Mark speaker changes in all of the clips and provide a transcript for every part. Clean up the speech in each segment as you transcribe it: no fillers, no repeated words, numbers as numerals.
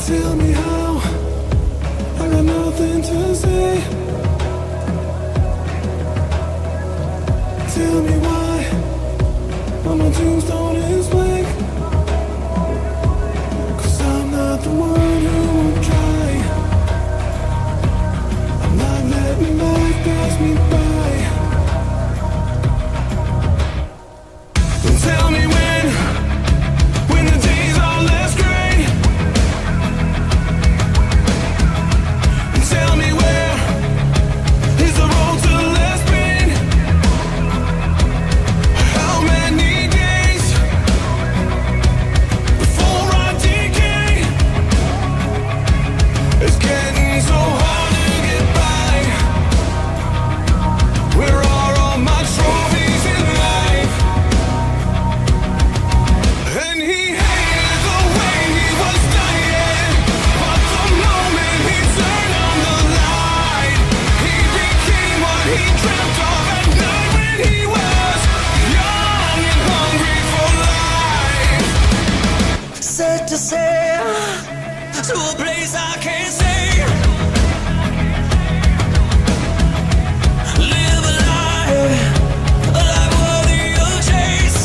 Speaker 1: Tell me how, I got nothing to say. Tell me why my tombstone is blank. 'Cause I'm not the one who won't try. I'm not letting life pass me by. Don't tell me when the days are less gray. And tell me where is the road to less pain. How many days before I decay? It's getting so hard to get by. Where are all my trophies in life? And he hated the way he was dying, but the moment he turned on the light, he became what he dreamt of at night when he was young and hungry for life. Set to sail to a place I can't say. Live a life worthy of chase.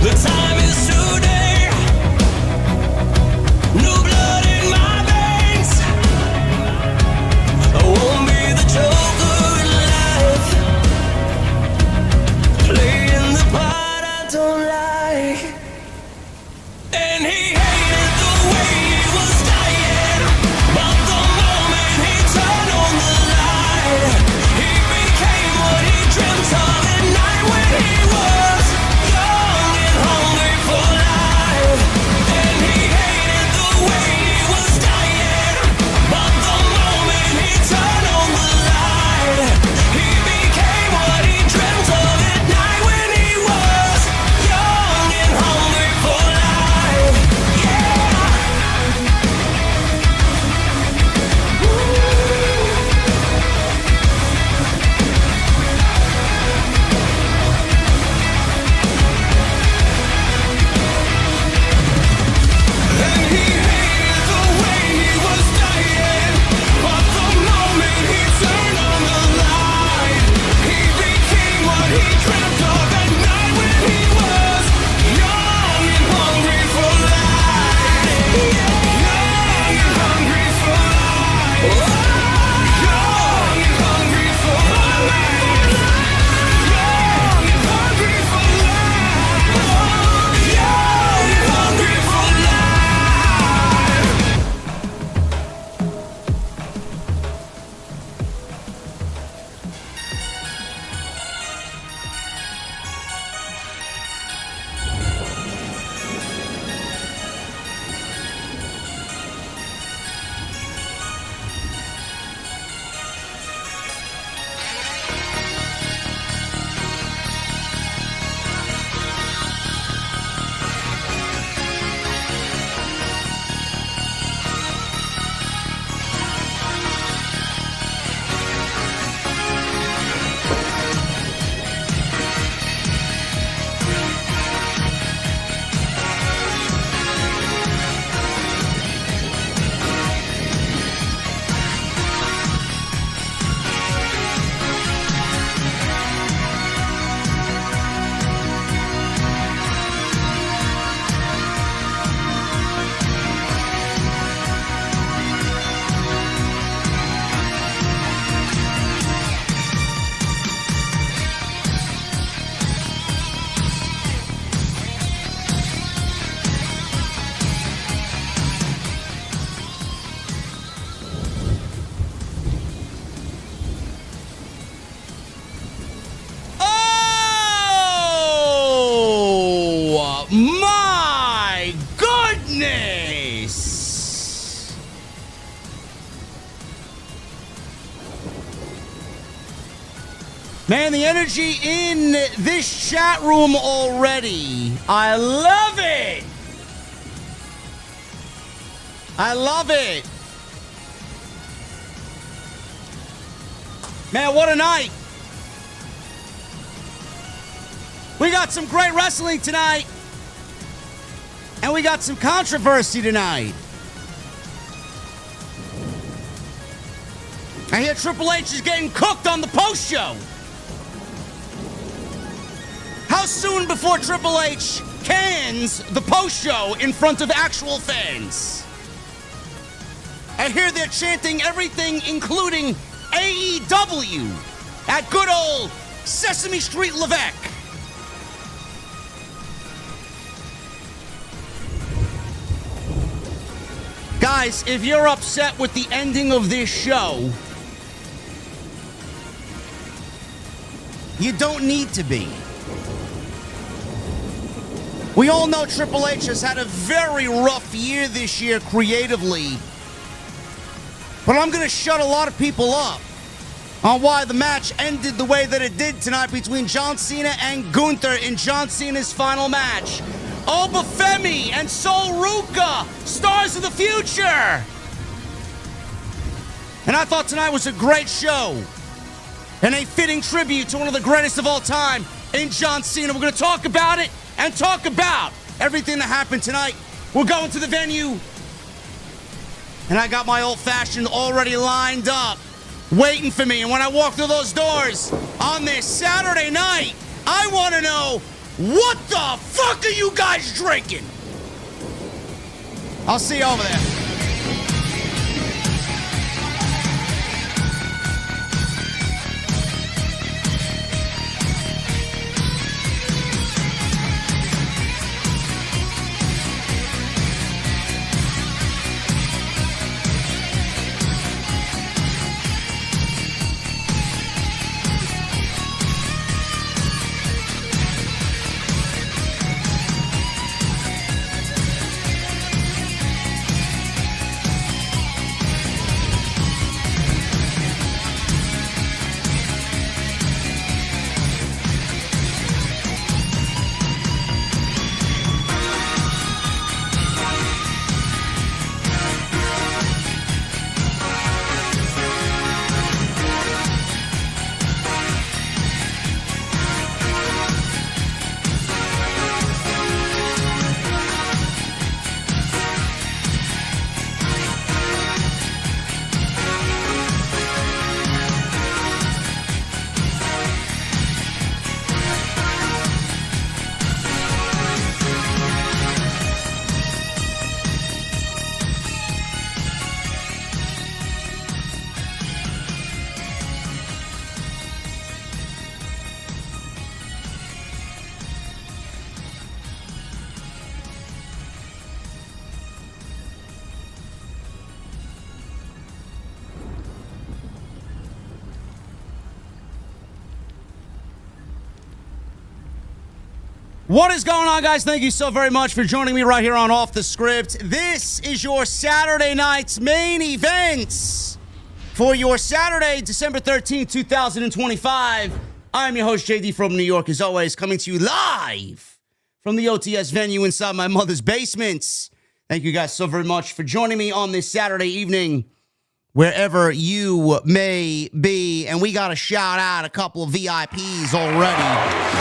Speaker 1: The time is today. New blood in my veins. I won't be the joker in life, playing the part I don't like. And he hated the way he was dying, but the moment he turned on the light, he became what he dreamt of at night when he was young and hungry for life. And he hated the way he was dying, but the moment he turned on the light, he became what he dreamt of at night when he was young and hungry for life. Yeah. And he hated the way he was dying, but the moment he turned on the light, he became what he dreamt of at night when he was young and hungry for life. Young and hungry for life. Young and hungry for life. Young and hungry for life. Young and hungry for life.
Speaker 2: Oh my goodness! Man, the energy in this chat room already. I love it! I love it! Man, what a night! We got some great wrestling tonight. And we got some controversy tonight. I hear Triple H is getting cooked on the post show. How soon before Triple H cans the post show in front of actual fans? I hear they're chanting everything, including AEW, at good old Sesame Street Levesque. Guys, if you're upset with the ending of this show, you don't need to be. We all know Triple H has had a very rough year this year creatively. But I'm going to shut a lot of people up on why the match ended the way that it did tonight between John Cena and Gunther in John Cena's final match. Oba Femi and Sol Ruka, stars of the future. And I thought tonight was a great show and a fitting tribute to one of the greatest of all time in John Cena. We're going to talk about it and talk about everything that happened tonight. We're going to the venue, and I got my old-fashioned already lined up, waiting for me. And when I walk through those doors on this Saturday night, I want to know, what the fuck are you guys drinking? I'll see you over there. What is going on, guys? Thank you so very much for joining me right here on Off the Script. This is your Saturday night's main events for your Saturday, December 13th, 2025. I'm your host, JD from New York, as always, coming to you live from the OTS venue inside my mother's basement. Thank you guys so very much for joining me on this Saturday evening, wherever you may be. And we got to shout out a couple of VIPs already.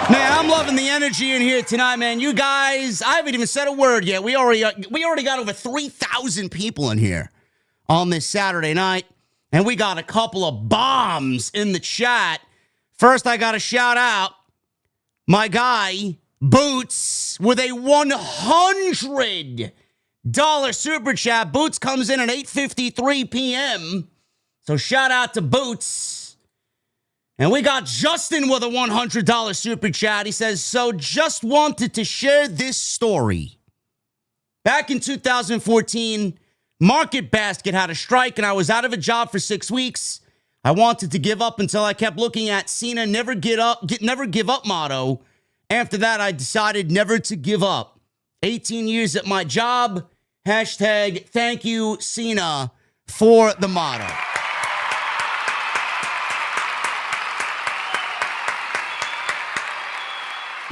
Speaker 2: Man, I'm loving the energy in here tonight, man. You guys, I haven't even said a word yet. We already got over 3,000 people in here on this Saturday night, and we got a couple of bombs in the chat. First, I got to shout out my guy, Boots, with a $100 super chat. Boots comes in at 8:53 p.m., so shout out to Boots. And we got Justin with a $100 super chat. He says, so just wanted to share this story. Back in 2014, Market Basket had a strike and I was out of a job for 6 weeks. I wanted to give up until I kept looking at Cena never give up motto. After that, I decided never to give up. 18 years at my job. Hashtag thank you, Cena, for the motto.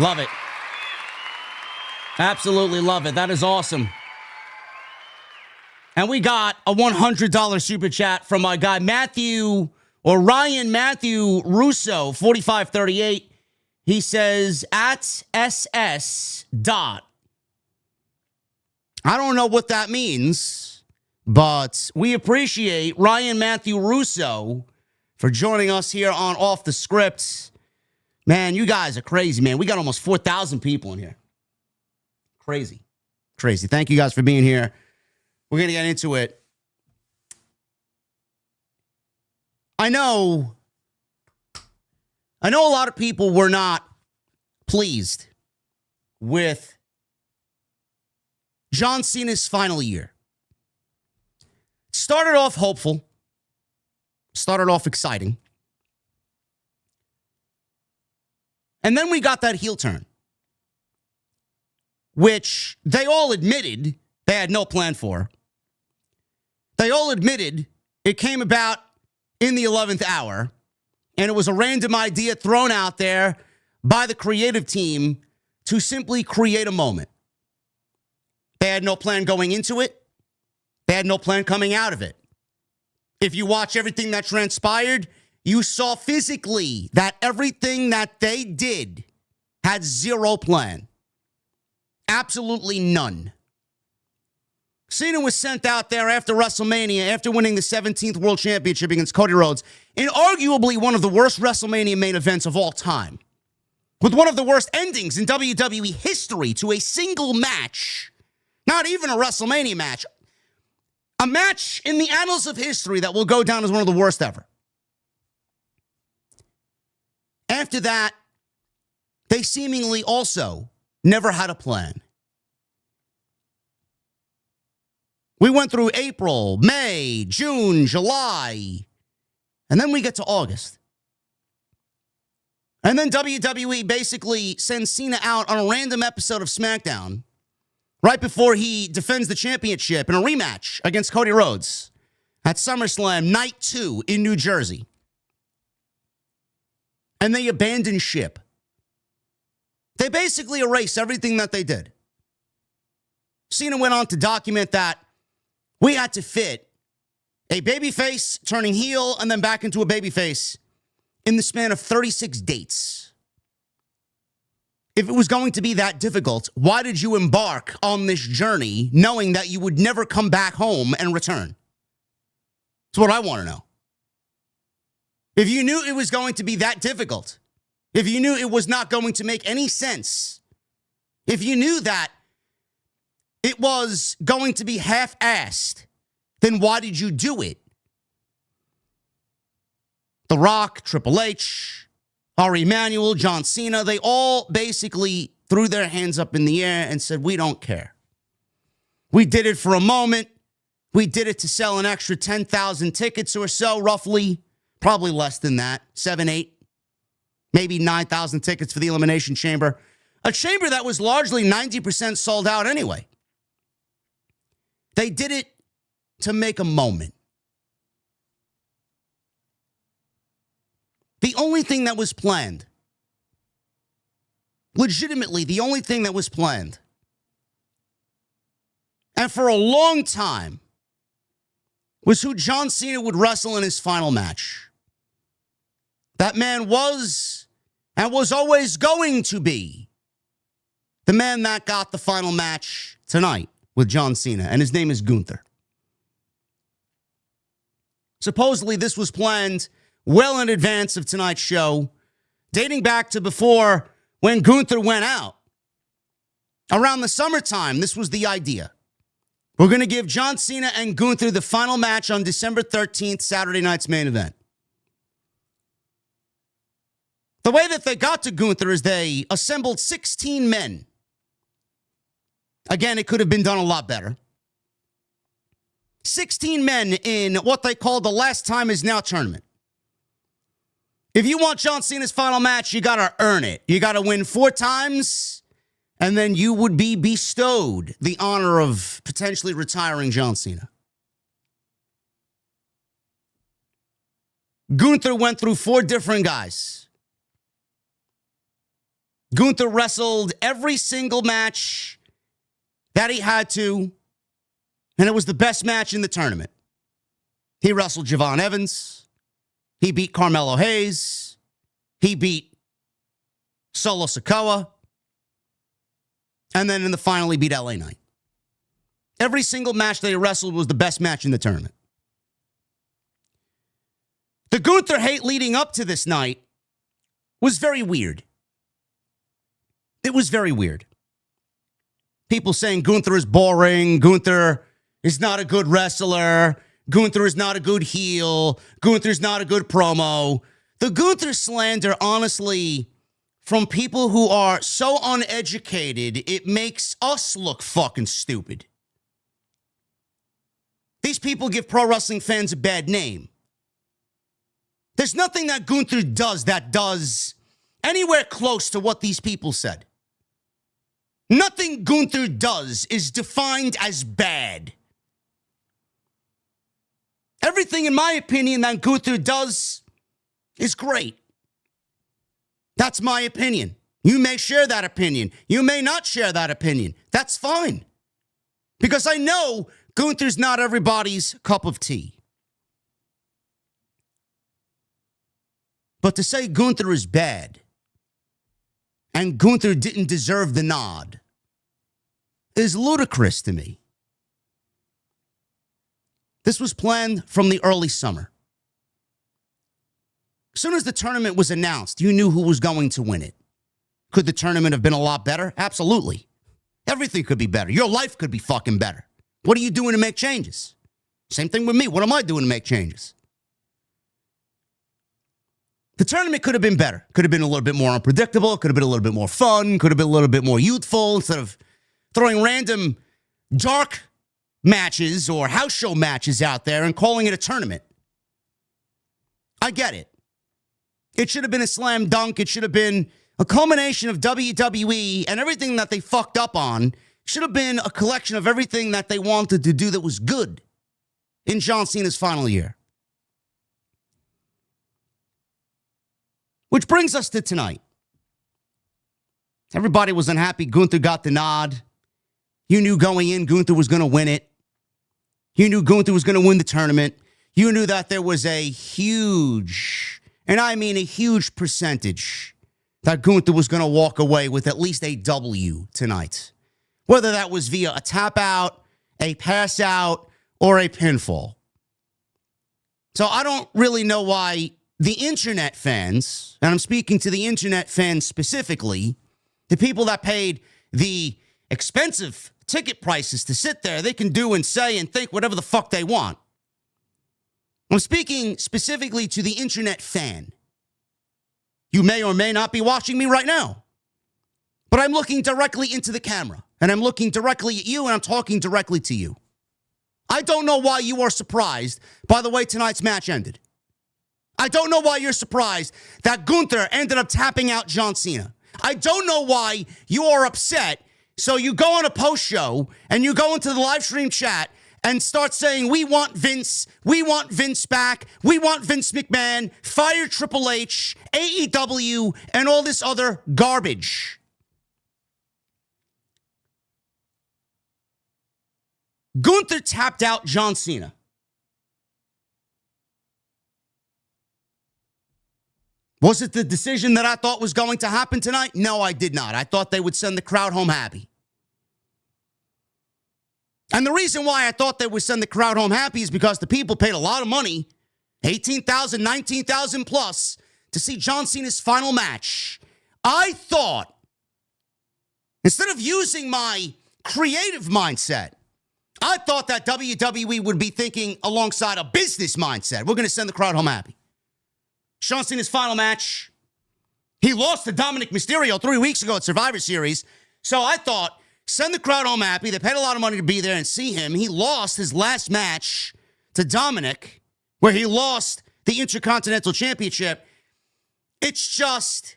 Speaker 2: Love it. Absolutely love it. That is awesome. And we got a $100 super chat from my guy, Matthew Or Ryan Matthew Russo, 4538. He says, at SS dot. I don't know what that means, but we appreciate Ryan Matthew Russo for joining us here on Off the Script. Man, you guys are crazy, man. We got almost 4,000 people in here. Crazy. Crazy. Thank you guys for being here. We're going to get into it. I know a lot of people were not pleased with John Cena's final year. Started off hopeful. Started off exciting. And then we got that heel turn, which they all admitted they had no plan for. They all admitted it came about in the 11th hour, and it was a random idea thrown out there by the creative team to simply create a moment. They had no plan going into it. They had no plan coming out of it. If you watch everything that transpired, you saw physically that everything that they did had zero plan. Absolutely none. Cena was sent out there after WrestleMania, after winning the 17th World Championship against Cody Rhodes, in arguably one of the worst WrestleMania main events of all time, with one of the worst endings in WWE history to a single match, not even a WrestleMania match, a match in the annals of history that will go down as one of the worst ever. After that, they seemingly also never had a plan. We went through April, May, June, July, and then we get to August. And then WWE basically sends Cena out on a random episode of SmackDown right before he defends the championship in a rematch against Cody Rhodes at SummerSlam Night 2 in New Jersey. And they abandon ship. They basically erase everything that they did. Cena went on to document that we had to fit a babyface turning heel and then back into a babyface in the span of 36 dates. If it was going to be that difficult, why did you embark on this journey knowing that you would never come back home and return? That's what I want to know. If you knew it was going to be that difficult, if you knew it was not going to make any sense, if you knew that it was going to be half-assed, then why did you do it? The Rock, Triple H, Ari Emanuel, John Cena, they all basically threw their hands up in the air and said, we don't care. We did it for a moment. We did it to sell an extra 10,000 tickets or so, roughly. Probably less than that, 7, 8, maybe 9,000 tickets for the Elimination Chamber. A chamber that was largely 90% sold out anyway. They did it to make a moment. The only thing that was planned, legitimately the only thing that was planned, and for a long time, was who John Cena would wrestle in his final match. That man was and was always going to be the man that got the final match tonight with John Cena, and his name is Gunther. Supposedly, this was planned well in advance of tonight's show, dating back to before when Gunther went out. Around the summertime, this was the idea. We're going to give John Cena and Gunther the final match on December 13th, Saturday night's main event. The way that they got to Gunther is they assembled 16 men. Again, it could have been done a lot better. 16 men in what they call the Last Time Is Now tournament. If you want John Cena's final match, you got to earn it. You got to win 4 times, and then you would be bestowed the honor of potentially retiring John Cena. Gunther went through 4 different guys. Gunther wrestled every single match that he had to, and it was the best match in the tournament. He wrestled Javon Evans. He beat Carmelo Hayes. He beat Solo Sikoa. And then in the final, he beat LA Knight. Every single match they wrestled was the best match in the tournament. The Gunther hate leading up to this night was very weird. It was very weird. People saying Gunther is boring. Gunther is not a good wrestler. Gunther is not a good heel. Gunther's not a good promo. The Gunther slander, honestly, from people who are so uneducated, it makes us look fucking stupid. These people give pro wrestling fans a bad name. There's nothing that Gunther does that does anywhere close to what these people said. Nothing Gunther does is defined as bad. Everything, in my opinion, that Gunther does is great. That's my opinion. You may share that opinion. You may not share that opinion. That's fine. Because I know Gunther's not everybody's cup of tea. But to say Gunther is bad and Gunther didn't deserve the nod is ludicrous to me. This was planned from the early summer. As soon as the tournament was announced, you knew who was going to win it. Could the tournament have been a lot better? Absolutely. Everything could be better. Your life could be fucking better. What are you doing to make changes? Same thing with me. What am I doing to make changes? The tournament could have been better. Could have been a little bit more unpredictable. Could have been a little bit more fun. Could have been a little bit more youthful. Instead of throwing random dark matches or house show matches out there and calling it a tournament. I get it. It should have been a slam dunk. It should have been a culmination of WWE and everything that they fucked up on. Should have been a collection of everything that they wanted to do that was good in John Cena's final year. Which brings us to tonight. Everybody was unhappy Gunther got the nod. You knew going in Gunther was going to win it. You knew Gunther was going to win the tournament. You knew that there was a huge, and I mean a huge percentage, that Gunther was going to walk away with at least a W tonight. Whether that was via a tap out, a pass out, or a pinfall. So I don't really know why the internet fans, and I'm speaking to the internet fans specifically, the people that paid the expensive ticket prices to sit there, they can do and say and think whatever the fuck they want. I'm speaking specifically to the internet fan. You may or may not be watching me right now, but I'm looking directly into the camera, and I'm looking directly at you, and I'm talking directly to you. I don't know why you are surprised by the way tonight's match ended. I don't know why you're surprised that Gunther ended up tapping out John Cena. I don't know why you are upset. So you go on a post show and you go into the live stream chat and start saying, we want Vince back, we want Vince McMahon, fire Triple H, AEW, and all this other garbage. Gunther tapped out John Cena. Was it the decision that I thought was going to happen tonight? No, I did not. I thought they would send the crowd home happy. And the reason why I thought they would send the crowd home happy is because the people paid a lot of money, $18,000, $19,000 plus, to see John Cena's final match. I thought, instead of using my creative mindset, I thought that WWE would be thinking alongside a business mindset. We're going to send the crowd home happy. John Cena's final match. He lost to Dominic Mysterio 3 weeks ago at Survivor Series. So I thought, send the crowd home happy. They paid a lot of money to be there and see him. He lost his last match to Dominic, where he lost the Intercontinental Championship. It's just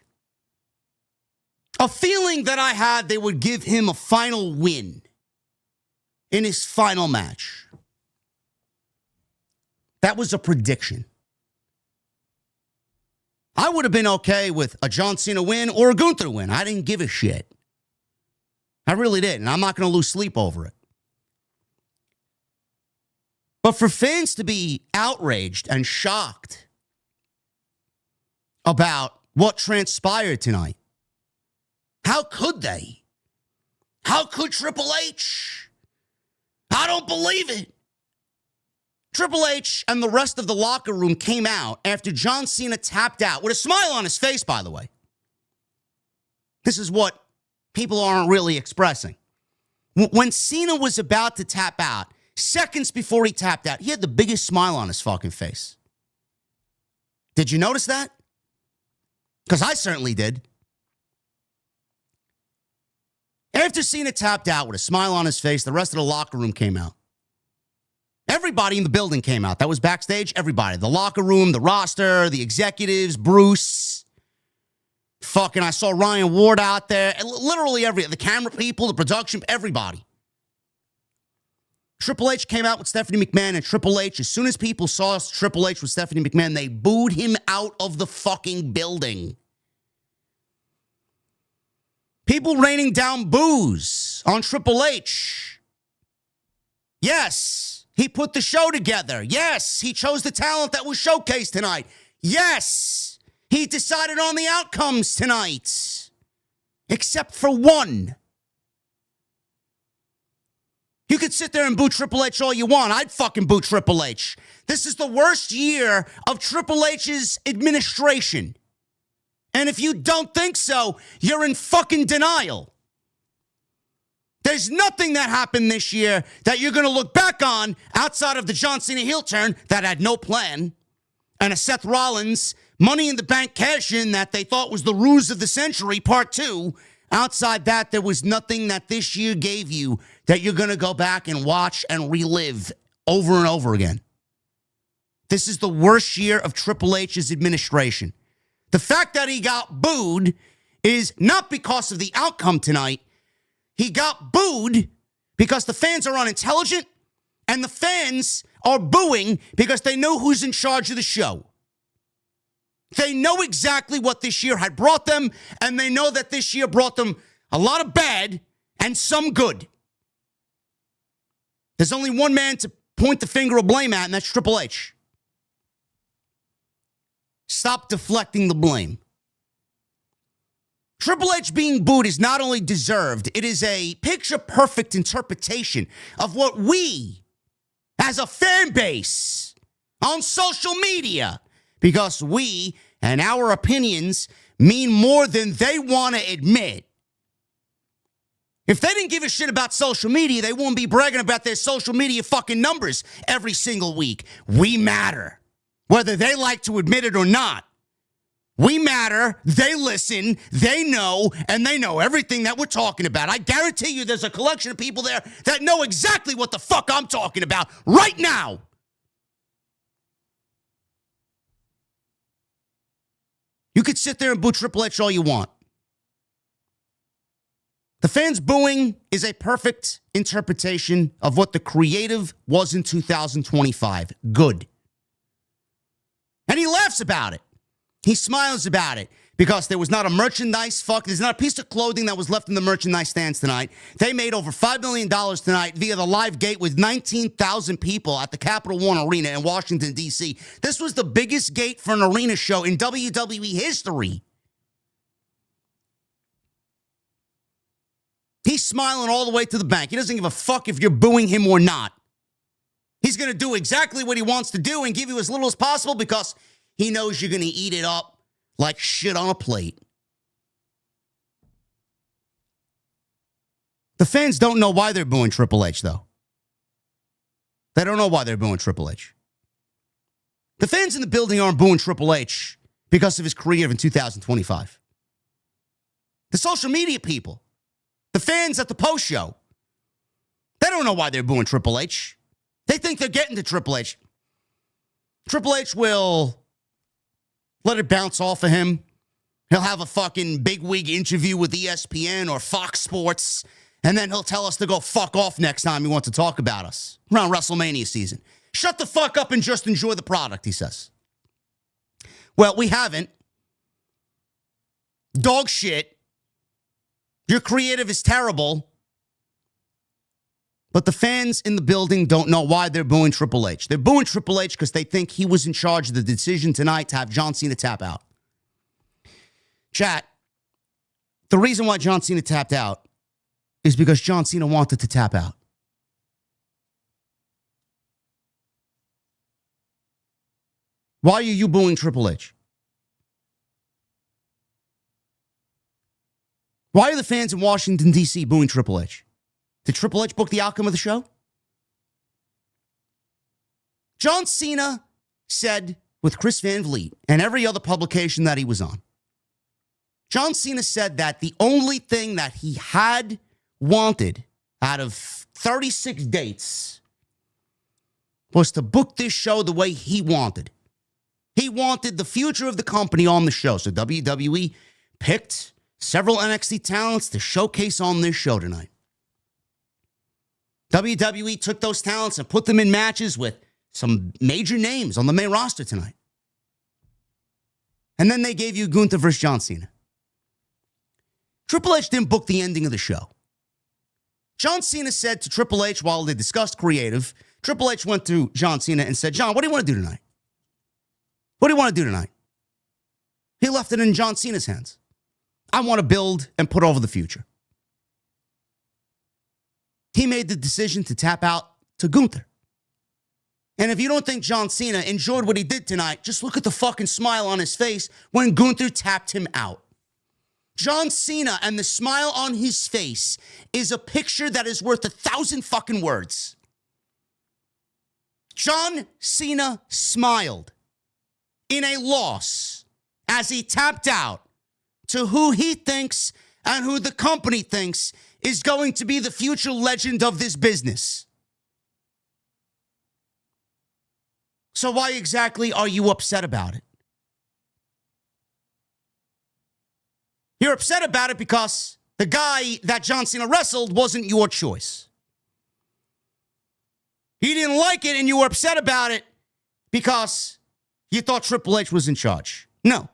Speaker 2: a feeling that I had they would give him a final win in his final match. That was a prediction. I would have been okay with a John Cena win or a Gunther win. I didn't give a shit. I really didn't. I'm not going to lose sleep over it. But for fans to be outraged and shocked about what transpired tonight. How could they? How could Triple H? I don't believe it. Triple H and the rest of the locker room came out after John Cena tapped out with a smile on his face, by the way. This is what people aren't really expressing. When Cena was about to tap out, seconds before he tapped out, he had the biggest smile on his fucking face. Did you notice that? Because I certainly did. After Cena tapped out with a smile on his face, the rest of the locker room came out. Everybody in the building came out. That was backstage. Everybody. The locker room, the roster, the executives, Bruce. Fucking, I saw Ryan Ward out there. Literally the camera people, the production, everybody. Triple H came out with Stephanie McMahon, and Triple H, as soon as people saw Triple H with Stephanie McMahon, they booed him out of the fucking building. People raining down boos on Triple H. Yes, he put the show together. Yes, he chose the talent that was showcased tonight. Yes, he decided on the outcomes tonight. Except for one. You could sit there and boo Triple H all you want. I'd fucking boo Triple H. This is the worst year of Triple H's administration. And if you don't think so, you're in fucking denial. There's nothing that happened this year that you're going to look back on outside of the John Cena heel turn that had no plan and a Seth Rollins Money in the Bank cash-in that they thought was the ruse of the century, part 2. Outside that, there was nothing that this year gave you that you're going to go back and watch and relive over and over again. This is the worst year of Triple H's administration. The fact that he got booed is not because of the outcome tonight. He got booed because the fans are unintelligent, and the fans are booing because they know who's in charge of the show. They know exactly what this year had brought them, and they know that this year brought them a lot of bad and some good. There's only one man to point the finger of blame at, and that's Triple H. Stop deflecting the blame. Triple H being booed is not only deserved, it is a picture-perfect interpretation of what we, as a fan base, on social media, because we and our opinions mean more than they want to admit. If they didn't give a shit about social media, they wouldn't be bragging about their social media fucking numbers every single week. We matter. Whether they like to admit it or not. We matter, they listen, they know, and they know everything that we're talking about. I guarantee you there's a collection of people there that know exactly what the fuck I'm talking about right now. You could sit there and boo Triple H all you want. The fans booing is a perfect interpretation of what the creative was in 2025. Good. And he laughs about it. He smiles about it because there was not a there's not a piece of clothing that was left in the merchandise stands tonight. They made over $5 million tonight via the live gate with 19,000 people at the Capital One Arena in Washington, D.C. This was the biggest gate for an arena show in WWE history. He's smiling all the way to the bank. He doesn't give a fuck if you're booing him or not. He's going to do exactly what he wants to do and give you as little as possible because he knows you're going to eat it up like shit on a plate. The fans don't know why they're booing Triple H, though. They don't know why they're booing Triple H. The fans in the building aren't booing Triple H because of his career in 2025. The social media people, the fans at the post show, they don't know why they're booing Triple H. They think they're getting to Triple H. Triple H will let it bounce off of him. He'll have a fucking bigwig interview with ESPN or Fox Sports, and then he'll tell us to go fuck off next time he wants to talk about us around WrestleMania season. Shut the fuck up and just enjoy the product, he says. Well, we haven't. Dog shit. Your creative is terrible. But the fans in the building don't know why they're booing Triple H. They're booing Triple H because they think he was in charge of the decision tonight to have John Cena tap out. Chat, the reason why John Cena tapped out is because John Cena wanted to tap out. Why are you booing Triple H? Why are the fans in Washington, D.C. booing Triple H? Did Triple H book the outcome of the show? John Cena said with Chris Van Vliet and every other publication that he was on, John Cena said that the only thing that he had wanted out of 36 dates was to book this show the way he wanted. He wanted the future of the company on the show. So WWE picked several NXT talents to showcase on this show tonight. WWE took those talents and put them in matches with some major names on the main roster tonight. And then they gave you Gunther versus John Cena. Triple H didn't book the ending of the show. John Cena said to Triple H while they discussed creative, Triple H went to John Cena and said, John, what do you want to do tonight? What do you want to do tonight? He left it in John Cena's hands. I want to build and put over the future. He made the decision to tap out to Gunther. And if you don't think John Cena enjoyed what he did tonight, just look at the fucking smile on his face when Gunther tapped him out. John Cena and the smile on his face is a picture that is worth 1,000 fucking words. John Cena smiled in a loss as he tapped out to who he thinks and who the company thinks is going to be the future legend of this business. So why exactly are you upset about it? You're upset about it because the guy that John Cena wrestled wasn't your choice. You didn't like it and you were upset about it because you thought Triple H was in charge. No.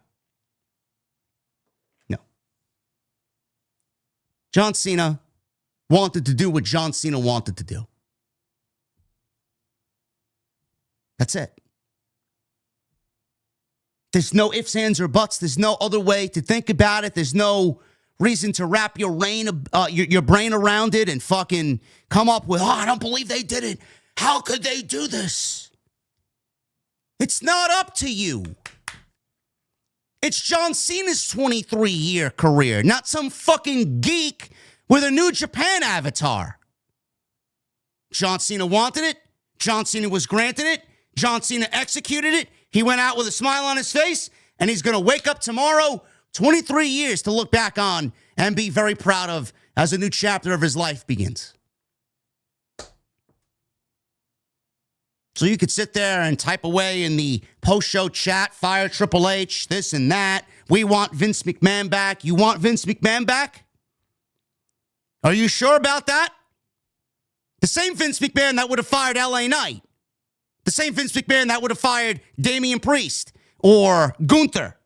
Speaker 2: John Cena wanted to do what John Cena wanted to do. That's it. There's no ifs, ands, or buts. There's no other way to think about it. There's no reason to wrap your brain around it and fucking come up with, I don't believe they did it. How could they do this? It's not up to you. It's John Cena's 23-year career, not some fucking geek with a New Japan avatar. John Cena wanted it. John Cena was granted it. John Cena executed it. He went out with a smile on his face, and he's going to wake up tomorrow, 23 years to look back on and be very proud of as a new chapter of his life begins. So you could sit there and type away in the post-show chat, fire Triple H, this and that. We want Vince McMahon back. You want Vince McMahon back? Are you sure about that? The same Vince McMahon that would have fired LA Knight. The same Vince McMahon that would have fired Damian Priest or Gunther.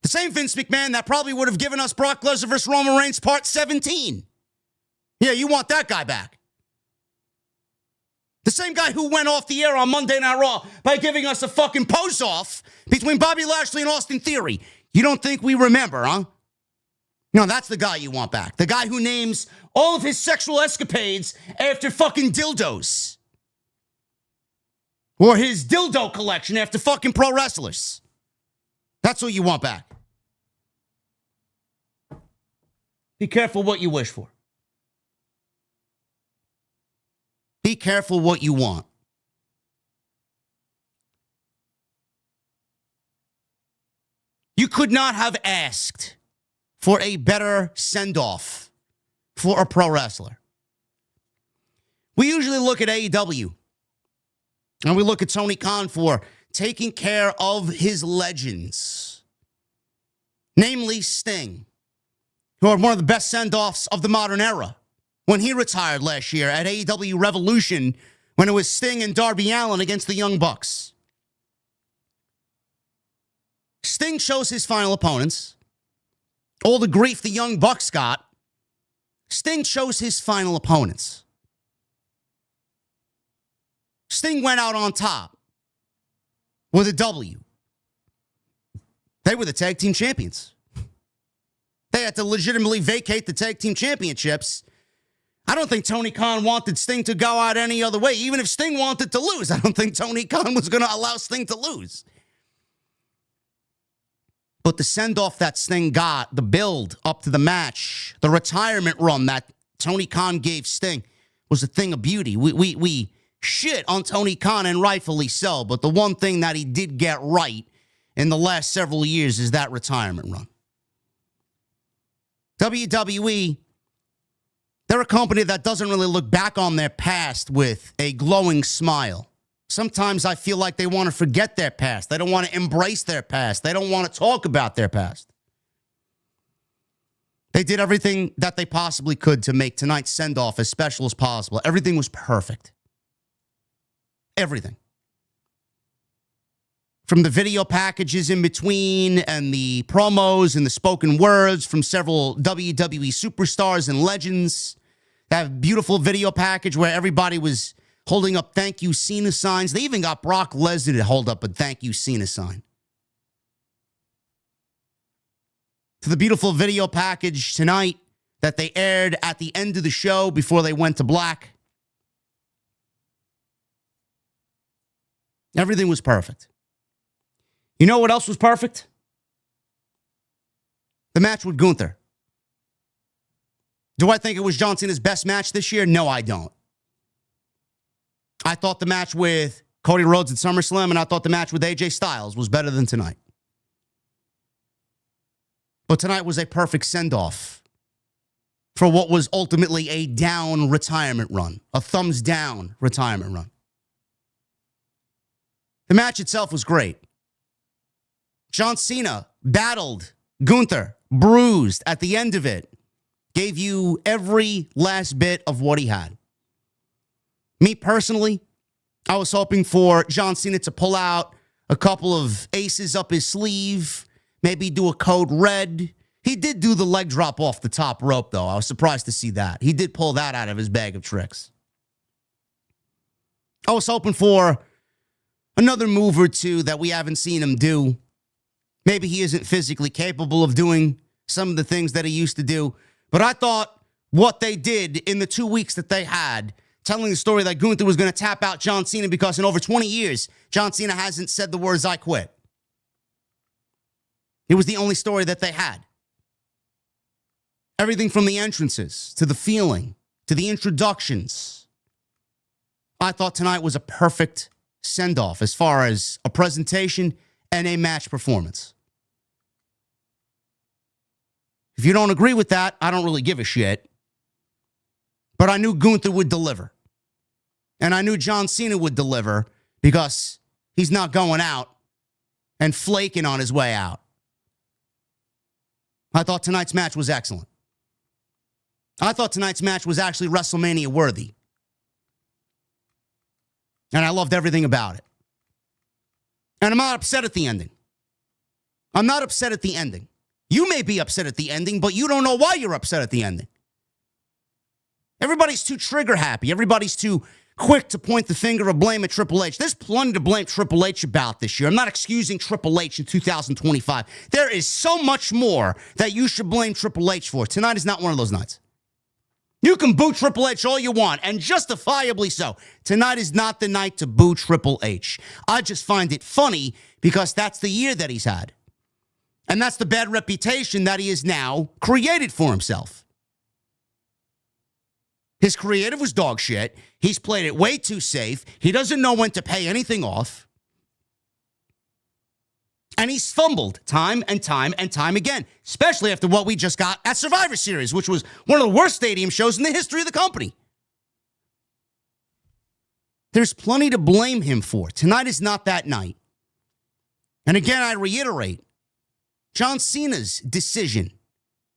Speaker 2: The same Vince McMahon that probably would have given us Brock Lesnar vs. Roman Reigns Part 17. Yeah, you want that guy back. The same guy who went off the air on Monday Night Raw by giving us a fucking pose-off between Bobby Lashley and Austin Theory. You don't think we remember, huh? No, that's the guy you want back. The guy who names all of his sexual escapades after fucking dildos. Or his dildo collection after fucking pro wrestlers. That's who you want back. Be careful what you wish for. Be careful what you want. You could not have asked for a better send-off for a pro wrestler. We usually look at AEW and we look at Tony Khan for taking care of his legends, namely Sting, who had one of the best send-offs of the modern era when he retired last year at AEW Revolution when it was Sting and Darby Allin against the Young Bucks. Sting chose his final opponents. All the grief the Young Bucks got, Sting chose his final opponents. Sting went out on top with a W. They were the tag team champions. They had to legitimately vacate the tag team championships. I don't think Tony Khan wanted Sting to go out any other way. Even if Sting wanted to lose, I don't think Tony Khan was going to allow Sting to lose. But the send-off that Sting got, the build up to the match, the retirement run that Tony Khan gave Sting was a thing of beauty. We shit on Tony Khan, and rightfully so, but the one thing that he did get right in the last several years is that retirement run. WWE, they're a company that doesn't really look back on their past with a glowing smile. Sometimes I feel like they want to forget their past. They don't want to embrace their past. They don't want to talk about their past. They did everything that they possibly could to make tonight's send-off as special as possible. Everything was perfect. Everything. From the video packages in between and the promos and the spoken words from several WWE superstars and legends. That beautiful video package where everybody was holding up thank you Cena signs. They even got Brock Lesnar to hold up a thank you Cena sign. To the beautiful video package tonight that they aired at the end of the show before they went to black. Everything was perfect. You know what else was perfect? The match with Gunther. Do I think it was John Cena's best match this year? No, I don't. I thought the match with Cody Rhodes at SummerSlam and I thought the match with AJ Styles was better than tonight. But tonight was a perfect send-off for what was ultimately a down retirement run, a thumbs down retirement run. The match itself was great. John Cena battled Gunther, bruised at the end of it, gave you every last bit of what he had. Me personally, I was hoping for John Cena to pull out a couple of aces up his sleeve, maybe do a code red. He did do the leg drop off the top rope, though. I was surprised to see that. He did pull that out of his bag of tricks. I was hoping for another move or two that we haven't seen him do. Maybe he isn't physically capable of doing some of the things that he used to do. But I thought what they did in the 2 weeks that they had, telling the story that Gunther was going to tap out John Cena because in over 20 years, John Cena hasn't said the words, "I quit." It was the only story that they had. Everything from the entrances to the feeling to the introductions. I thought tonight was a perfect send-off as far as a presentation and a match performance. If you don't agree with that, I don't really give a shit. But I knew Gunther would deliver. And I knew John Cena would deliver because he's not going out and flaking on his way out. I thought tonight's match was excellent. I thought tonight's match was actually WrestleMania worthy. And I loved everything about it. And I'm not upset at the ending. I'm not upset at the ending. You may be upset at the ending, but you don't know why you're upset at the ending. Everybody's too trigger happy. Everybody's too quick to point the finger of blame at Triple H. There's plenty to blame Triple H about this year. I'm not excusing Triple H in 2025. There is so much more that you should blame Triple H for. Tonight is not one of those nights. You can boo Triple H all you want, and justifiably so. Tonight is not the night to boo Triple H. I just find it funny because that's the year that he's had. And that's the bad reputation that he has now created for himself. His creative was dog shit. He's played it way too safe. He doesn't know when to pay anything off. And he's fumbled time and time and time again, especially after what we just got at Survivor Series, which was one of the worst stadium shows in the history of the company. There's plenty to blame him for. Tonight is not that night. And again, I reiterate, John Cena's decision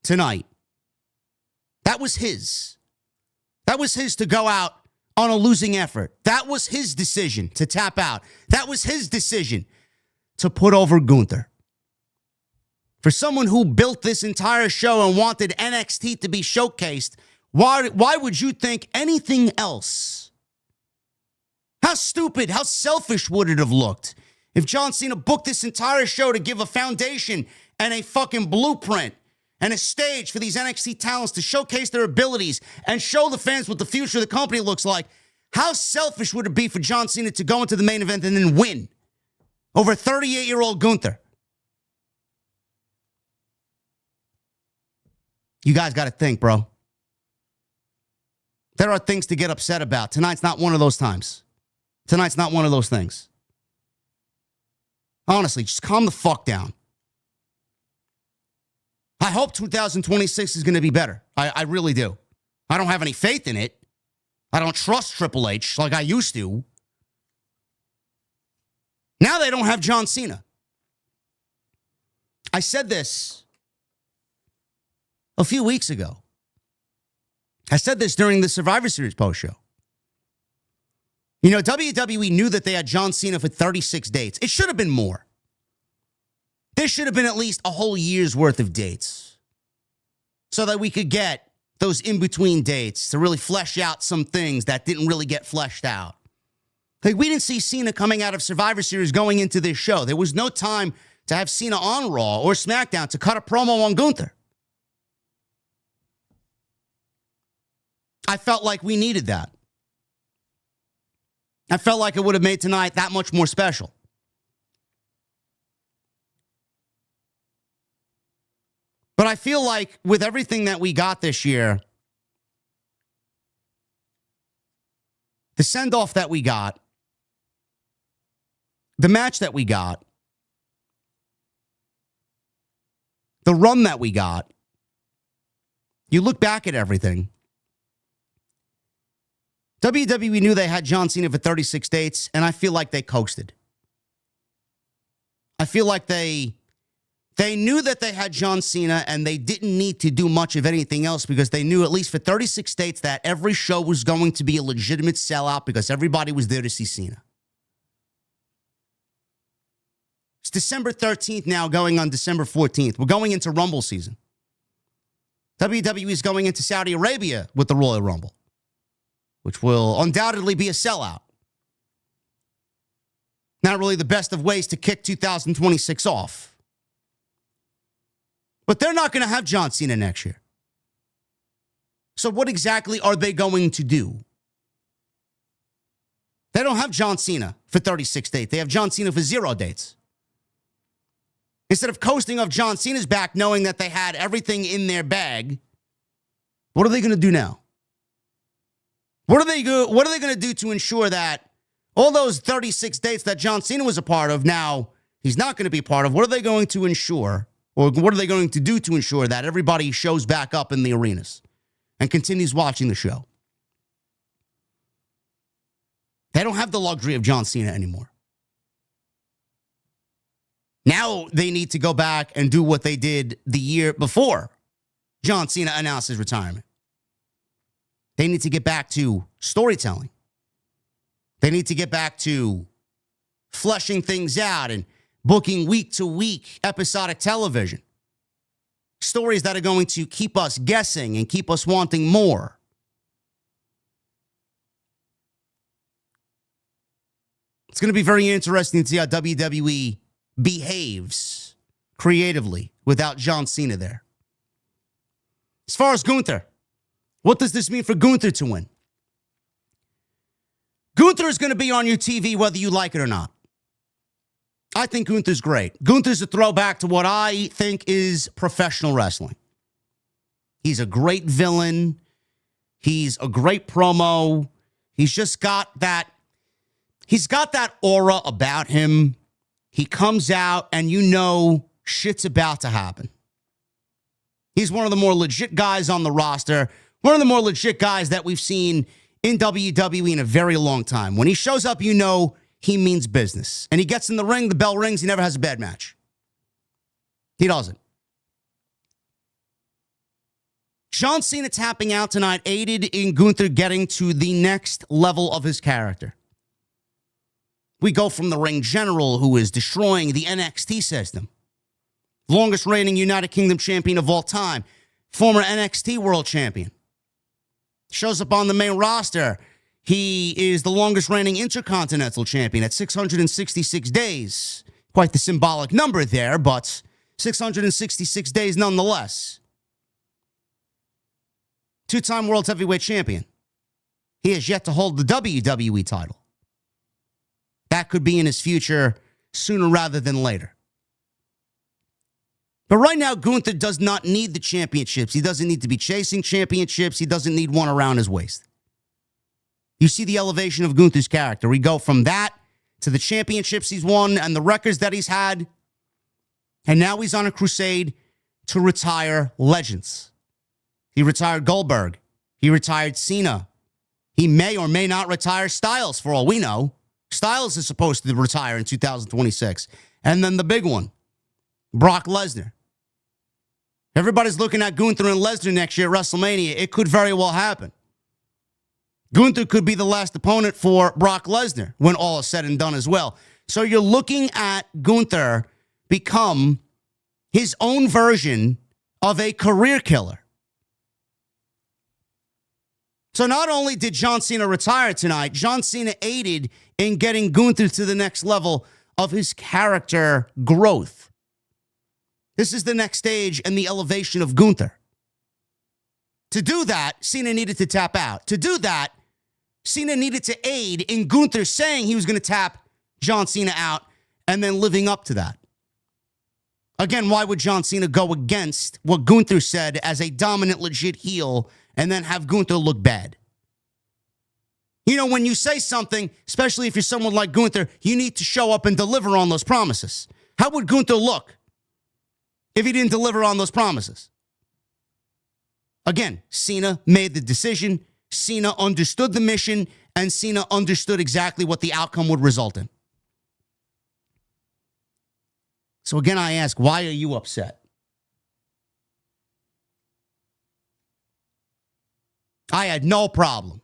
Speaker 2: tonight, that was his. That was his to go out on a losing effort. That was his decision to tap out. That was his decision to put over Gunther. For someone who built this entire show and wanted NXT to be showcased, why would you think anything else? How stupid, how selfish would it have looked If John Cena booked this entire show to give a foundation and a fucking blueprint and a stage for these NXT talents to showcase their abilities and show the fans what the future of the company looks like, how selfish would it be for John Cena to go into the main event and then win over 38-year-old Gunther? You guys got to think, bro. There are things to get upset about. Tonight's not one of those times. Tonight's not one of those things. Honestly, just calm the fuck down. I hope 2026 is going to be better. I really do. I don't have any faith in it. I don't trust Triple H like I used to. Now they don't have John Cena. I said this a few weeks ago. I said this during the Survivor Series post show. You know, WWE knew that they had John Cena for 36 dates. It should have been more. There should have been at least a whole year's worth of dates so that we could get those in-between dates to really flesh out some things that didn't really get fleshed out. Like, we didn't see Cena coming out of Survivor Series going into this show. There was no time to have Cena on Raw or SmackDown to cut a promo on Gunther. I felt like we needed that. I felt like it would have made tonight that much more special. But I feel like with everything that we got this year, the send-off that we got, the match that we got, the run that we got, you look back at everything, WWE knew they had John Cena for 36 dates, and I feel like they coasted. I feel like they knew that they had John Cena, and they didn't need to do much of anything else because they knew, at least for 36 dates, that every show was going to be a legitimate sellout because everybody was there to see Cena. It's December 13th now, going on December 14th. We're going into Rumble season. WWE is going into Saudi Arabia with the Royal Rumble, which will undoubtedly be a sellout. Not really the best of ways to kick 2026 off. But they're not going to have John Cena next year. So what exactly are they going to do? They don't have John Cena for 36 dates. They have John Cena for 0 dates. Instead of coasting off John Cena's back, knowing that they had everything in their bag, what are they going to do now? What are they going to do to ensure that all those 36 dates that John Cena was a part of, now he's not going to be a part of? What are they going to ensure, or what are they going to do to ensure that everybody shows back up in the arenas and continues watching the show? They don't have the luxury of John Cena anymore. Now they need to go back and do what they did the year before John Cena announced his retirement. They need to get back to storytelling. They need to get back to fleshing things out and booking week-to-week episodic television. Stories that are going to keep us guessing and keep us wanting more. It's going to be very interesting to see how WWE behaves creatively without John Cena there. As far as Gunther, what does this mean for Gunther to win? Gunther is going to be on your TV whether you like it or not. I think Gunther's great. Gunther's a throwback to what I think is professional wrestling. He's a great villain. He's a great promo. He's got that aura about him. He comes out and you know shit's about to happen. He's one of the more legit guys on the roster. One of the more legit guys that we've seen in WWE in a very long time. When he shows up, you know he means business. And he gets in the ring, the bell rings, he never has a bad match. He doesn't. John Cena tapping out tonight aided in Gunther getting to the next level of his character. We go from the ring general who is destroying the NXT system. Longest reigning United Kingdom champion of all time. Former NXT world champion. Shows up on the main roster. He is the longest reigning Intercontinental Champion at 666 days. Quite the symbolic number there, but 666 days nonetheless. Two-time World Heavyweight Champion. He has yet to hold the WWE title. That could be in his future sooner rather than later. But right now, Gunther does not need the championships. He doesn't need to be chasing championships. He doesn't need one around his waist. You see the elevation of Gunther's character. We go from that to the championships he's won and the records that he's had. And now he's on a crusade to retire legends. He retired Goldberg. He retired Cena. He may or may not retire Styles, for all we know. Styles is supposed to retire in 2026. And then the big one, Brock Lesnar. Everybody's looking at Gunther and Lesnar next year at WrestleMania. It could very well happen. Gunther could be the last opponent for Brock Lesnar when all is said and done as well. So you're looking at Gunther become his own version of a career killer. So not only did John Cena retire tonight, John Cena aided in getting Gunther to the next level of his character growth. This is the next stage in the elevation of Gunther. To do that, Cena needed to tap out. To do that, Cena needed to aid in Gunther saying he was going to tap John Cena out and then living up to that. Again, why would John Cena go against what Gunther said as a dominant, legit heel and then have Gunther look bad? You know, when you say something, especially if you're someone like Gunther, you need to show up and deliver on those promises. How would Gunther look if he didn't deliver on those promises? Again, Cena made the decision. Cena understood the mission, and Cena understood exactly what the outcome would result in. So again, I ask, why are you upset? I had no problem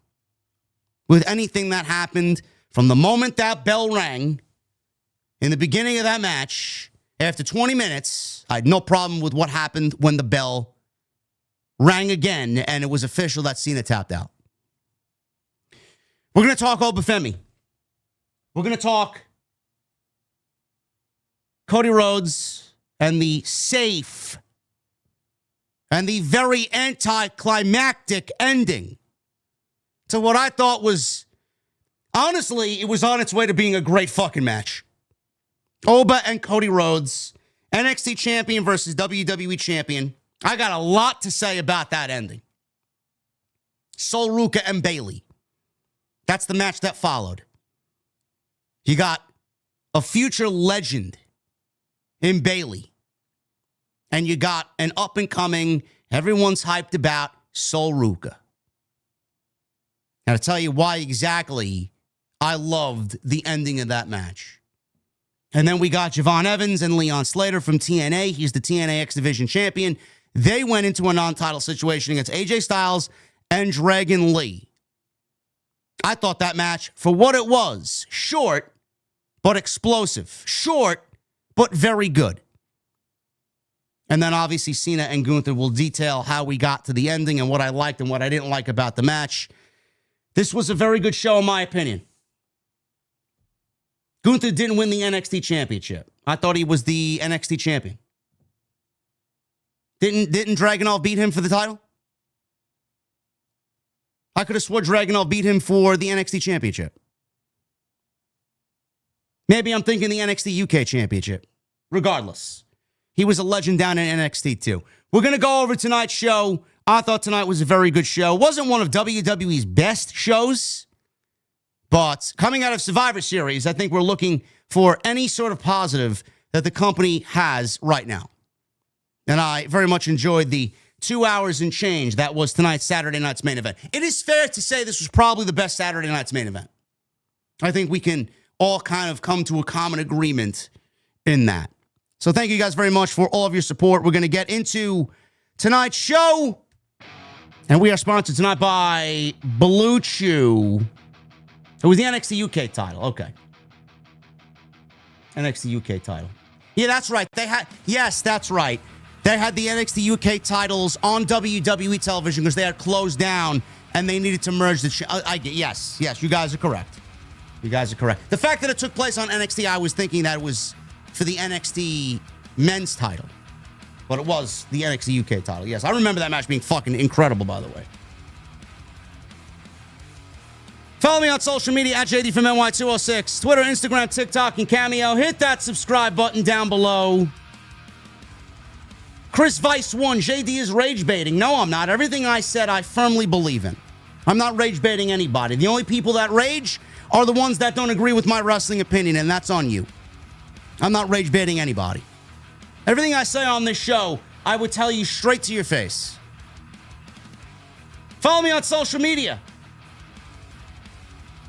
Speaker 2: with anything that happened from the moment that bell rang in the beginning of that match. After 20 minutes, I had no problem with what happened when the bell rang again and it was official that Cena tapped out. We're going to talk over Femi. We're going to talk Cody Rhodes and the safe and the very anticlimactic ending to what I thought was, honestly, it was on its way to being a great fucking match. Oba and Cody Rhodes, NXT champion versus WWE champion. I got a lot to say about that ending. Sol Ruca and Bayley. That's the match that followed. You got a future legend in Bayley. And you got an up-and-coming, everyone's hyped about, Sol Ruca. Now, to tell you why exactly I loved the ending of that match. And then we got Javon Evans and Leon Slater from TNA. He's the TNA X Division champion. They went into a non-title situation against AJ Styles and Dragon Lee. I thought that match, for what it was, short but explosive. Short but very good. And then obviously Cena and Gunther will detail how we got to the ending and what I liked and what I didn't like about the match. This was a very good show in my opinion. Gunther didn't win the NXT championship. I thought he was the NXT champion. Didn't Dragunov beat him for the title? I could have swore Dragunov beat him for the NXT championship. Maybe I'm thinking the NXT UK championship. Regardless, he was a legend down in NXT too. We're going to go over tonight's show. I thought tonight was a very good show. Wasn't one of WWE's best shows, but coming out of Survivor Series, I think we're looking for any sort of positive that the company has right now. And I very much enjoyed the 2 hours and change that was tonight's Saturday night's main event. It is fair to say this was probably the best Saturday night's main event. I think we can all kind of come to a common agreement in that. So thank you guys very much for all of your support. We're going to get into tonight's show. And we are sponsored tonight by Blue Chew. It was the NXT UK title. Okay. NXT UK title. Yeah, that's right. Yes, that's right. They had the NXT UK titles on WWE television because they had closed down and they needed to merge the... Yes, you guys are correct. You guys are correct. The fact that it took place on NXT, I was thinking that it was for the NXT men's title. But it was the NXT UK title. Yes, I remember that match being fucking incredible, by the way. Follow me on social media at JDfromNY206. Twitter, Instagram, TikTok, and Cameo. Hit that subscribe button down below. Chris Vice 1, JD is rage baiting. No, I'm not. Everything I said, I firmly believe in. I'm not rage baiting anybody. The only people that rage are the ones that don't agree with my wrestling opinion, and that's on you. I'm not rage baiting anybody. Everything I say on this show, I would tell you straight to your face. Follow me on social media.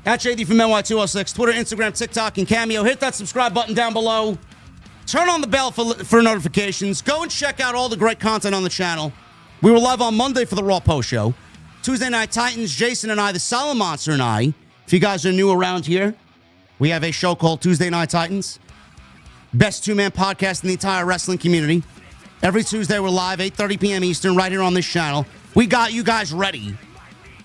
Speaker 2: At JD from NY206, Twitter, Instagram, TikTok, and Cameo. Hit that subscribe button down below. Turn on the bell for notifications. Go and check out all the great content on the channel. We were live on Monday for the Raw Post Show. Tuesday Night Titans, Jason and I, the Solid Monster and I. If you guys are new around here, we have a show called Tuesday Night Titans. Best two-man podcast in the entire wrestling community. Every Tuesday, we're live, 8:30 p.m. Eastern, right here on this channel. We got you guys ready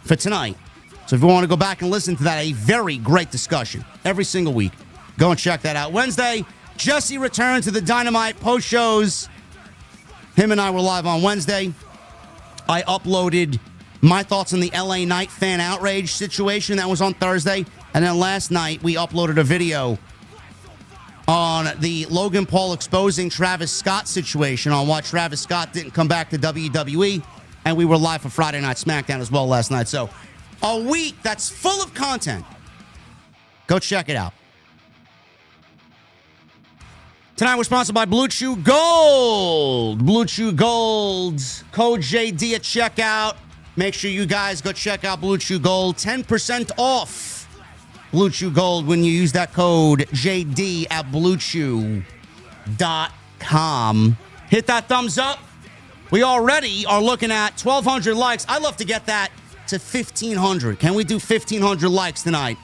Speaker 2: for tonight. So if you want to go back and listen to that, a very great discussion every single week. Go and check that out. Wednesday, Jesse returned to the Dynamite post shows. Him and I were live on Wednesday. I uploaded my thoughts on the LA Knight fan outrage situation. That was on Thursday. And then last night, we uploaded a video on the Logan Paul exposing Travis Scott situation, on why Travis Scott didn't come back to WWE. And we were live for Friday Night SmackDown as well last night. So a week that's full of content. Go check it out. Tonight we're sponsored by Blue Chew Gold. Blue Chew Gold. Code JD at checkout. Make sure you guys go check out Blue Chew Gold. 10% off Blue Chew Gold when you use that code JD at BlueChew.com. Hit that thumbs up. We already are looking at 1,200 likes. I'd love to get that to 1,500. Can we do 1,500 likes tonight?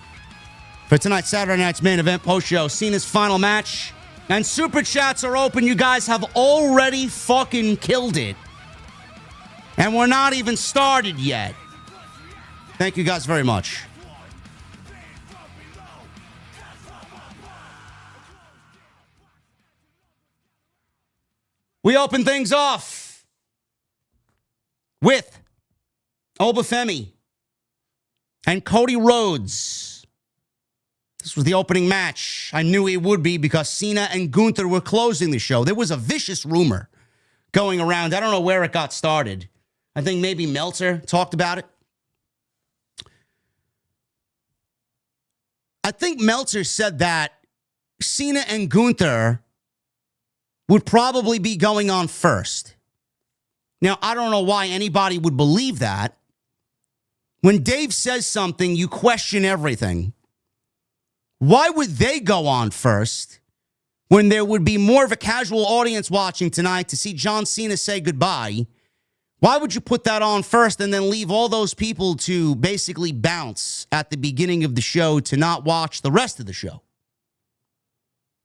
Speaker 2: For tonight's Saturday night's main event post show, Cena's final match. And super chats are open. You guys have already fucking killed it. And we're not even started yet. Thank you guys very much. We open things off with Femi and Cody Rhodes. This was the opening match. I knew it would be because Cena and Gunther were closing the show. There was a vicious rumor going around. I don't know where it got started. I think maybe Meltzer talked about it. I think Meltzer said that Cena and Gunther would probably be going on first. Now, I don't know why anybody would believe that. When Dave says something, you question everything. Why would they go on first when there would be more of a casual audience watching tonight to see John Cena say goodbye? Why would you put that on first and then leave all those people to basically bounce at the beginning of the show to not watch the rest of the show?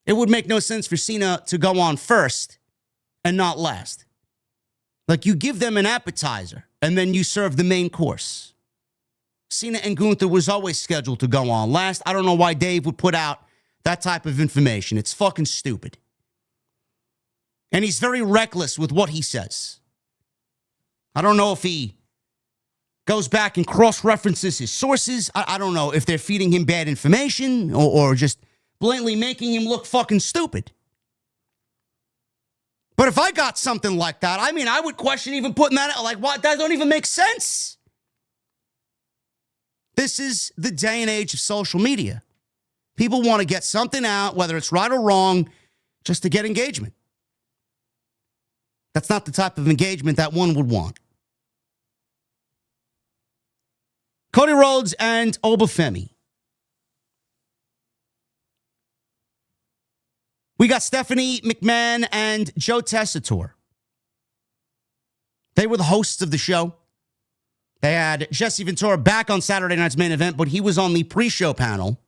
Speaker 2: It would make no sense for Cena to go on first and not last. Like, you give them an appetizer and then you serve the main course. Cena and Gunther was always scheduled to go on last. I don't know why Dave would put out that type of information. It's fucking stupid. And he's very reckless with what he says. I don't know if he goes back and cross-references his sources. I don't know if they're feeding him bad information or just blatantly making him look fucking stupid. But if I got something like that, I mean, I would question even putting that out. Like, what? That don't even make sense. This is the day and age of social media. People want to get something out, whether it's right or wrong, just to get engagement. That's not the type of engagement that one would want. Cody Rhodes and Femi. We got Stephanie McMahon and Joe Tessitore. They were the hosts of the show. They had Jesse Ventura back on Saturday night's main event, but he was on the pre-show panel.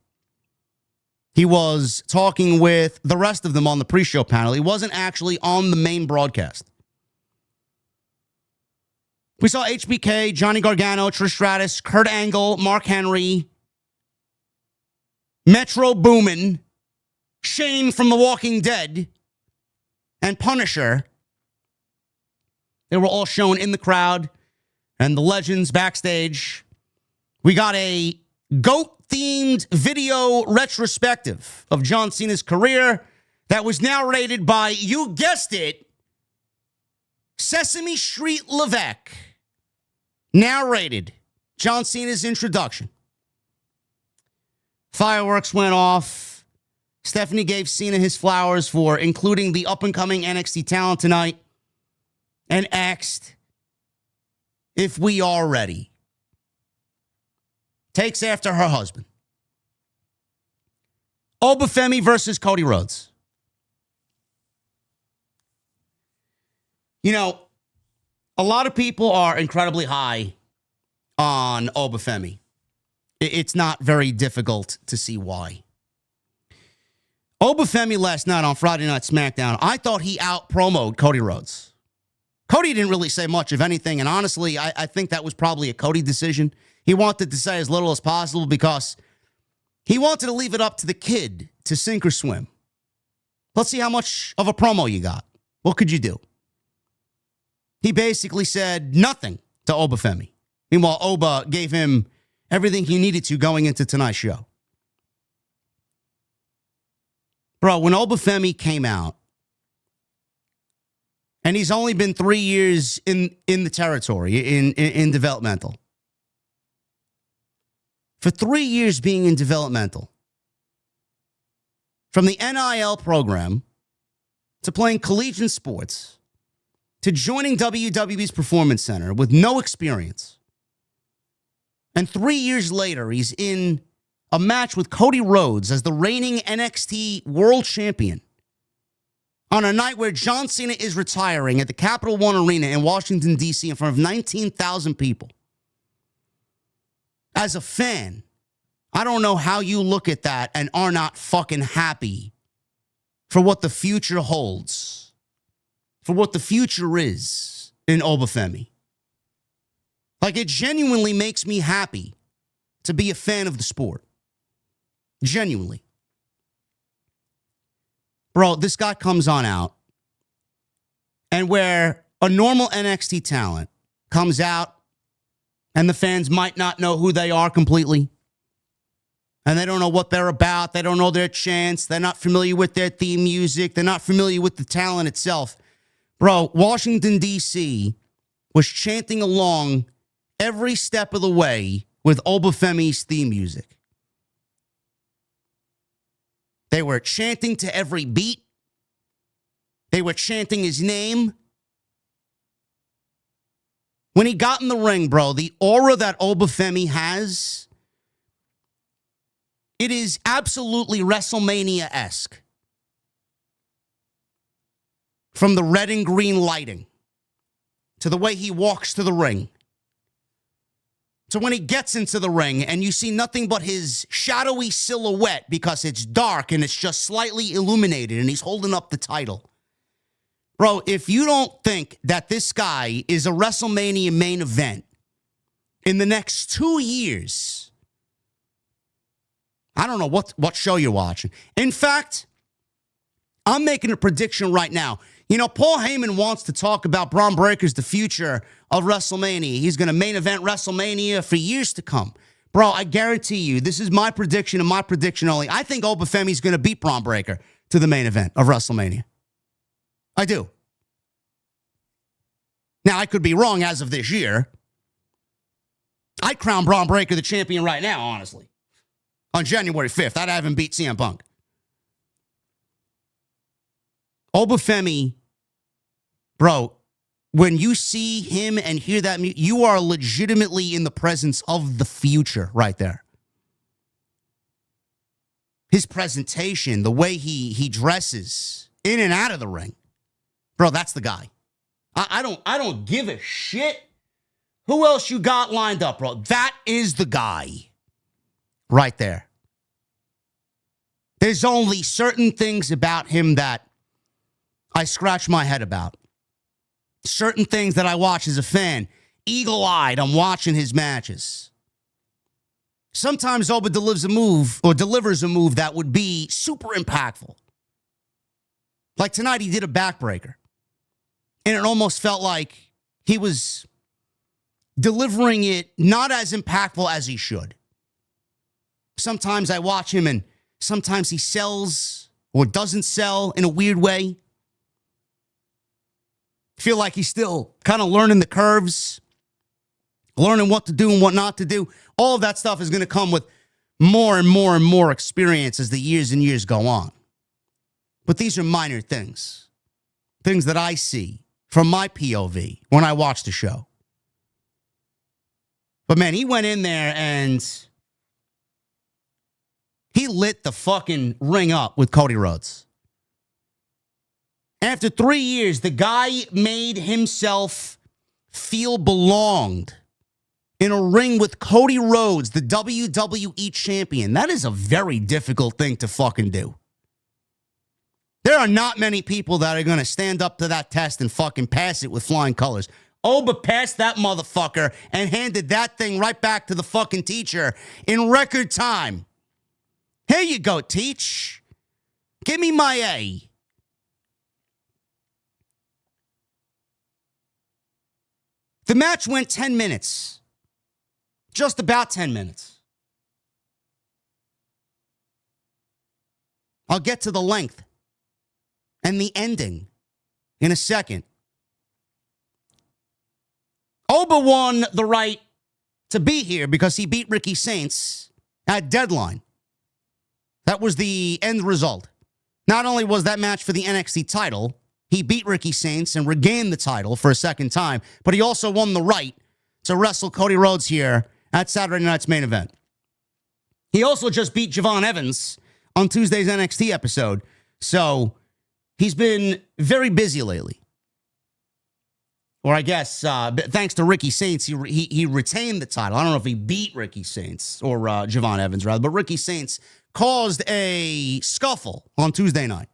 Speaker 2: He was talking with the rest of them on the pre-show panel. He wasn't actually on the main broadcast. We saw HBK, Johnny Gargano, Trish Stratus, Kurt Angle, Mark Henry, Metro Boomin, Shane from The Walking Dead, and Punisher. They were all shown in the crowd and the legends backstage. We got a GOAT-themed video retrospective of John Cena's career that was narrated by, you guessed it, Sesame Street Levesque. Narrated John Cena's introduction. Fireworks went off. Stephanie gave Cena his flowers for including the up-and-coming NXT talent tonight and asked if we are ready. Takes after her husband. Femi versus Cody Rhodes. You know, a lot of people are incredibly high on Femi. It's not very difficult to see why. Femi last night on Friday Night SmackDown, I thought he out-promoted Cody Rhodes. Cody didn't really say much of anything, and honestly, I think that was probably a Cody decision. He wanted to say as little as possible because he wanted to leave it up to the kid to sink or swim. Let's see how much of a promo you got. What could you do? He basically said nothing to Femi. Meanwhile, Oba gave him everything he needed to going into tonight's show. Bro, when Femi came out, and he's only been 3 years in the territory, in developmental. For 3 years being in developmental, from the NIL program to playing collegiate sports to joining WWE's Performance Center with no experience. And 3 years later, he's in a match with Cody Rhodes as the reigning NXT World Champion on a night where John Cena is retiring at the Capital One Arena in Washington, D.C. in front of 19,000 people. As a fan, I don't know how you look at that and are not fucking happy for what the future holds, for what the future is in Femi. Like, it genuinely makes me happy to be a fan of the sport. Genuinely. Bro, this guy comes on out, and where a normal NXT talent comes out and the fans might not know who they are completely, and they don't know what they're about, they don't know their chants, they're not familiar with their theme music, they're not familiar with the talent itself. Bro, Washington, D.C. was chanting along every step of the way with Femi's theme music. They were chanting to every beat. They were chanting his name. When he got in the ring, bro, the aura that Femi has, it is absolutely WrestleMania-esque. From the red and green lighting to the way he walks to the ring. So when he gets into the ring and you see nothing but his shadowy silhouette because it's dark and it's just slightly illuminated and he's holding up the title. Bro, if you don't think that this guy is a WrestleMania main event in the next 2 years, I don't know what show you're watching. In fact, I'm making a prediction right now. You know, Paul Heyman wants to talk about Braun Breaker's the future of WrestleMania. He's going to main event WrestleMania for years to come. Bro, I guarantee you, this is my prediction and my prediction only. I think Femi's going to beat Braun Breaker to the main event of WrestleMania. I do. Now, I could be wrong as of this year. I'd crown Braun Breaker the champion right now, honestly. On January 5th, I'd have him beat CM Punk. Femi, bro, when you see him and hear that, you are legitimately in the presence of the future right there. His presentation, the way he dresses in and out of the ring. Bro, that's the guy. I don't give a shit who else you got lined up, bro. That is the guy right there. There's only certain things about him that I scratch my head about. Certain things that I watch as a fan, eagle-eyed. I'm watching his matches. Sometimes Oba delivers a move that would be super impactful. Like tonight, he did a backbreaker. And it almost felt like he was delivering it not as impactful as he should. Sometimes I watch him and sometimes he sells or doesn't sell in a weird way. Feel like he's still kind of learning the curves, learning what to do and what not to do. All of that stuff is going to come with more and more and more experience as the years and years go on. But these are minor things that I see from my POV when I watch the show. But man, he went in there and he lit the fucking ring up with Cody Rhodes. After 3 years, the guy made himself feel belonged in a ring with Cody Rhodes, the WWE champion. That is a very difficult thing to fucking do. There are not many people that are going to stand up to that test and fucking pass it with flying colors. Oba passed that motherfucker and handed that thing right back to the fucking teacher in record time. Here you go, teach. Give me my A. The match went 10 minutes. Just about 10 minutes. I'll get to the length and the ending in a second. Oba won the right to be here because he beat Ricky Saints at Deadline. That was the end result. Not only was that match for the NXT title, he beat Ricky Saints and regained the title for a second time, but he also won the right to wrestle Cody Rhodes here at Saturday night's main event. He also just beat Javon Evans on Tuesday's NXT episode, so he's been very busy lately. Or I guess, thanks to Ricky Saints, he retained the title. I don't know if he beat Ricky Saints, or Javon Evans, rather, but Ricky Saints caused a scuffle on Tuesday night.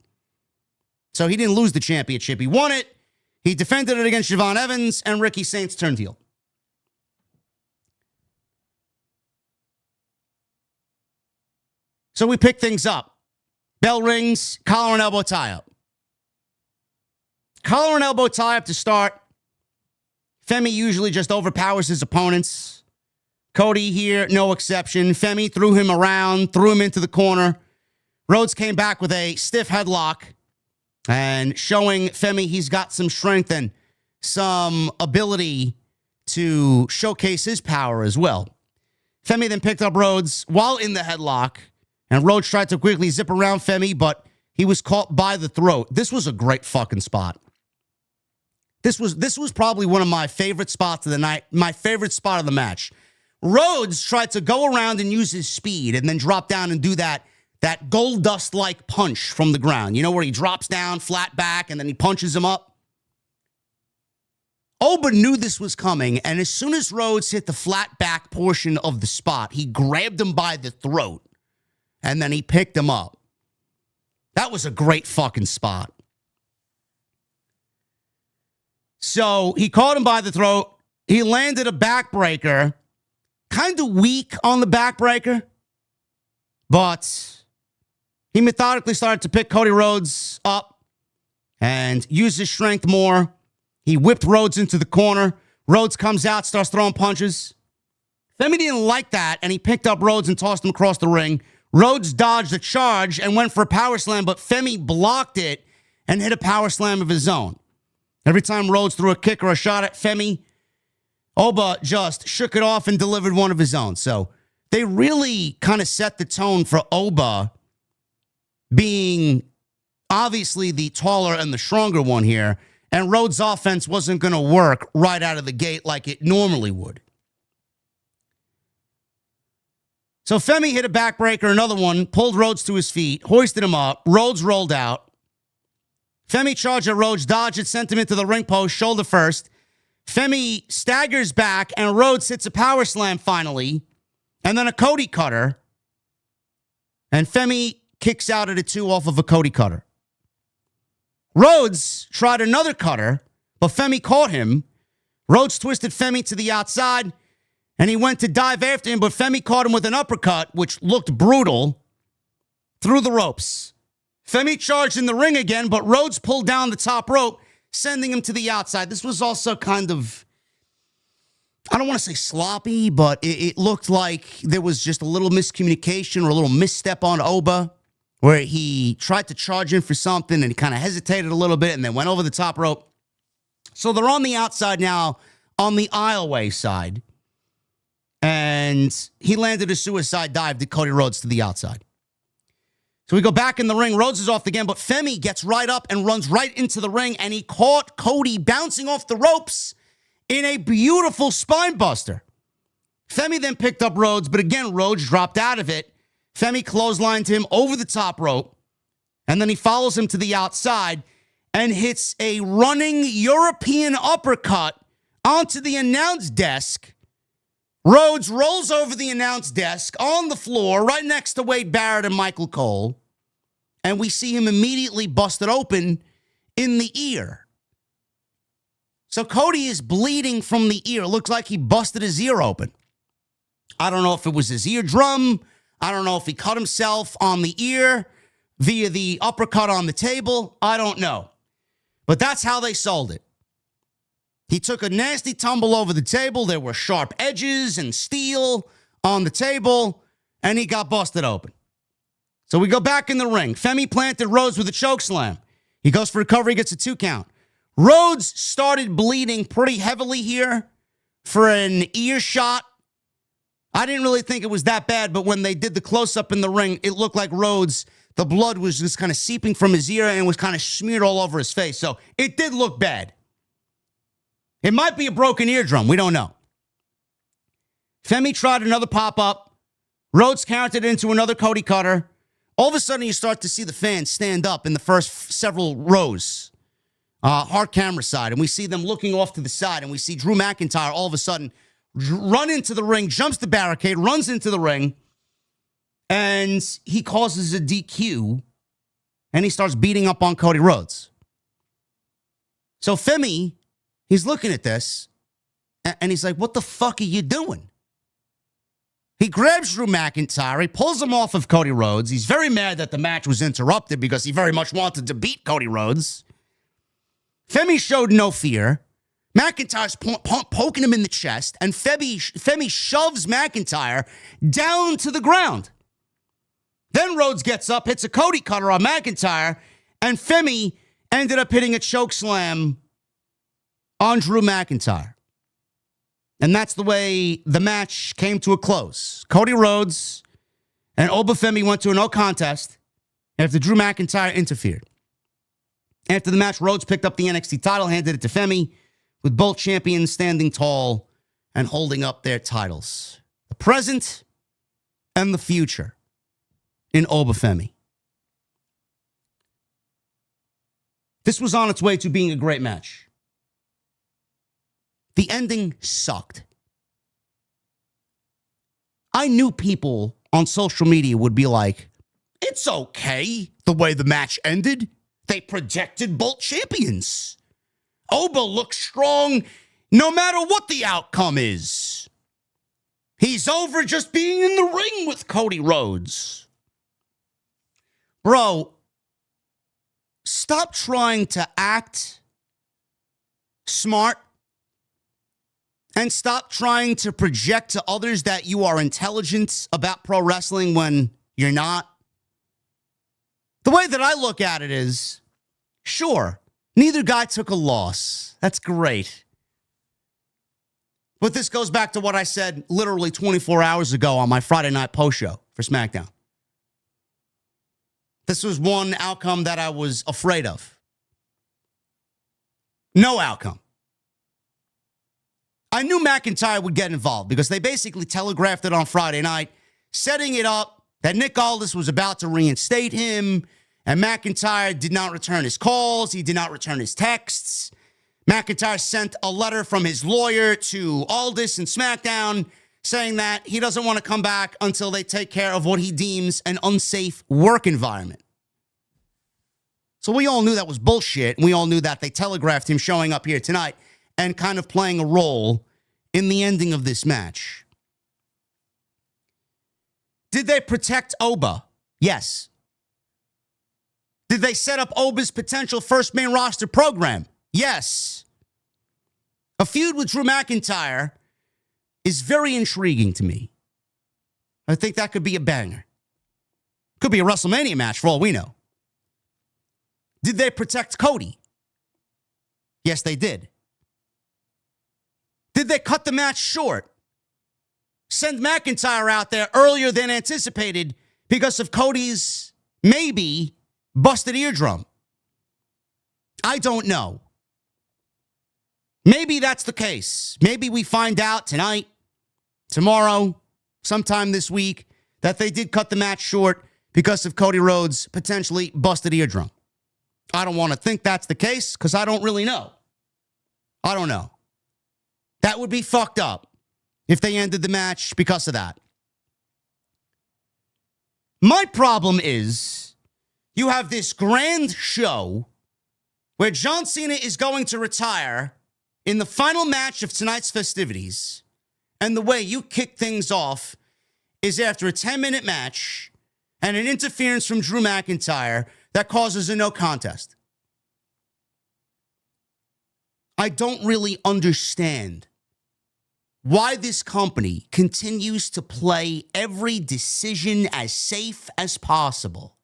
Speaker 2: So he didn't lose the championship. He won it. He defended it against Javon Evans, and Ricky Saints turned heel. So we pick things up. Bell rings, collar and elbow tie-up. Collar and elbow tie-up to start. Femi usually just overpowers his opponents. Cody here, no exception. Femi threw him around, threw him into the corner. Rhodes came back with a stiff headlock and showing Femi he's got some strength and some ability to showcase his power as well. Femi then picked up Rhodes while in the headlock, and Rhodes tried to quickly zip around Femi, but he was caught by the throat. This was a great fucking spot. This was probably one of my favorite spots of the night, my favorite spot of the match. Rhodes tried to go around and use his speed and then drop down and do that gold dust-like punch from the ground. You know, where he drops down flat back and then he punches him up? Oba knew this was coming, and as soon as Rhodes hit the flat back portion of the spot, he grabbed him by the throat and then he picked him up. That was a great fucking spot. So he caught him by the throat. He landed a backbreaker. Kind of weak on the backbreaker. But he methodically started to pick Cody Rhodes up and use his strength more. He whipped Rhodes into the corner. Rhodes comes out, starts throwing punches. Femi didn't like that, and he picked up Rhodes and tossed him across the ring. Rhodes dodged a charge and went for a power slam, but Femi blocked it and hit a power slam of his own. Every time Rhodes threw a kick or a shot at Femi, Oba just shook it off and delivered one of his own. So they really kind of set the tone for Oba being obviously the taller and the stronger one here, and Rhodes' offense wasn't going to work right out of the gate like it normally would. So Femi hit a backbreaker, another one, pulled Rhodes to his feet, hoisted him up. Rhodes rolled out. Femi charged at Rhodes, dodged it, sent him into the ring post, shoulder first. Femi staggers back, and Rhodes hits a power slam finally, and then a Cody cutter. And Femi kicks out at a 2 off of a Cody cutter. Rhodes tried another cutter, but Femi caught him. Rhodes twisted Femi to the outside, and he went to dive after him, but Femi caught him with an uppercut, which looked brutal, through the ropes. Femi charged in the ring again, but Rhodes pulled down the top rope, sending him to the outside. This was also kind of, I don't want to say sloppy, but it looked like there was just a little miscommunication or a little misstep on Oba, where he tried to charge in for something and he kind of hesitated a little bit and then went over the top rope. So they're on the outside now, on the aisleway side. And he landed a suicide dive to Cody Rhodes to the outside. So we go back in the ring. Rhodes is off again, but Femi gets right up and runs right into the ring, and he caught Cody bouncing off the ropes in a beautiful spine buster. Femi then picked up Rhodes, but again, Rhodes dropped out of it. Femi clotheslined him over the top rope, and then he follows him to the outside and hits a running European uppercut onto the announce desk. Rhodes rolls over the announce desk on the floor right next to Wade Barrett and Michael Cole, and we see him immediately busted open in the ear. So Cody is bleeding from the ear. Looks like he busted his ear open. I don't know if it was his eardrum. I don't know if he cut himself on the ear via the uppercut on the table. I don't know. But that's how they sold it. He took a nasty tumble over the table. There were sharp edges and steel on the table, and he got busted open. So we go back in the ring. Femi planted Rhodes with a choke slam. He goes for a cover. He gets a 2 count. Rhodes started bleeding pretty heavily here for an ear shot. I didn't really think it was that bad, but when they did the close-up in the ring, it looked like Rhodes, the blood was just kind of seeping from his ear and was kind of smeared all over his face. So it did look bad. It might be a broken eardrum. We don't know. Femi tried another pop-up. Rhodes countered into another Cody cutter. All of a sudden, you start to see the fans stand up in the first several rows, hard camera side, and we see them looking off to the side, and we see Drew McIntyre all of a sudden run into the ring, jumps the barricade, runs into the ring, and he causes a DQ, and he starts beating up on Cody Rhodes. So Femi, he's looking at this, and he's like, what the fuck are you doing? He grabs Drew McIntyre. He pulls him off of Cody Rhodes. He's very mad that the match was interrupted because he very much wanted to beat Cody Rhodes. Femi showed no fear. McIntyre's poking him in the chest, and Femi shoves McIntyre down to the ground. Then Rhodes gets up, hits a Cody cutter on McIntyre, and Femi ended up hitting a choke slam on Drew McIntyre. And that's the way the match came to a close. Cody Rhodes and Oba Femi went to a no contest after Drew McIntyre interfered. After the match, Rhodes picked up the NXT title, handed it to Femi, with both champions standing tall and holding up their titles. The present and the future in Oba Femi. This was on its way to being a great match. The ending sucked. I knew people on social media would be like, it's okay the way the match ended. They protected both champions. Oba looks strong no matter what the outcome is. He's over just being in the ring with Cody Rhodes. Bro, stop trying to act smart and stop trying to project to others that you are intelligent about pro wrestling when you're not. The way that I look at it is, sure, neither guy took a loss. That's great. But this goes back to what I said literally 24 hours ago on my Friday night post show for SmackDown. This was one outcome that I was afraid of. No outcome. I knew McIntyre would get involved because they basically telegraphed it on Friday night, setting it up that Nick Aldis was about to reinstate him, and McIntyre did not return his calls. He did not return his texts. McIntyre sent a letter from his lawyer to Aldis and SmackDown saying that he doesn't want to come back until they take care of what he deems an unsafe work environment. So we all knew that was bullshit, and we all knew that they telegraphed him showing up here tonight. and kind of playing a role in the ending of this match. Did they protect Oba? Yes. Did they set up Oba's potential first main roster program? Yes. A feud with Drew McIntyre is very intriguing to me. I think that could be a banger. Could be a WrestleMania match for all we know. Did they protect Cody? Yes, they did. Did they cut the match short? Send McIntyre out there earlier than anticipated because of Cody's maybe busted eardrum? I don't know. Maybe that's the case. Maybe we find out tonight, tomorrow, sometime this week, that they did cut the match short because of Cody Rhodes' potentially busted eardrum. I don't want to think that's the case because I don't really know. I don't know. That would be fucked up if they ended the match because of that. My problem is you have this grand show where John Cena is going to retire in the final match of tonight's festivities, and the way you kick things off is after a 10-minute match and an interference from Drew McIntyre that causes a no contest. I don't really understand why this company continues to play every decision as safe as possible.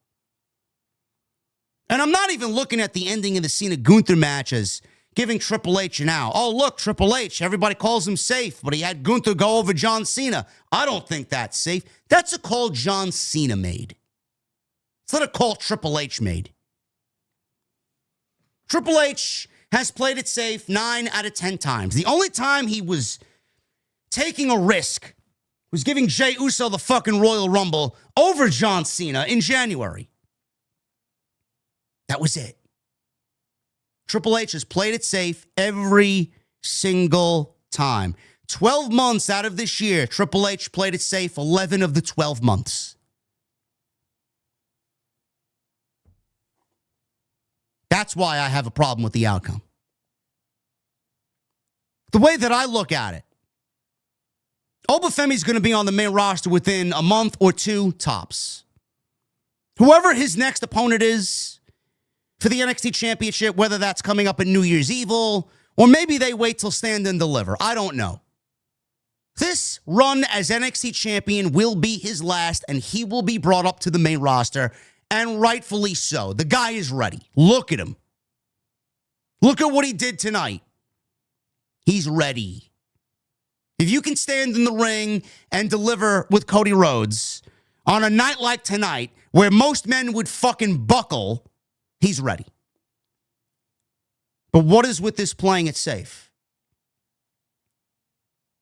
Speaker 2: And I'm not even looking at the ending of the Cena Gunther match as giving Triple H an out. Oh, look, Triple H, everybody calls him safe, but he had Gunther go over John Cena. I don't think that's safe. That's a call John Cena made. It's not a call Triple H made. Triple H has played it safe 9 out of 10 times. The only time he was taking a risk was giving Jey Uso the fucking Royal Rumble over John Cena in January. That was it. Triple H has played it safe every single time. 12 months out of this year, Triple H played it safe 11 of the 12 months. That's why I have a problem with the outcome. The way that I look at it, Femi's going to be on the main roster within a month or two tops. Whoever his next opponent is for the NXT Championship, whether that's coming up at New Year's Evil, or maybe they wait till Stand and Deliver. I don't know. This run as NXT Champion will be his last, and he will be brought up to the main roster, and rightfully so. The guy is ready. Look at him. Look at what he did tonight. He's ready. If you can stand in the ring and deliver with Cody Rhodes on a night like tonight, where most men would fucking buckle, he's ready. But what is with this playing it safe?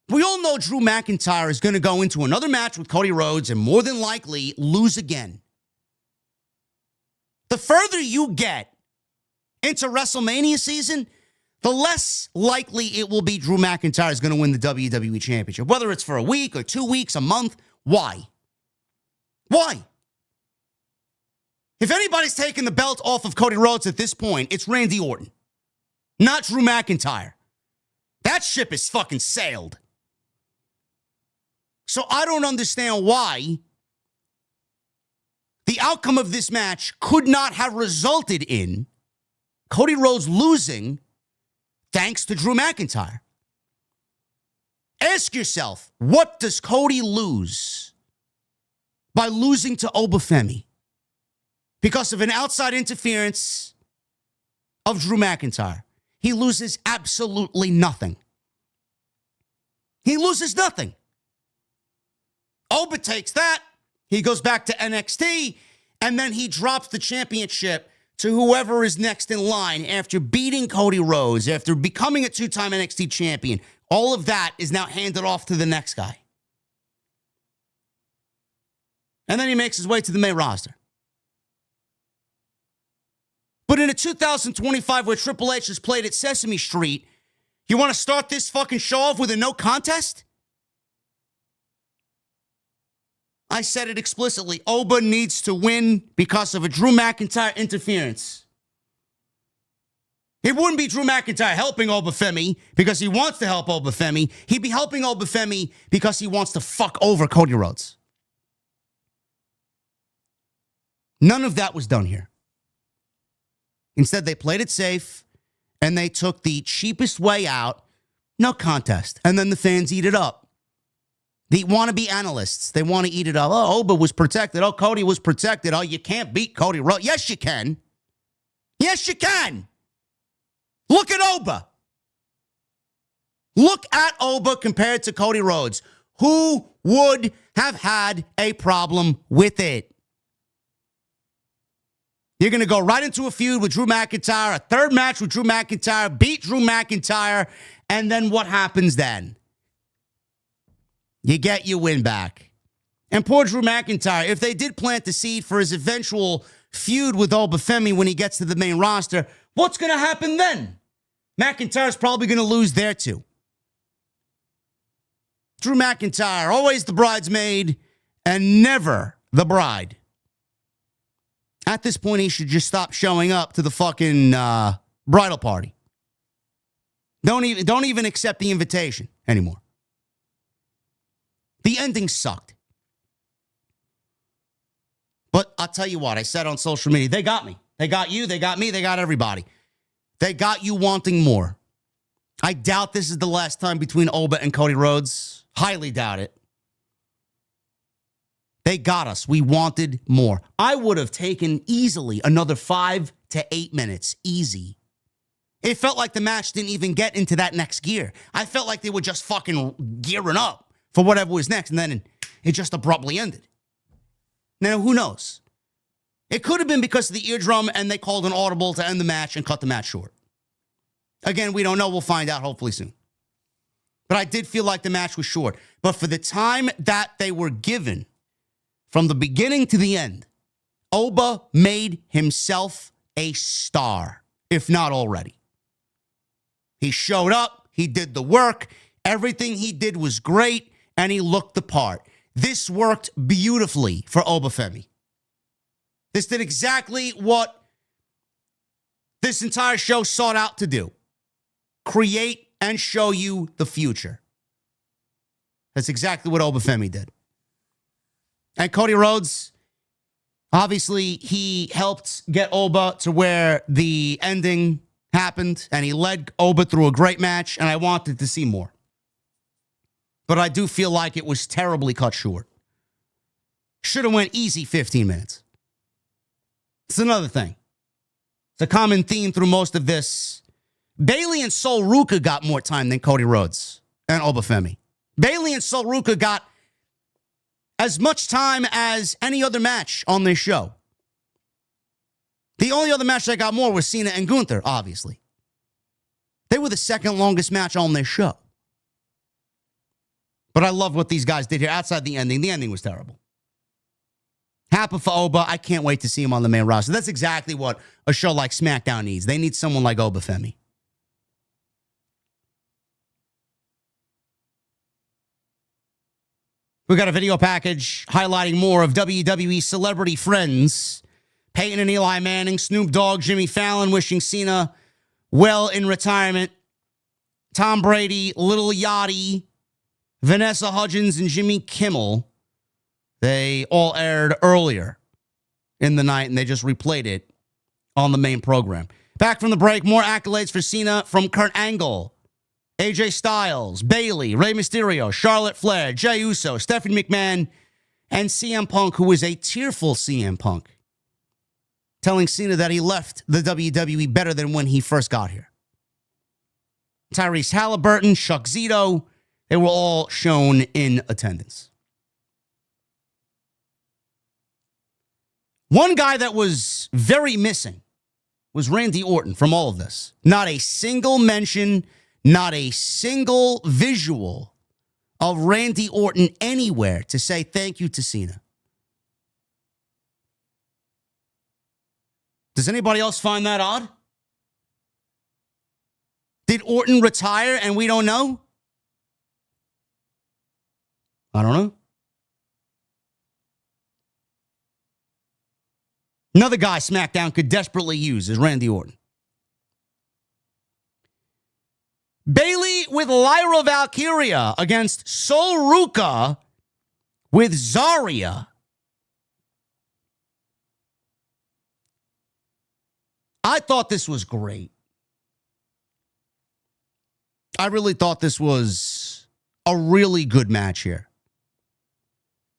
Speaker 2: We all know Drew McIntyre is going to go into another match with Cody Rhodes and more than likely lose again. The further you get into WrestleMania season, the less likely it will be Drew McIntyre is going to win the WWE Championship. Whether it's for a week or 2 weeks, a month, why? Why? If anybody's taking the belt off of Cody Rhodes at this point, it's Randy Orton, not Drew McIntyre. That ship is fucking sailed. So I don't understand why the outcome of this match could not have resulted in Cody Rhodes losing thanks to Drew McIntyre. Ask yourself, what does Cody lose by losing to Femi? Because of an outside interference of Drew McIntyre. He loses absolutely nothing. He loses nothing. Oba takes that. He goes back to NXT, and then he drops the championship to whoever is next in line after beating Cody Rhodes, after becoming a 2-time NXT champion. All of that is now handed off to the next guy. And then he makes his way to the main roster. But in a 2025 where Triple H has played at Sesame Street, you want to start this fucking show off with a no contest? I said it explicitly. Oba needs to win because of a Drew McIntyre interference. It wouldn't be Drew McIntyre helping Femi because he wants to help Femi. He'd be helping Femi because he wants to fuck over Cody Rhodes. None of that was done here. Instead, they played it safe, and they took the cheapest way out, no contest. And then the fans eat it up. The wannabe analysts, they want to eat it up. Oh, Oba was protected. Oh, Cody was protected. Oh, you can't beat Cody Rhodes. Yes, you can. Yes, you can. Look at Oba. Look at Oba compared to Cody Rhodes. Who would have had a problem with it? You're going to go right into a feud with Drew McIntyre, a third match with Drew McIntyre, beat Drew McIntyre, and then what happens then? You get your win back. And poor Drew McIntyre, if they did plant the seed for his eventual feud with Femi when he gets to the main roster, what's going to happen then? McIntyre's probably going to lose there too. Drew McIntyre, always the bridesmaid and never the bride. At this point, he should just stop showing up to the fucking bridal party. Don't even accept the invitation anymore. The ending sucked. But I'll tell you what, I said on social media, they got me. They got you, they got me, they got everybody. They got you wanting more. I doubt this is the last time between Oba and Cody Rhodes. Highly doubt it. They got us. We wanted more. I would have taken easily another 5 to 8 minutes. Easy. It felt like the match didn't even get into that next gear. I felt like they were just fucking gearing up for whatever was next, and then it just abruptly ended. Now, who knows? It could have been because of the eardrum, and they called an audible to end the match and cut the match short. Again, we don't know. We'll find out hopefully soon. But I did feel like the match was short. But for the time that they were given, from the beginning to the end, Oba made himself a star, if not already. He showed up. He did the work. Everything he did was great, and he looked the part. This worked beautifully for Femi. This did exactly what this entire show sought out to do. Create and show you the future. That's exactly what Femi did. And Cody Rhodes, obviously, he helped get Oba to where the ending happened, and he led Oba through a great match, and I wanted to see more. But I do feel like it was terribly cut short. Should have went easy 15 minutes. It's another thing. It's a common theme through most of this. Bayley and Sol Ruka got more time than Cody Rhodes and Femi. Bayley and Sol Ruka got as much time as any other match on this show. The only other match that got more was Cena and Gunther, obviously. They were the second longest match on this show. But I love what these guys did here outside the ending. The ending was terrible. Happy for Oba. I can't wait to see him on the main roster. That's exactly what a show like SmackDown needs. They need someone like Femi. We got a video package highlighting more of WWE celebrity friends. Peyton and Eli Manning, Snoop Dogg, Jimmy Fallon wishing Cena well in retirement. Tom Brady, Lil Yachty, Vanessa Hudgens, and Jimmy Kimmel. They all aired earlier in the night, and they just replayed it on the main program. Back from the break, more accolades for Cena from Kurt Angle, AJ Styles, Bayley, Rey Mysterio, Charlotte Flair, Jey Uso, Stephanie McMahon, and CM Punk, who was a tearful CM Punk, telling Cena that he left the WWE better than when he first got here. Tyrese Halliburton, Chuck Zito, they were all shown in attendance. One guy that was very missing was Randy Orton from all of this. Not a single mention, not a single visual of Randy Orton anywhere to say thank you to Cena. Does anybody else find that odd? Did Orton retire and we don't know? I don't know. Another guy SmackDown could desperately use is Randy Orton. Bayley with Lyra Valkyria against Sol Ruka with Zarya. I thought this was great. I really thought this was a really good match here.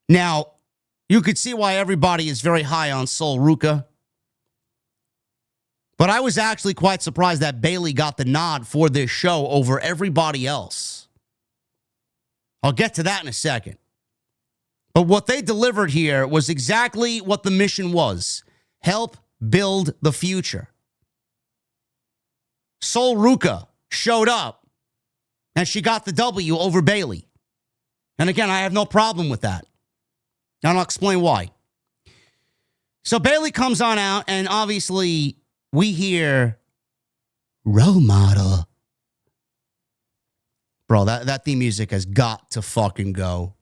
Speaker 2: Now, you could see why everybody is very high on Sol Ruka. But I was actually quite surprised that Bayley got the nod for this show over everybody else. I'll get to that in a second. But what they delivered here was exactly what the mission was. Help build the future. Sol Ruka showed up, and she got the W over Bayley. And again, I have no problem with that. And I'll explain why. So Bayley comes on out, and obviously we hear role model. Bro, that theme music has got to fucking go.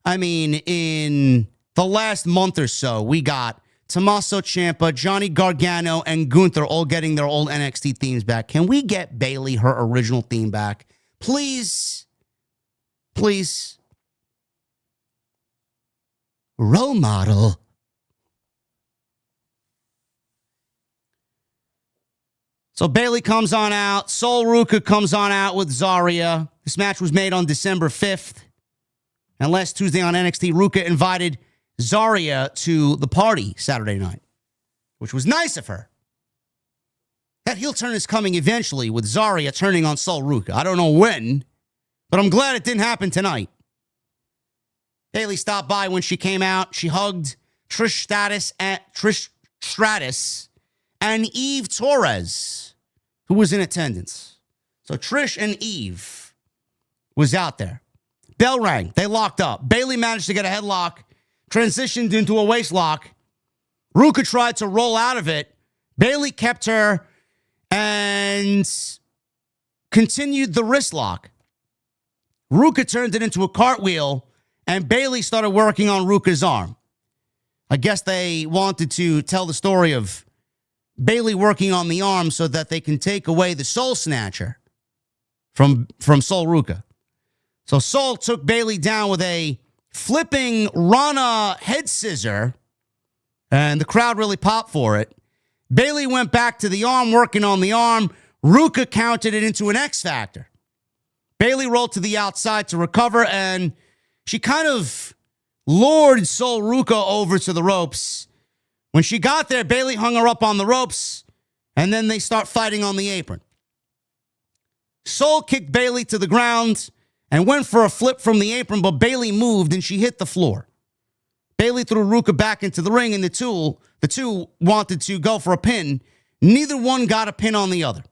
Speaker 2: I mean, in the last month or so, we got Tommaso Ciampa, Johnny Gargano, and Gunther all getting their old NXT themes back. Can we get Bayley her original theme back? Please. Please. Role model. So Bayley comes on out. Sol Ruka comes on out with Zarya. This match was made on December 5th. And last Tuesday on NXT, Ruka invited Zarya to the party Saturday night, which was nice of her. That heel turn is coming eventually with Zarya turning on Sol Ruka. I don't know when, but I'm glad it didn't happen tonight. Bayley stopped by when she came out. She hugged Trish Stratus and Eve Torres, who was in attendance. So Trish and Eve was out there. Bell rang. They locked up. Bayley managed to get a headlock, transitioned into a waist lock. Ruka tried to roll out of it. Bayley kept her and continued the wrist lock. Ruka turned it into a cartwheel, and Bayley started working on Ruka's arm. I guess they wanted to tell the story of Bayley working on the arm so that they can take away the soul snatcher from Sol Ruka. So Sol took Bayley down with a flipping Rana head scissor, and the crowd really popped for it. Bayley went back to the arm, working on the arm. Ruka counted it into an X Factor. Bayley rolled to the outside to recover, and she kind of lured Sol Ruka over to the ropes. When she got there, Bayley hung her up on the ropes, and then they start fighting on the apron. Sol kicked Bayley to the ground and went for a flip from the apron, but Bayley moved and she hit the floor. Bayley threw Ruka back into the ring, and the two wanted to go for a pin. Neither one got a pin on the other.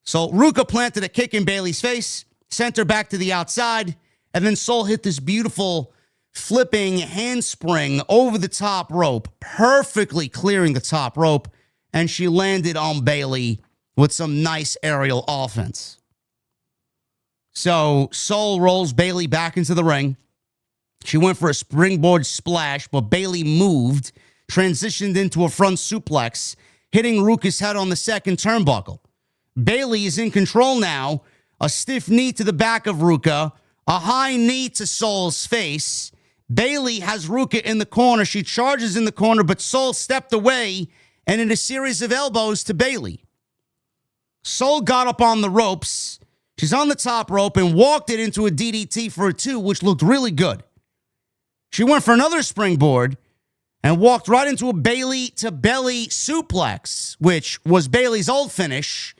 Speaker 2: So Ruka planted a kick in Bayley's face, sent her back to the outside, and then Sol hit this beautiful flipping handspring over the top rope, perfectly clearing the top rope, and she landed on Bayley with some nice aerial offense. So Sol rolls Bayley back into the ring. She went for a springboard splash, but Bayley moved, transitioned into a front suplex, hitting Ruka's head on the second turnbuckle. Bayley is in control now. A stiff knee to the back of Ruka, a high knee to Sol's face. Bayley has Ruka in the corner. She charges in the corner, but Sol stepped away and in a series of elbows to Bayley. Sol got up on the ropes. She's on the top rope and walked it into a DDT for a 2, which looked really good. She went for another springboard and walked right into a Bayley to belly suplex, which was Bayley's old finish.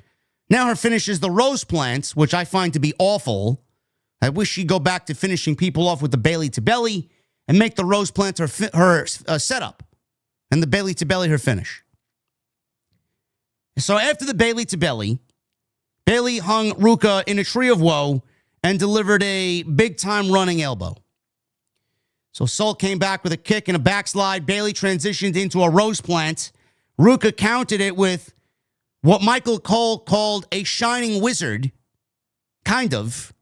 Speaker 2: Now her finish is the Rose Plant, which I find to be awful. I wish she'd go back to finishing people off with the Bayley to belly and make the Rose Plant her setup and the Bayley to belly her finish. So after the Bayley to belly, Bayley hung Ruka in a tree of woe and delivered a big-time running elbow. So Sol came back with a kick and a backslide. Bayley transitioned into a Rose Plant. Ruka countered it with what Michael Cole called a shining wizard. Kind of.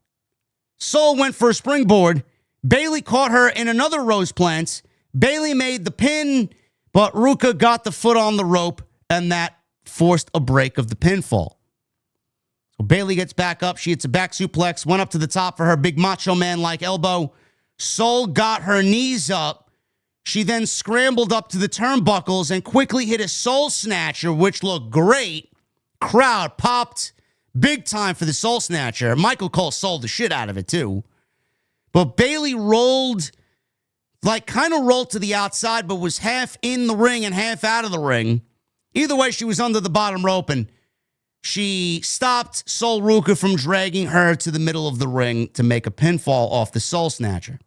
Speaker 2: Sol went for a springboard. Bayley caught her in another Rose Plant. Bayley made the pin, but Ruka got the foot on the rope, and that forced a break of the pinfall. Bayley gets back up. She hits a back suplex, went up to the top for her big macho man-like elbow. Sol got her knees up. She then scrambled up to the turnbuckles and quickly hit a Soul Snatcher, which looked great. Crowd popped big time for the Soul Snatcher. Michael Cole sold the shit out of it, too. But Bayley rolled, kind of rolled to the outside, but was half in the ring and half out of the ring. Either way, she was under the bottom rope, and she stopped Sol Ruca from dragging her to the middle of the ring to make a pinfall off the Soul Snatcher.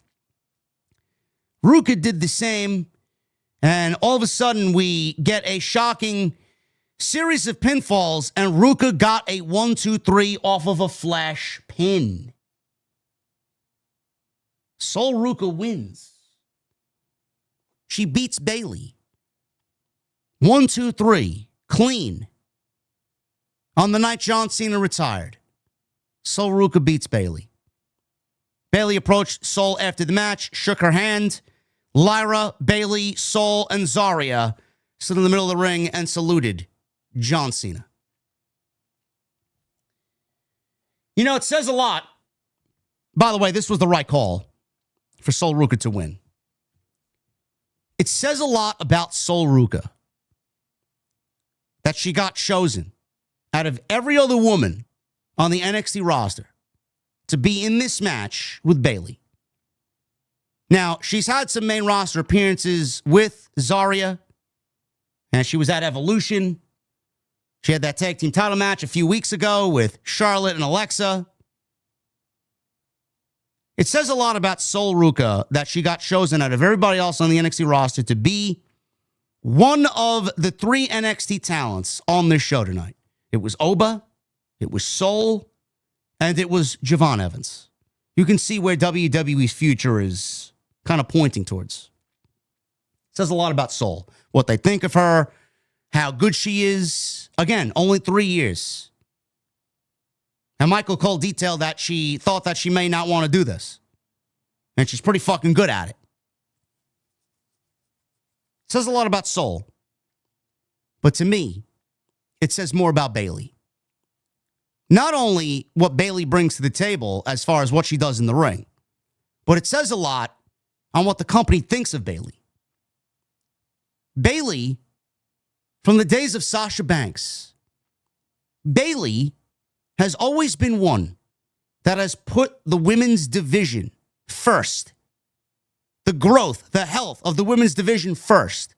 Speaker 2: Ruca did the same, and all of a sudden we get a shocking series of pinfalls, and Ruca got a 1-2-3 off of a flash pin. Sol Ruca wins. She beats Bayley. 1-2-3, clean. On the night John Cena retired, Sol Ruca beats Bayley. Bayley approached Sol after the match, shook her hand. Lyra, Bayley, Sol, and Zarya stood in the middle of the ring and saluted John Cena. You know, it says a lot. By the way, this was the right call for Sol Ruca to win. It says a lot about Sol Ruca that she got chosen out of every other woman on the NXT roster to be in this match with Bayley. Now, she's had some main roster appearances with Zarya, and she was at Evolution. She had that tag team title match a few weeks ago with Charlotte and Alexa. It says a lot about Sol Ruca that she got chosen out of everybody else on the NXT roster to be one of the 3 NXT talents on this show tonight. It was Oba, it was Sol, and it was Javon Evans. You can see where WWE's future is kind of pointing towards. It says a lot about Sol, what they think of her, how good she is. Again, only 3 years. And Michael Cole detailed that she thought that she may not want to do this. And she's pretty fucking good at it. It says a lot about Sol. But to me, it says more about Bayley. Not only what Bayley brings to the table as far as what she does in the ring, but it says a lot on what the company thinks of Bayley. Bayley, from the days of Sasha Banks, Bayley has always been one that has put the women's division first. The growth, the health of the women's division first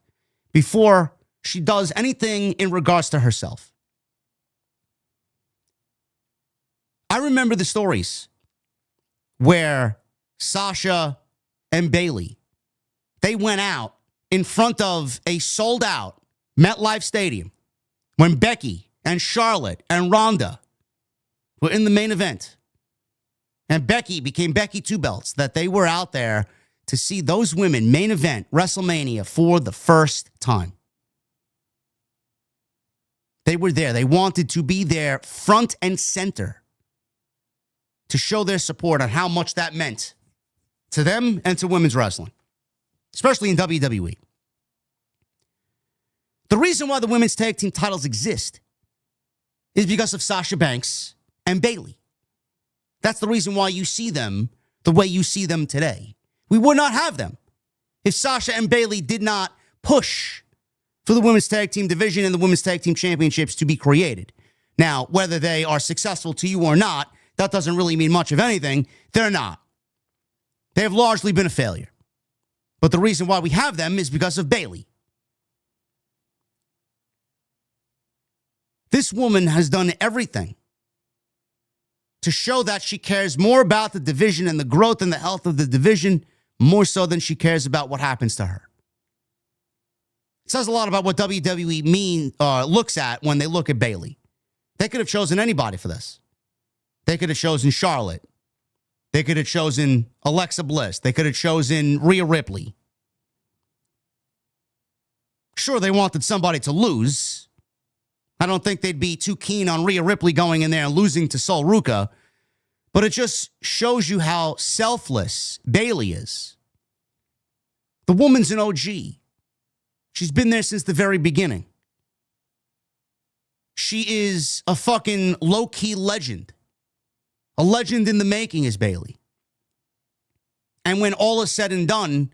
Speaker 2: before she does anything in regards to herself. I remember the stories where Sasha and Bayley, they went out in front of a sold-out MetLife Stadium when Becky and Charlotte and Ronda were in the main event. And Becky became Becky Two Belts, that they were out there to see those women main event WrestleMania for the first time. They were there. They wanted to be there front and center to show their support on how much that meant to them and to women's wrestling, especially in WWE. The reason why the women's tag team titles exist is because of Sasha Banks and Bayley. That's the reason why you see them the way you see them today. We would not have them if Sasha and Bayley did not push for the women's tag team division and the women's tag team championships to be created. Now, whether they are successful to you or not, that doesn't really mean much of anything. They're not. They have largely been a failure. But the reason why we have them is because of Bayley. This woman has done everything to show that she cares more about the division and the growth and the health of the division more so than she cares about what happens to her. It says a lot about what WWE looks at when they look at Bayley. They could have chosen anybody for this. They could have chosen Charlotte. They could have chosen Alexa Bliss. They could have chosen Rhea Ripley. Sure, they wanted somebody to lose. I don't think they'd be too keen on Rhea Ripley going in there and losing to Sol Ruca. But it just shows you how selfless Bayley is. The woman's an OG. She's been there since the very beginning. She is a fucking low-key legend. A legend in the making is Bayley. And when all is said and done,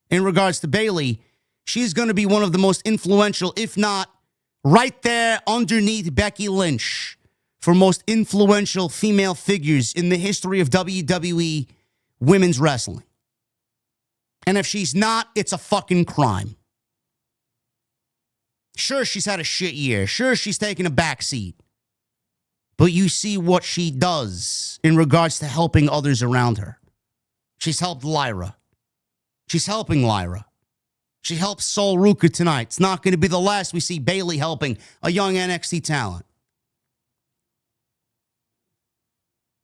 Speaker 2: in regards to Bayley, she's going to be one of the most influential, if not right there underneath Becky Lynch, for most influential female figures in the history of WWE women's wrestling. And if she's not, it's a fucking crime. Sure, she's had a shit year. Sure, she's taken a back seat. But you see what she does in regards to helping others around her. She's helped Lyra. She's helping Lyra. She helps Sol Ruka tonight. It's not going to be the last we see Bayley helping a young NXT talent.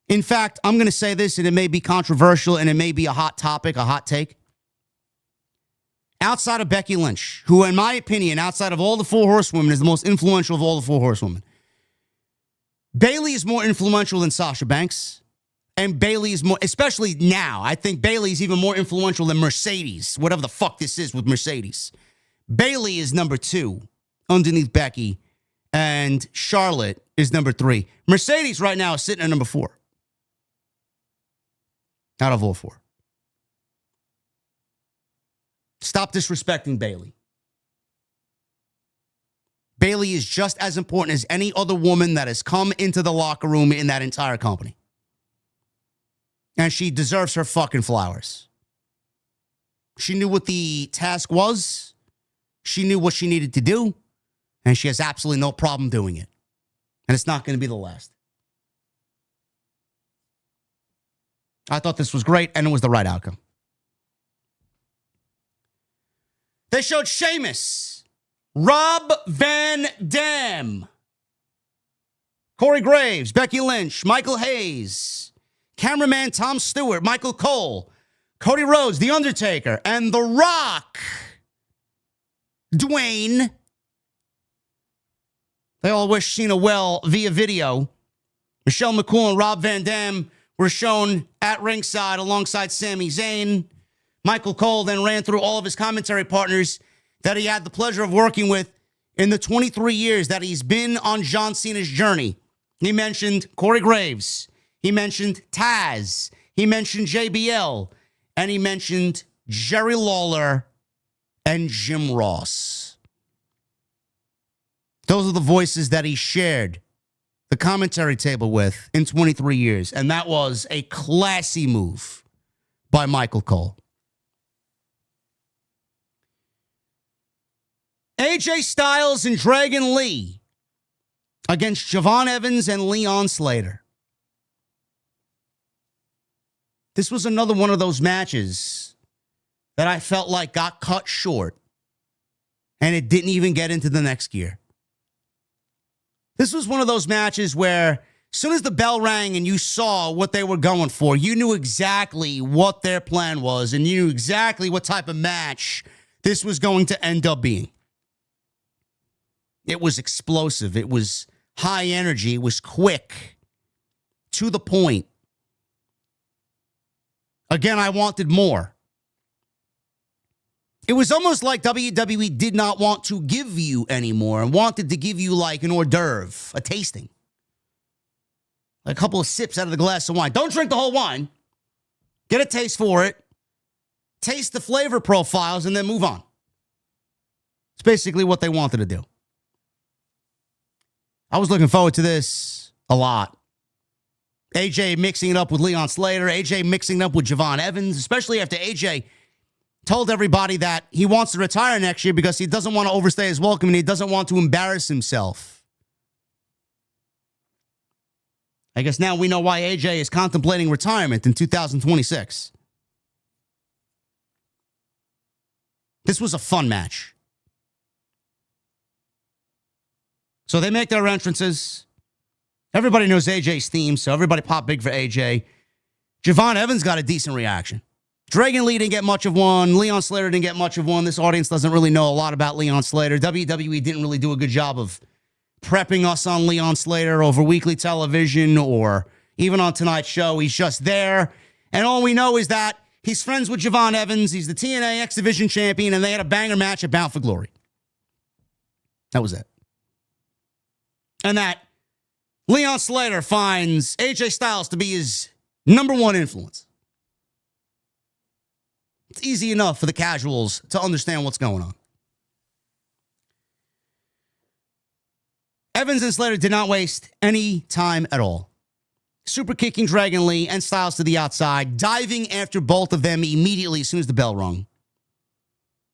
Speaker 2: In fact, I'm going to say this, and it may be controversial, and it may be a hot topic, a hot take. Outside of Becky Lynch, who, in my opinion, outside of all the four horsewomen, is the most influential of all the four horsewomen, Bayley is more influential than Sasha Banks. And Bayley is more, especially now, I think Bayley is even more influential than Mercedes, whatever the fuck this is with Mercedes. Bayley is number 2 underneath Becky, and Charlotte is number 3. Mercedes right now is sitting at number 4 out of all 4. Stop disrespecting Bayley. Bayley is just as important as any other woman that has come into the locker room in that entire company. And she deserves her fucking flowers. She knew what the task was. She knew what she needed to do. And she has absolutely no problem doing it. And it's not going to be the last. I thought this was great, and it was the right outcome. They showed Sheamus, Rob Van Dam, Corey Graves, Becky Lynch, Michael Hayes, cameraman Tom Stewart, Michael Cole, Cody Rhodes, The Undertaker, and The Rock, Dwayne. They all wish Cena well via video. Michelle McCool and Rob Van Dam were shown at ringside alongside Sami Zayn. Michael Cole then ran through all of his commentary partners that he had the pleasure of working with in the 23 years that he's been on John Cena's journey. He mentioned Corey Graves. He mentioned Taz. He mentioned JBL. And he mentioned Jerry Lawler and Jim Ross. Those are the voices that he shared the commentary table with in 23 years. And that was a classy move by Michael Cole. AJ Styles and Dragon Lee against Javon Evans and Leon Slater. This was another one of those matches that I felt like got cut short, and it didn't even get into the next gear. This was one of those matches where as soon as the bell rang and you saw what they were going for, you knew exactly what their plan was, and you knew exactly what type of match this was going to end up being. It was explosive. It was high energy. It was quick, to the point. Again, I wanted more. It was almost like WWE did not want to give you anymore and wanted to give you like an hors d'oeuvre, a tasting. A couple of sips out of the glass of wine. Don't drink the whole wine. Get a taste for it. Taste the flavor profiles and then move on. It's basically what they wanted to do. I was looking forward to this a lot. AJ mixing it up with Leon Slater. AJ mixing it up with Javon Evans, especially after AJ told everybody that he wants to retire next year because he doesn't want to overstay his welcome and he doesn't want to embarrass himself. I guess now we know why AJ is contemplating retirement in 2026. This was a fun match. So they make their entrances. Everybody knows AJ's theme, so everybody pop big for AJ. Javon Evans got a decent reaction. Dragon Lee didn't get much of one. Leon Slater didn't get much of one. This audience doesn't really know a lot about Leon Slater. WWE didn't really do a good job of prepping us on Leon Slater over weekly television or even on tonight's show. He's just there. And all we know is that he's friends with Javon Evans. He's the TNA X Division champion, and they had a banger match at Bound for Glory. That was it. and that Leon Slater finds AJ Styles to be his number one influence. It's easy enough for the casuals to understand what's going on. Evans and Slater did not waste any time at all. Super kicking Dragon Lee and Styles to the outside, diving after both of them immediately as soon as the bell rung.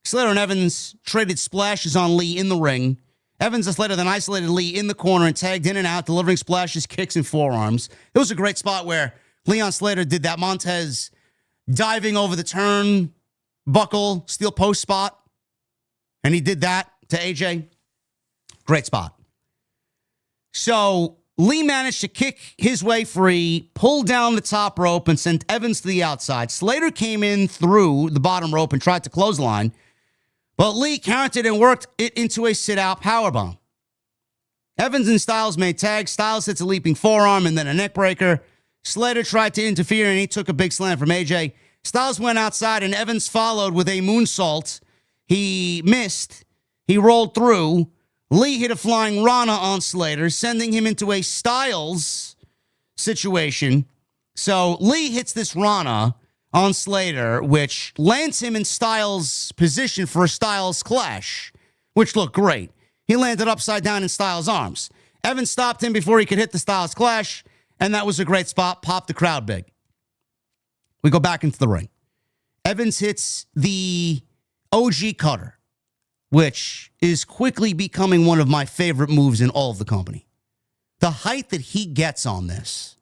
Speaker 2: Slater and Evans traded splashes on Lee in the ring. Evans and Slater then isolated Lee in the corner and tagged in and out, delivering splashes, kicks, and forearms. It was a great spot where Leon Slater did that Montez diving over the turnbuckle, steel post spot. And he did that to AJ. Great spot. So Lee managed to kick his way free, pulled down the top rope, and sent Evans to the outside. Slater came in through the bottom rope and tried to clothesline, but Lee countered and worked it into a sit-out powerbomb. Evans and Styles made tags. Styles hits a leaping forearm and then a neck breaker. Slater tried to interfere, and he took a big slam from AJ. Styles went outside, and Evans followed with a moonsault. He missed. He rolled through. Lee hit a flying Rana on Slater, sending him into a Styles situation. So Lee hits this Rana on Slater, which lands him in Styles' position for a Styles clash, which looked great. He landed upside down in Styles' arms. Evans stopped him before he could hit the Styles clash, and that was a great spot. Popped the crowd big. We go back into the ring. Evans hits the OG cutter, which is quickly becoming one of my favorite moves in all of the company. The height that he gets on this.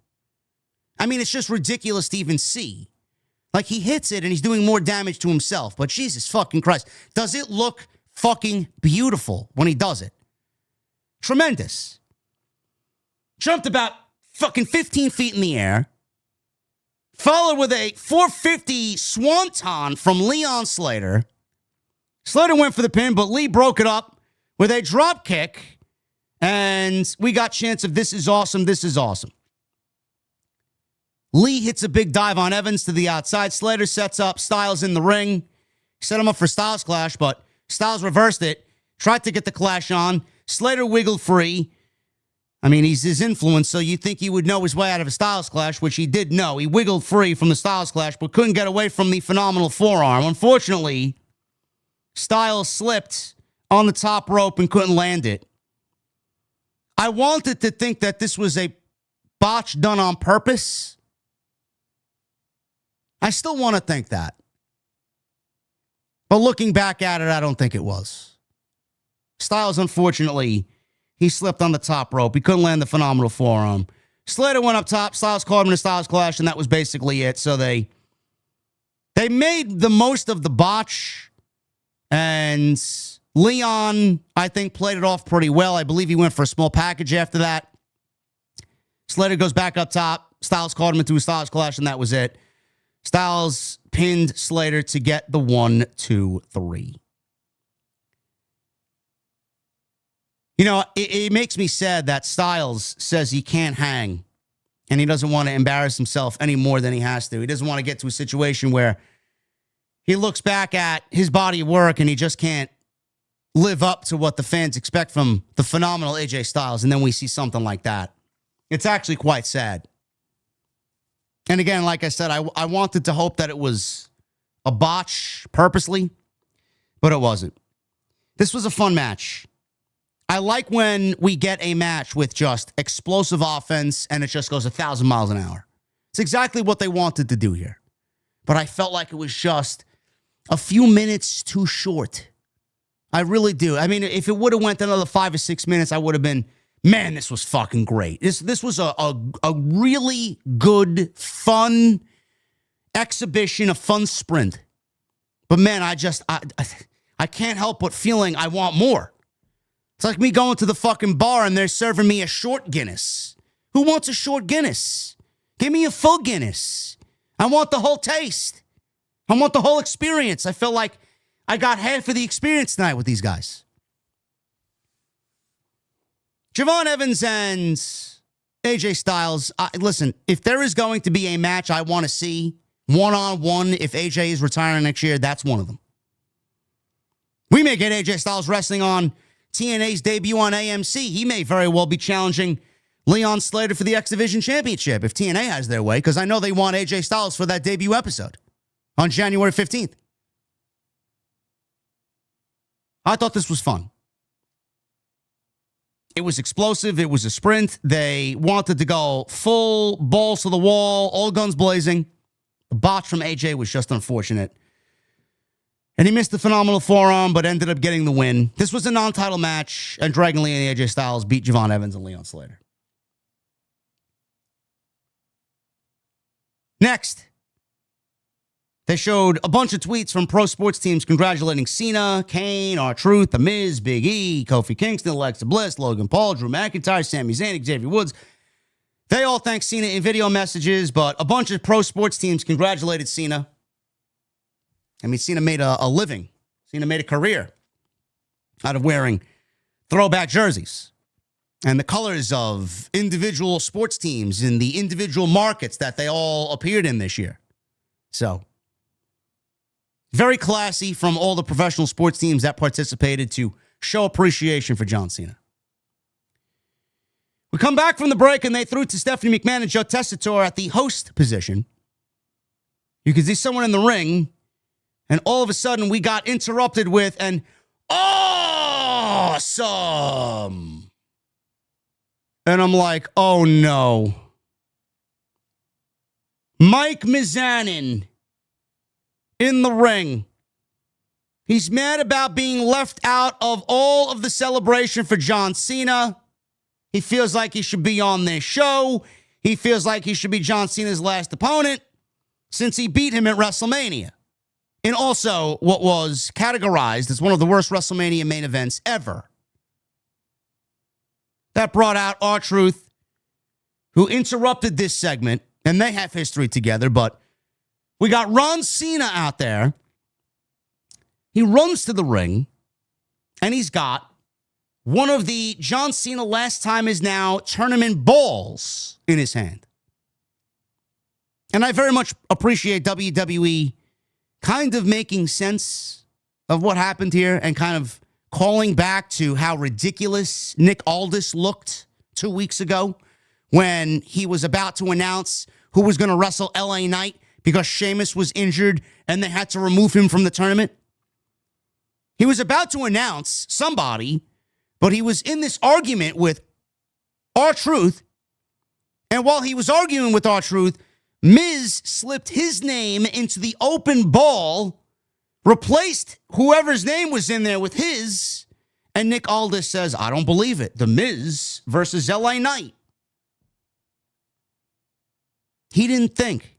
Speaker 2: I mean, it's just ridiculous to even see. Like, he hits it and he's doing more damage to himself. But Jesus fucking Christ, does it look fucking beautiful when he does it? Tremendous. Jumped about fucking 15 feet in the air. Followed with a 450 swanton from Leon Slater. Slater went for the pin, but Lee broke it up with a drop kick. And we got chance of this is awesome, this is awesome. Lee hits a big dive on Evans to the outside. Slater sets up Styles in the ring. Set him up for Styles clash, but Styles reversed it. Tried to get the clash on. Slater wiggled free. I mean, he's his influence, so you'd think he would know his way out of a Styles clash, which he did know. He wiggled free from the Styles clash, but couldn't get away from the phenomenal forearm. Unfortunately, Styles slipped on the top rope and couldn't land it. I wanted to think that this was a botch done on purpose. I still want to think that. But looking back at it, I don't think it was. Styles, unfortunately, he slipped on the top rope. He couldn't land the phenomenal forearm. Slater went up top. Styles caught him in a Styles clash, and that was basically it. So they made the most of the botch. And Leon, I think, played it off pretty well. I believe he went for a small package after that. Slater goes back up top. Styles caught him into a Styles clash, and that was it. Styles pinned Slater to get the 1, 2, 3. You know, it makes me sad that Styles says he can't hang and he doesn't want to embarrass himself any more than he has to. He doesn't want to get to a situation where he looks back at his body of work and he just can't live up to what the fans expect from the phenomenal AJ Styles, and then we see something like that. It's actually quite sad. And again, like I said, I wanted to hope that it was a botch purposely, but it wasn't. This was a fun match. I like when we get a match with just explosive offense and it just goes 1,000 miles an hour. It's exactly what they wanted to do here. But I felt like it was just a few minutes too short. I really do. I mean, if it would have went another 5 or 6 minutes, I would have been, man, this was fucking great. This was a really good, fun exhibition, a fun sprint. But man, I can't help but feeling I want more. It's like me going to the fucking bar and they're serving me a short Guinness. Who wants a short Guinness? Give me a full Guinness. I want the whole taste. I want the whole experience. I feel like I got half of the experience tonight with these guys. Javon Evans and AJ Styles. Listen, if there is going to be a match I want to see one-on-one if AJ is retiring next year, that's one of them. We may get AJ Styles wrestling on TNA's debut on AMC. He may very well be challenging Leon Slater for the X Division Championship if TNA has their way, because I know they want AJ Styles for that debut episode on January 15th. I thought this was fun. It was explosive. It was a sprint. They wanted to go full balls to the wall, all guns blazing. The botch from AJ was just unfortunate. And he missed the phenomenal forearm, but ended up getting the win. This was a non-title match, and Dragon Lee and AJ Styles beat Javon Evans and Leon Slater. Next, they showed a bunch of tweets from pro sports teams congratulating Cena, Kane, R-Truth, The Miz, Big E, Kofi Kingston, Alexa Bliss, Logan Paul, Drew McIntyre, Sami Zayn, Xavier Woods. They all thanked Cena in video messages, but a bunch of pro sports teams congratulated Cena. I mean, Cena made a living. Cena made a career out of wearing throwback jerseys and the colors of individual sports teams in the individual markets that they all appeared in this year. So, very classy from all the professional sports teams that participated to show appreciation for John Cena. We come back from the break, and they threw to Stephanie McMahon and Joe Tessitore at the host position. You could see someone in the ring, and all of a sudden we got interrupted with an awesome. And I'm like, oh no. Mike Mizanin in the ring. He's mad about being left out of all of the celebration for John Cena. He feels like he should be on this show. He feels like he should be John Cena's last opponent since he beat him at WrestleMania. And also what was categorized as one of the worst WrestleMania main events ever. That brought out R-Truth, who interrupted this segment, and they have history together, but we got Ron Cena out there. He runs to the ring, and he's got one of the John Cena last time is now tournament balls in his hand. And I very much appreciate WWE kind of making sense of what happened here and kind of calling back to how ridiculous Nick Aldis looked 2 weeks ago when he was about to announce who was going to wrestle LA Knight because Sheamus was injured and they had to remove him from the tournament. He was about to announce somebody, but he was in this argument with R-Truth. And while he was arguing with R-Truth, Miz slipped his name into the open ball, replaced whoever's name was in there with his, and Nick Aldis says, I don't believe it. The Miz versus LA Knight. He didn't think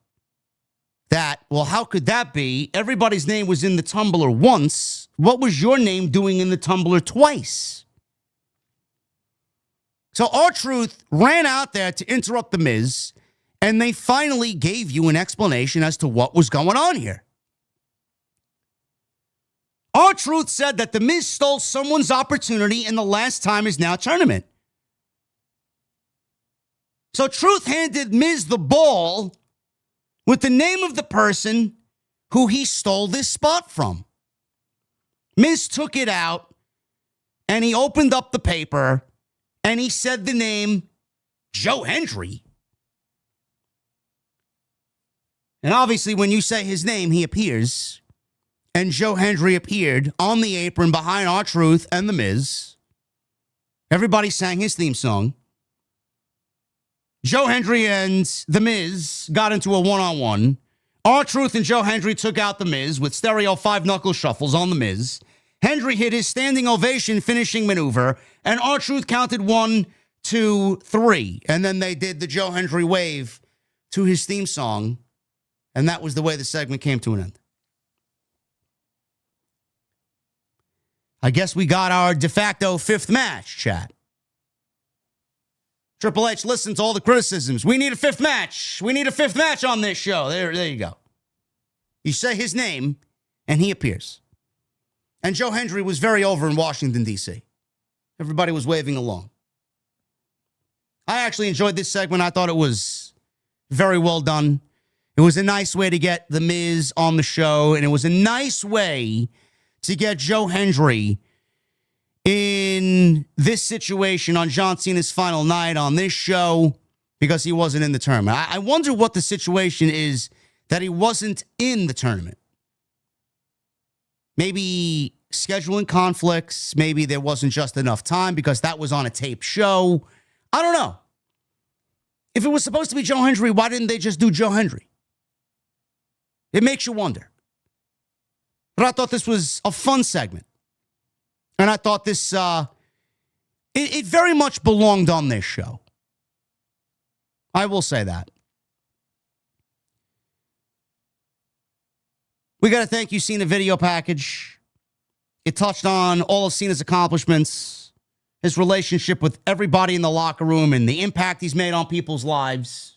Speaker 2: that, well, how could that be? Everybody's name was in the tumbler once. What was your name doing in the tumbler twice? So R-Truth ran out there to interrupt the Miz, and they finally gave you an explanation as to what was going on here. R-Truth said that the Miz stole someone's opportunity in the last time is now tournament. So Truth handed Miz the ball with the name of the person who he stole this spot from. Miz took it out, and he opened up the paper, and he said the name Joe Hendry. And obviously, when you say his name, he appears. And Joe Hendry appeared on the apron behind R-Truth and The Miz. Everybody sang his theme song. Joe Hendry and The Miz got into a one-on-one. R-Truth and Joe Hendry took out The Miz with stereo five-knuckle shuffles on The Miz. Hendry hit his standing ovation finishing maneuver, and R-Truth counted 1, 2, 3. And then they did the Joe Hendry wave to his theme song, and that was the way the segment came to an end. I guess we got our de facto fifth match, chat. Triple H listened to all the criticisms. We need a fifth match. We need a fifth match on this show. There you go. You say his name, and he appears. And Joe Hendry was very over in Washington, D.C. Everybody was waving along. I actually enjoyed this segment. I thought it was very well done. It was a nice way to get The Miz on the show, and it was a nice way to get Joe Hendry in this situation on John Cena's final night on this show because he wasn't in the tournament. I wonder what the situation is that he wasn't in the tournament. Maybe scheduling conflicts. Maybe there wasn't just enough time because that was on a taped show. I don't know. If it was supposed to be Joe Hendry, why didn't they just do Joe Hendry? It makes you wonder. But I thought this was a fun segment. And I thought this, it very much belonged on this show. I will say that. We got to thank you, Cena video package. It touched on all of Cena's accomplishments, his relationship with everybody in the locker room, and the impact he's made on people's lives.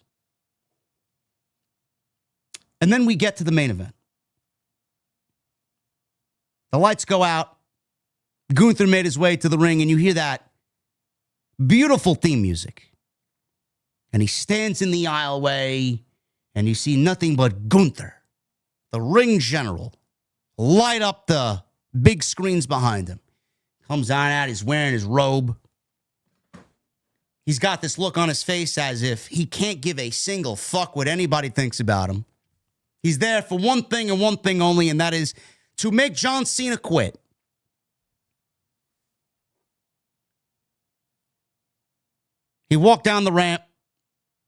Speaker 2: And then we get to the main event. The lights go out. Gunther made his way to the ring, and you hear that beautiful theme music. And he stands in the aisleway, and you see nothing but Gunther, the ring general, light up the big screens behind him. Comes on out, he's wearing his robe. He's got this look on his face as if he can't give a single fuck what anybody thinks about him. He's there for one thing and one thing only, and that is to make John Cena quit. He walked down the ramp.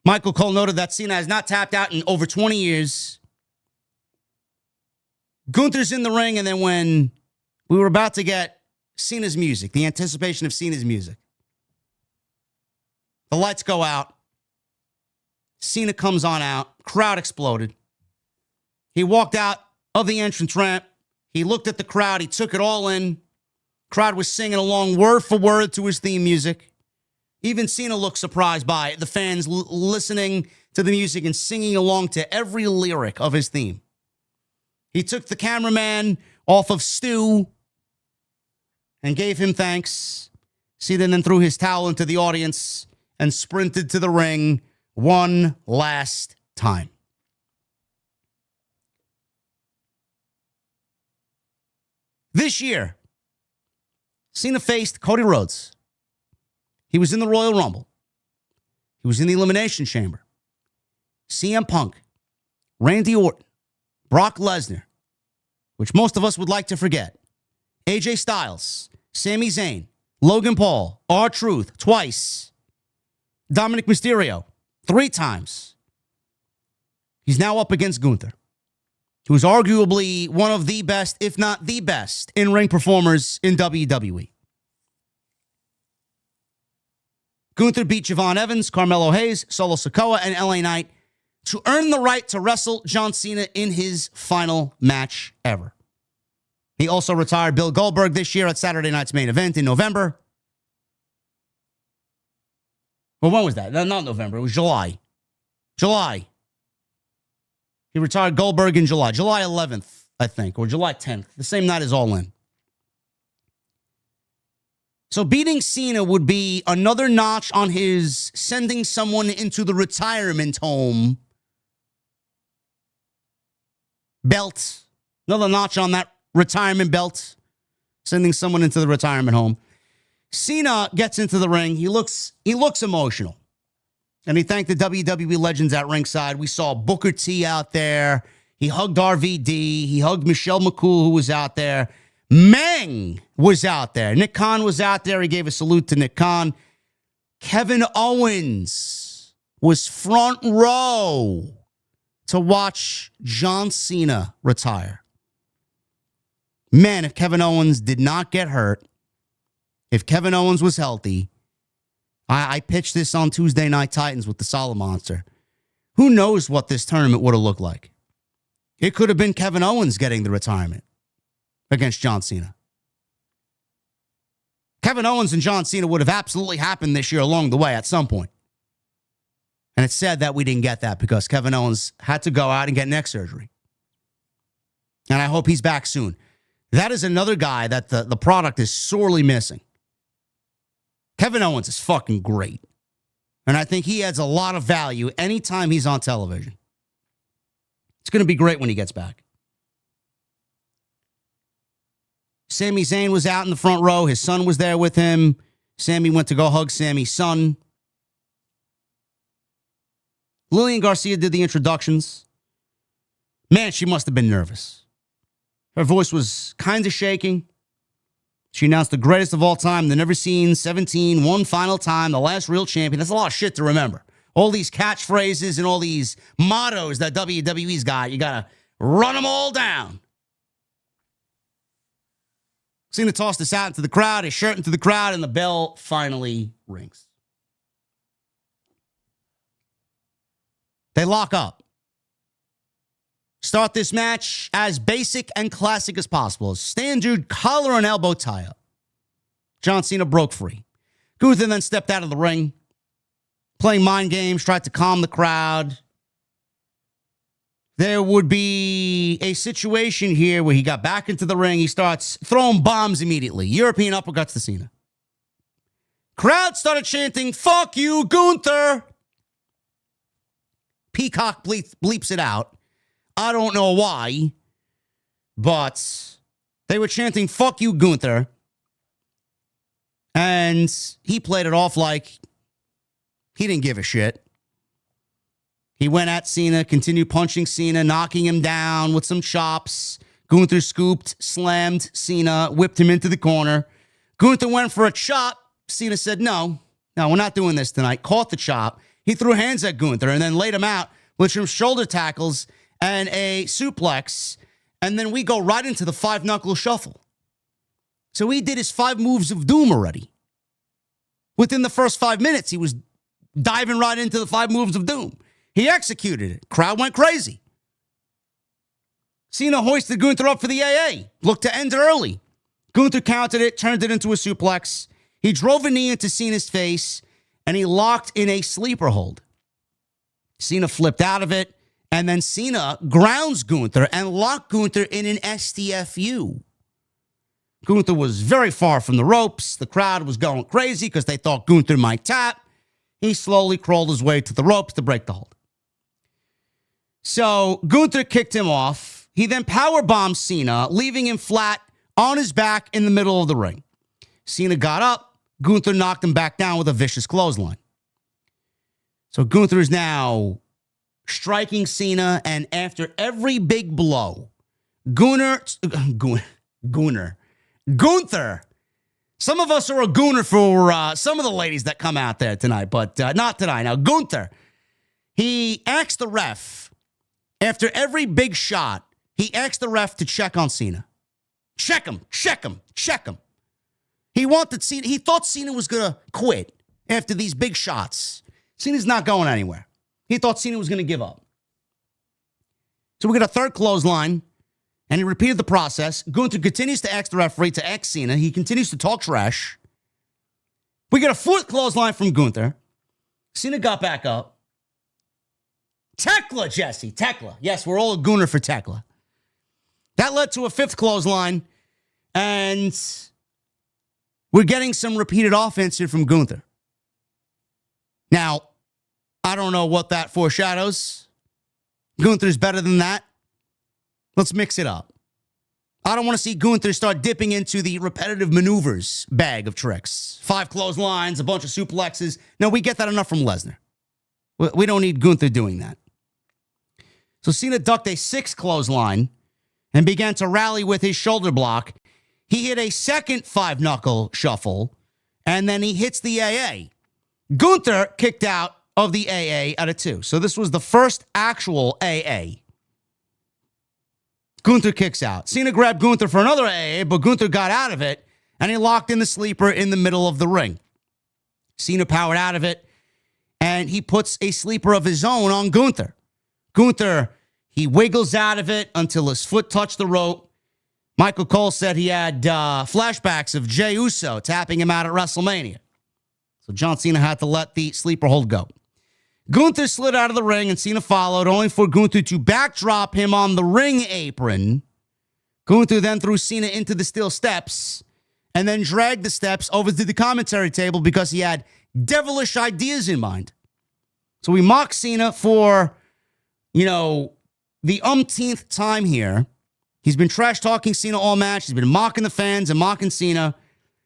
Speaker 2: Michael Cole noted that Cena has not tapped out in over 20 years. Gunther's in the ring, and then when we were about to get Cena's music, the anticipation of Cena's music, the lights go out. Cena comes on out. Crowd exploded. He walked out of the entrance ramp. He looked at the crowd. He took it all in. Crowd was singing along word for word to his theme music. Even Cena looked surprised by it. The fans listening to the music and singing along to every lyric of his theme. He took the cameraman off of Stu and gave him thanks. Cena then threw his towel into the audience and sprinted to the ring one last time. This year, Cena faced Cody Rhodes. He was in the Royal Rumble. He was in the Elimination Chamber. CM Punk, Randy Orton, Brock Lesnar, which most of us would like to forget, AJ Styles, Sami Zayn, Logan Paul, R-Truth, twice, Dominic Mysterio, 3 times. He's now up against Gunther, who's arguably one of the best, if not the best, in-ring performers in WWE. Gunther beat Javon Evans, Carmelo Hayes, Solo Sikoa, and LA Knight to earn the right to wrestle John Cena in his final match ever. He also retired Bill Goldberg this year at Saturday Night's Main Event in November. Well, when was that? No, not November. It was July. July. He retired Goldberg in July. July 11th, I think, or July 10th. The same night as All In. So beating Cena would be another notch on his sending someone into the retirement home belt. Another notch on that retirement belt. Sending someone into the retirement home. Cena gets into the ring. He looks emotional. And he thanked the WWE legends at ringside. We saw Booker T out there. He hugged RVD. He hugged Michelle McCool, who was out there. Meng was out there. Nick Khan was out there. He gave a salute to Nick Khan. Kevin Owens was front row to watch John Cena retire. Man, if Kevin Owens did not get hurt, if Kevin Owens was healthy, I pitched this on Tuesday Night Titans with the Solid Monster. Who knows what this tournament would have looked like? It could have been Kevin Owens getting the retirement against John Cena. Kevin Owens and John Cena would have absolutely happened this year along the way at some point. And it's sad that we didn't get that because Kevin Owens had to go out and get neck surgery. And I hope he's back soon. That is another guy that the product is sorely missing. Kevin Owens is fucking great. And I think he adds a lot of value anytime he's on television. It's going to be great when he gets back. Sami Zayn was out in the front row. His son was there with him. Sami went to go hug Sami's son. Lillian Garcia did the introductions. Man, she must have been nervous. Her voice was kind of shaking. She announced the greatest of all time, the never seen 17, one final time, the last real champion. That's a lot of shit to remember. All these catchphrases and all these mottos that WWE's got, you got to run them all down. Cena tossed this out into the crowd, his shirt into the crowd, and the bell finally rings. They lock up. Start this match as basic and classic as possible. Standard collar and elbow tie-up. John Cena broke free. Gunther then stepped out of the ring, playing mind games, tried to calm the crowd. There would be a situation here where he got back into the ring. He starts throwing bombs immediately. European uppercuts to Cena. Crowd started chanting, "Fuck you, Gunther!" Peacock bleeps it out. I don't know why, but they were chanting, "Fuck you, Gunther." And he played it off like he didn't give a shit. He went at Cena, continued punching Cena, knocking him down with some chops. Gunther scooped, slammed Cena, whipped him into the corner. Gunther went for a chop. Cena said, no, we're not doing this tonight. Caught the chop. He threw hands at Gunther and then laid him out with some shoulder tackles and a suplex. And then we go right into the 5-knuckle shuffle. So he did his 5 moves of doom already. Within the first 5 minutes, he was diving right into the 5 moves of doom. He executed it. Crowd went crazy. Cena hoisted Gunther up for the AA. Looked to end it early. Gunther countered it, turned it into a suplex. He drove a knee into Cena's face, and he locked in a sleeper hold. Cena flipped out of it, and then Cena grounds Gunther and locked Gunther in an STFU. Gunther was very far from the ropes. The crowd was going crazy because they thought Gunther might tap. He slowly crawled his way to the ropes to break the hold. So Gunther kicked him off. He then powerbombed Cena, leaving him flat on his back in the middle of the ring. Cena got up. Gunther knocked him back down with a vicious clothesline. So Gunther is now striking Cena, and after every big blow, Gunther. Some of us are a gooner for some of the ladies that come out there tonight, but not tonight. Now, Gunther, he asked the ref, after every big shot, he asked the ref to check on Cena. Check him. He thought Cena was going to quit after these big shots. Cena's not going anywhere. He thought Cena was going to give up. So we get a third clothesline, and he repeated the process. Gunther continues to ask the referee to X Cena. He continues to talk trash. We get a fourth clothesline from Gunther. Cena got back up. Tekla, Jesse. Tekla. Yes, we're all a gooner for Tekla. That led to a fifth clothesline, and we're getting some repeated offense here from Gunther. Now, I don't know what that foreshadows. Gunther's better than that. Let's mix it up. I don't want to see Gunther start dipping into the repetitive maneuvers bag of tricks. 5 clotheslines, a bunch of suplexes. No, we get that enough from Lesnar. We don't need Gunther doing that. So Cena ducked a 6th clothesline and began to rally with his shoulder block. He hit a second 5-knuckle shuffle, and then he hits the AA. Gunther kicked out of the AA at a 2. So this was the first actual AA. Gunther kicks out. Cena grabbed Gunther for another AA, but Gunther got out of it, and he locked in the sleeper in the middle of the ring. Cena powered out of it, and he puts a sleeper of his own on Gunther. Gunther, he wiggles out of it until his foot touched the rope. Michael Cole said he had flashbacks of Jey Uso tapping him out at WrestleMania. So John Cena had to let the sleeper hold go. Gunther slid out of the ring and Cena followed, only for Gunther to backdrop him on the ring apron. Gunther then threw Cena into the steel steps and then dragged the steps over to the commentary table because he had devilish ideas in mind. So we mock Cena for, the umpteenth time here. He's been trash talking Cena all match. He's been mocking the fans and mocking Cena.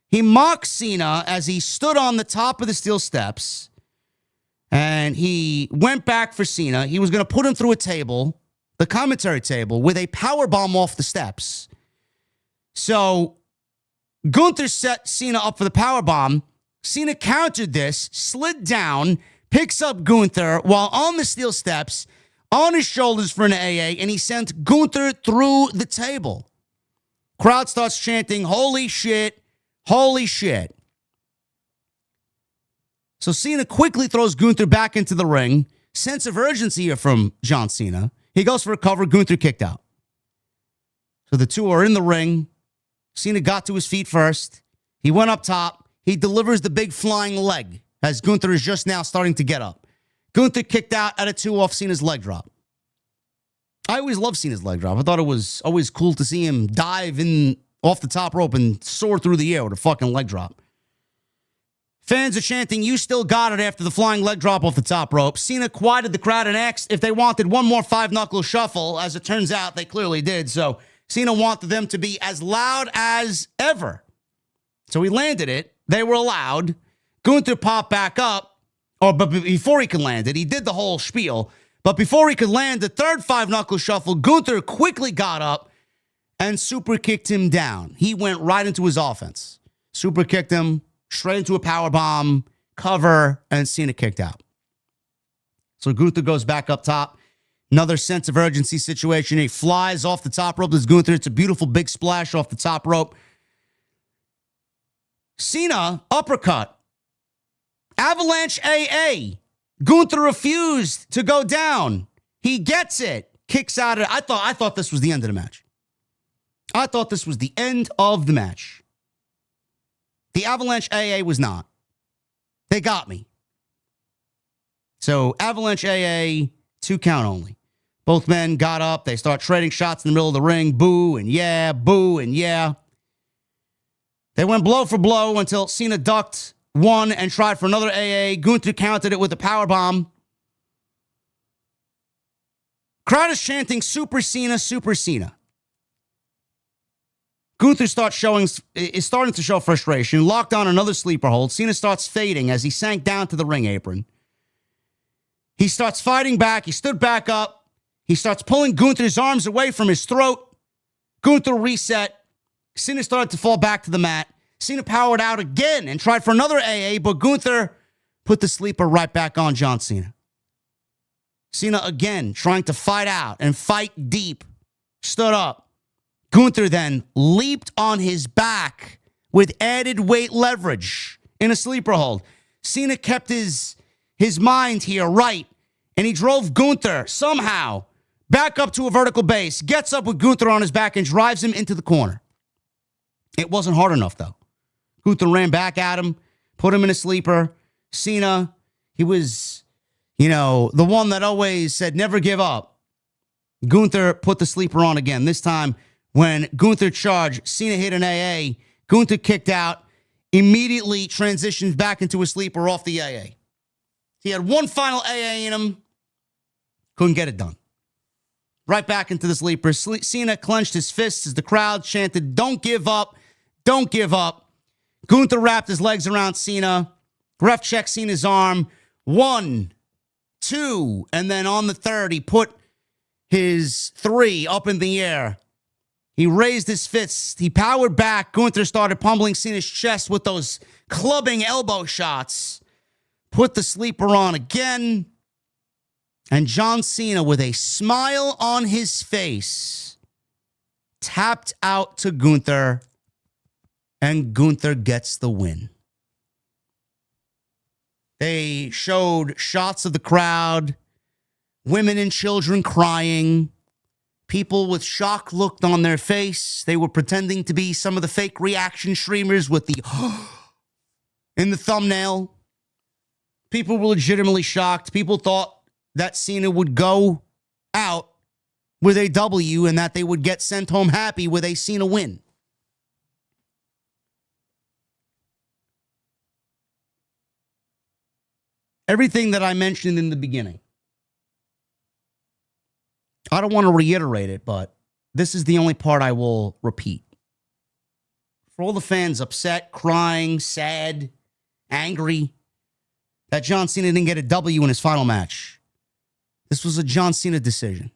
Speaker 2: He mocked Cena as he stood on the top of the steel steps. And he went back for Cena. He was going to put him through a table, the commentary table, with a power bomb off the steps. So Gunther set Cena up for the power bomb. Cena countered this, slid down, picks up Gunther while on the steel steps, on his shoulders for an AA, and he sent Gunther through the table. Crowd starts chanting, "Holy shit, holy shit." So Cena quickly throws Gunther back into the ring. Sense of urgency here from John Cena. He goes for a cover. Gunther kicked out. So the two are in the ring. Cena got to his feet first. He went up top. He delivers the big flying leg as Gunther is just now starting to get up. Gunther kicked out at a 2 off Cena's leg drop. I always loved Cena's leg drop. I thought it was always cool to see him dive in off the top rope and soar through the air with a fucking leg drop. Fans are chanting, "You still got it," after the flying leg drop off the top rope. Cena quieted the crowd and asked if they wanted one more 5-knuckle shuffle. As it turns out, they clearly did. So Cena wanted them to be as loud as ever. So he landed it. They were allowed. Gunther popped back up. But before he could land it, he did the whole spiel. But before he could land the third 5-knuckle shuffle, Gunther quickly got up and super kicked him down. He went right into his offense. Super kicked him straight into a power bomb, cover, and Cena kicked out. So Gunther goes back up top. Another sense of urgency situation. He flies off the top rope as Gunther. It's a beautiful big splash off the top rope. Cena, uppercut. Avalanche AA. Gunther refused to go down. He gets it. Kicks out of it. I thought this was the end of the match. I thought this was the end of the match. The Avalanche AA was not. They got me. So Avalanche AA, 2 count only. Both men got up. They start trading shots in the middle of the ring. Boo and yeah, boo and yeah. They went blow for blow until Cena ducked one and tried for another AA. Gunther countered it with a powerbomb. Crowd is chanting, "Super Cena, Super Cena." Gunther is starting to show frustration. Locked on another sleeper hold. Cena starts fading as he sank down to the ring apron. He starts fighting back. He stood back up. He starts pulling Gunther's arms away from his throat. Gunther reset. Cena started to fall back to the mat. Cena powered out again and tried for another AA, but Gunther put the sleeper right back on John Cena. Cena again trying to fight out and fight deep. Stood up. Gunther then leaped on his back with added weight leverage in a sleeper hold. Cena kept his mind here right, and he drove Gunther somehow back up to a vertical base, gets up with Gunther on his back and drives him into the corner. It wasn't hard enough, though. Gunther ran back at him, put him in a sleeper. Cena, he was, the one that always said never give up. Gunther put the sleeper on again. This time, when Gunther charged, Cena hit an AA. Gunther kicked out, immediately transitioned back into a sleeper off the AA. He had one final AA in him. Couldn't get it done. Right back into the sleeper. Cena clenched his fists as the crowd chanted, "Don't give up. Don't give up." Gunther wrapped his legs around Cena. Ref checked Cena's arm. 1, 2, and then on the third, he put his 3 up in the air. He raised his fists. He powered back. Gunther started pummeling Cena's chest with those clubbing elbow shots. Put the sleeper on again. And John Cena, with a smile on his face, tapped out to Gunther. And Gunther gets the win. They showed shots of the crowd. Women and children crying. People with shock looked on their face. They were pretending to be some of the fake reaction streamers with the in the thumbnail. People were legitimately shocked. People thought that Cena would go out with a W and that they would get sent home happy with a Cena win. Everything that I mentioned in the beginning. I don't want to reiterate it, but this is the only part I will repeat. For all the fans upset, crying, sad, angry that John Cena didn't get a W in his final match, this was a John Cena decision.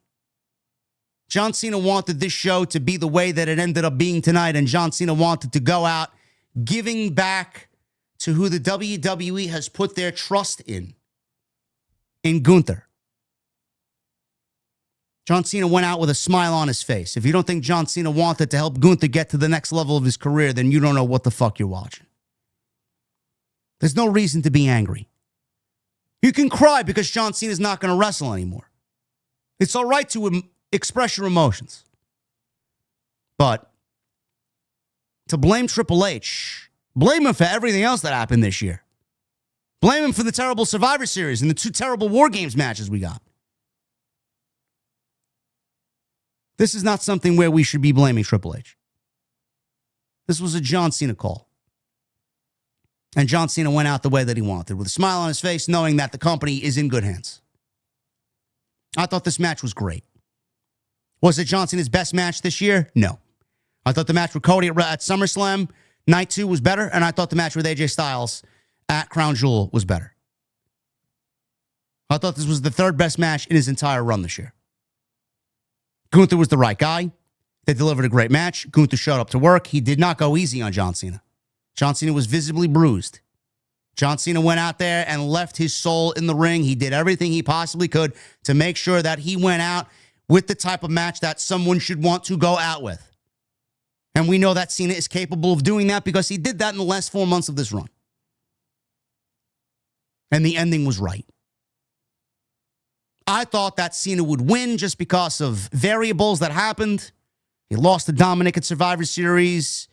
Speaker 2: John Cena wanted this show to be the way that it ended up being tonight, and John Cena wanted to go out giving back to who the WWE has put their trust in Gunther. John Cena went out with a smile on his face. If you don't think John Cena wanted to help Gunther get to the next level of his career, then you don't know what the fuck you're watching. There's no reason to be angry. You can cry because John Cena's not going to wrestle anymore. It's all right to express your emotions. But to blame Triple H, blame him for everything else that happened this year. Blame him for the terrible Survivor Series and the 2 terrible War Games matches we got. This is not something where we should be blaming Triple H. This was a John Cena call. And John Cena went out the way that he wanted, with a smile on his face, knowing that the company is in good hands. I thought this match was great. Was it John Cena's best match this year? No. I thought the match with Cody at SummerSlam, Night 2, was better, and I thought the match with AJ Styles at Crown Jewel was better. I thought this was the 3rd best match in his entire run this year. Gunther was the right guy. They delivered a great match. Gunther showed up to work. He did not go easy on John Cena. John Cena was visibly bruised. John Cena went out there and left his soul in the ring. He did everything he possibly could to make sure that he went out with the type of match that someone should want to go out with. And we know that Cena is capable of doing that because he did that in the last 4 months of this run. And the ending was right. I thought that Cena would win just because of variables that happened. He lost to Dominic at Survivor Series.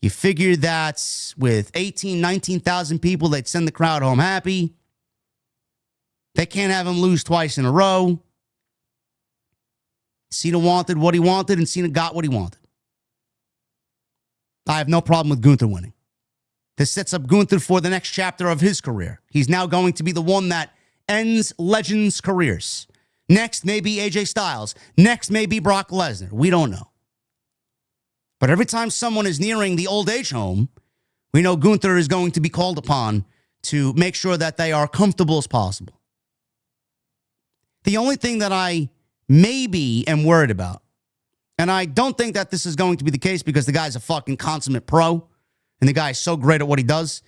Speaker 2: You figured that with 19,000 people, they'd send the crowd home happy. They can't have him lose twice in a row. Cena wanted what he wanted, and Cena got what he wanted. I have no problem with Gunther winning. This sets up Gunther for the next chapter of his career. He's now going to be the one that ends legends' careers. Next may be AJ Styles. Next may be Brock Lesnar. We don't know. But every time someone is nearing the old age home, we know Gunther is going to be called upon to make sure that they are comfortable as possible. The only thing that I maybe am worried about, and I don't think that this is going to be the case because the guy's a fucking consummate pro, and the guy is so great at what he does.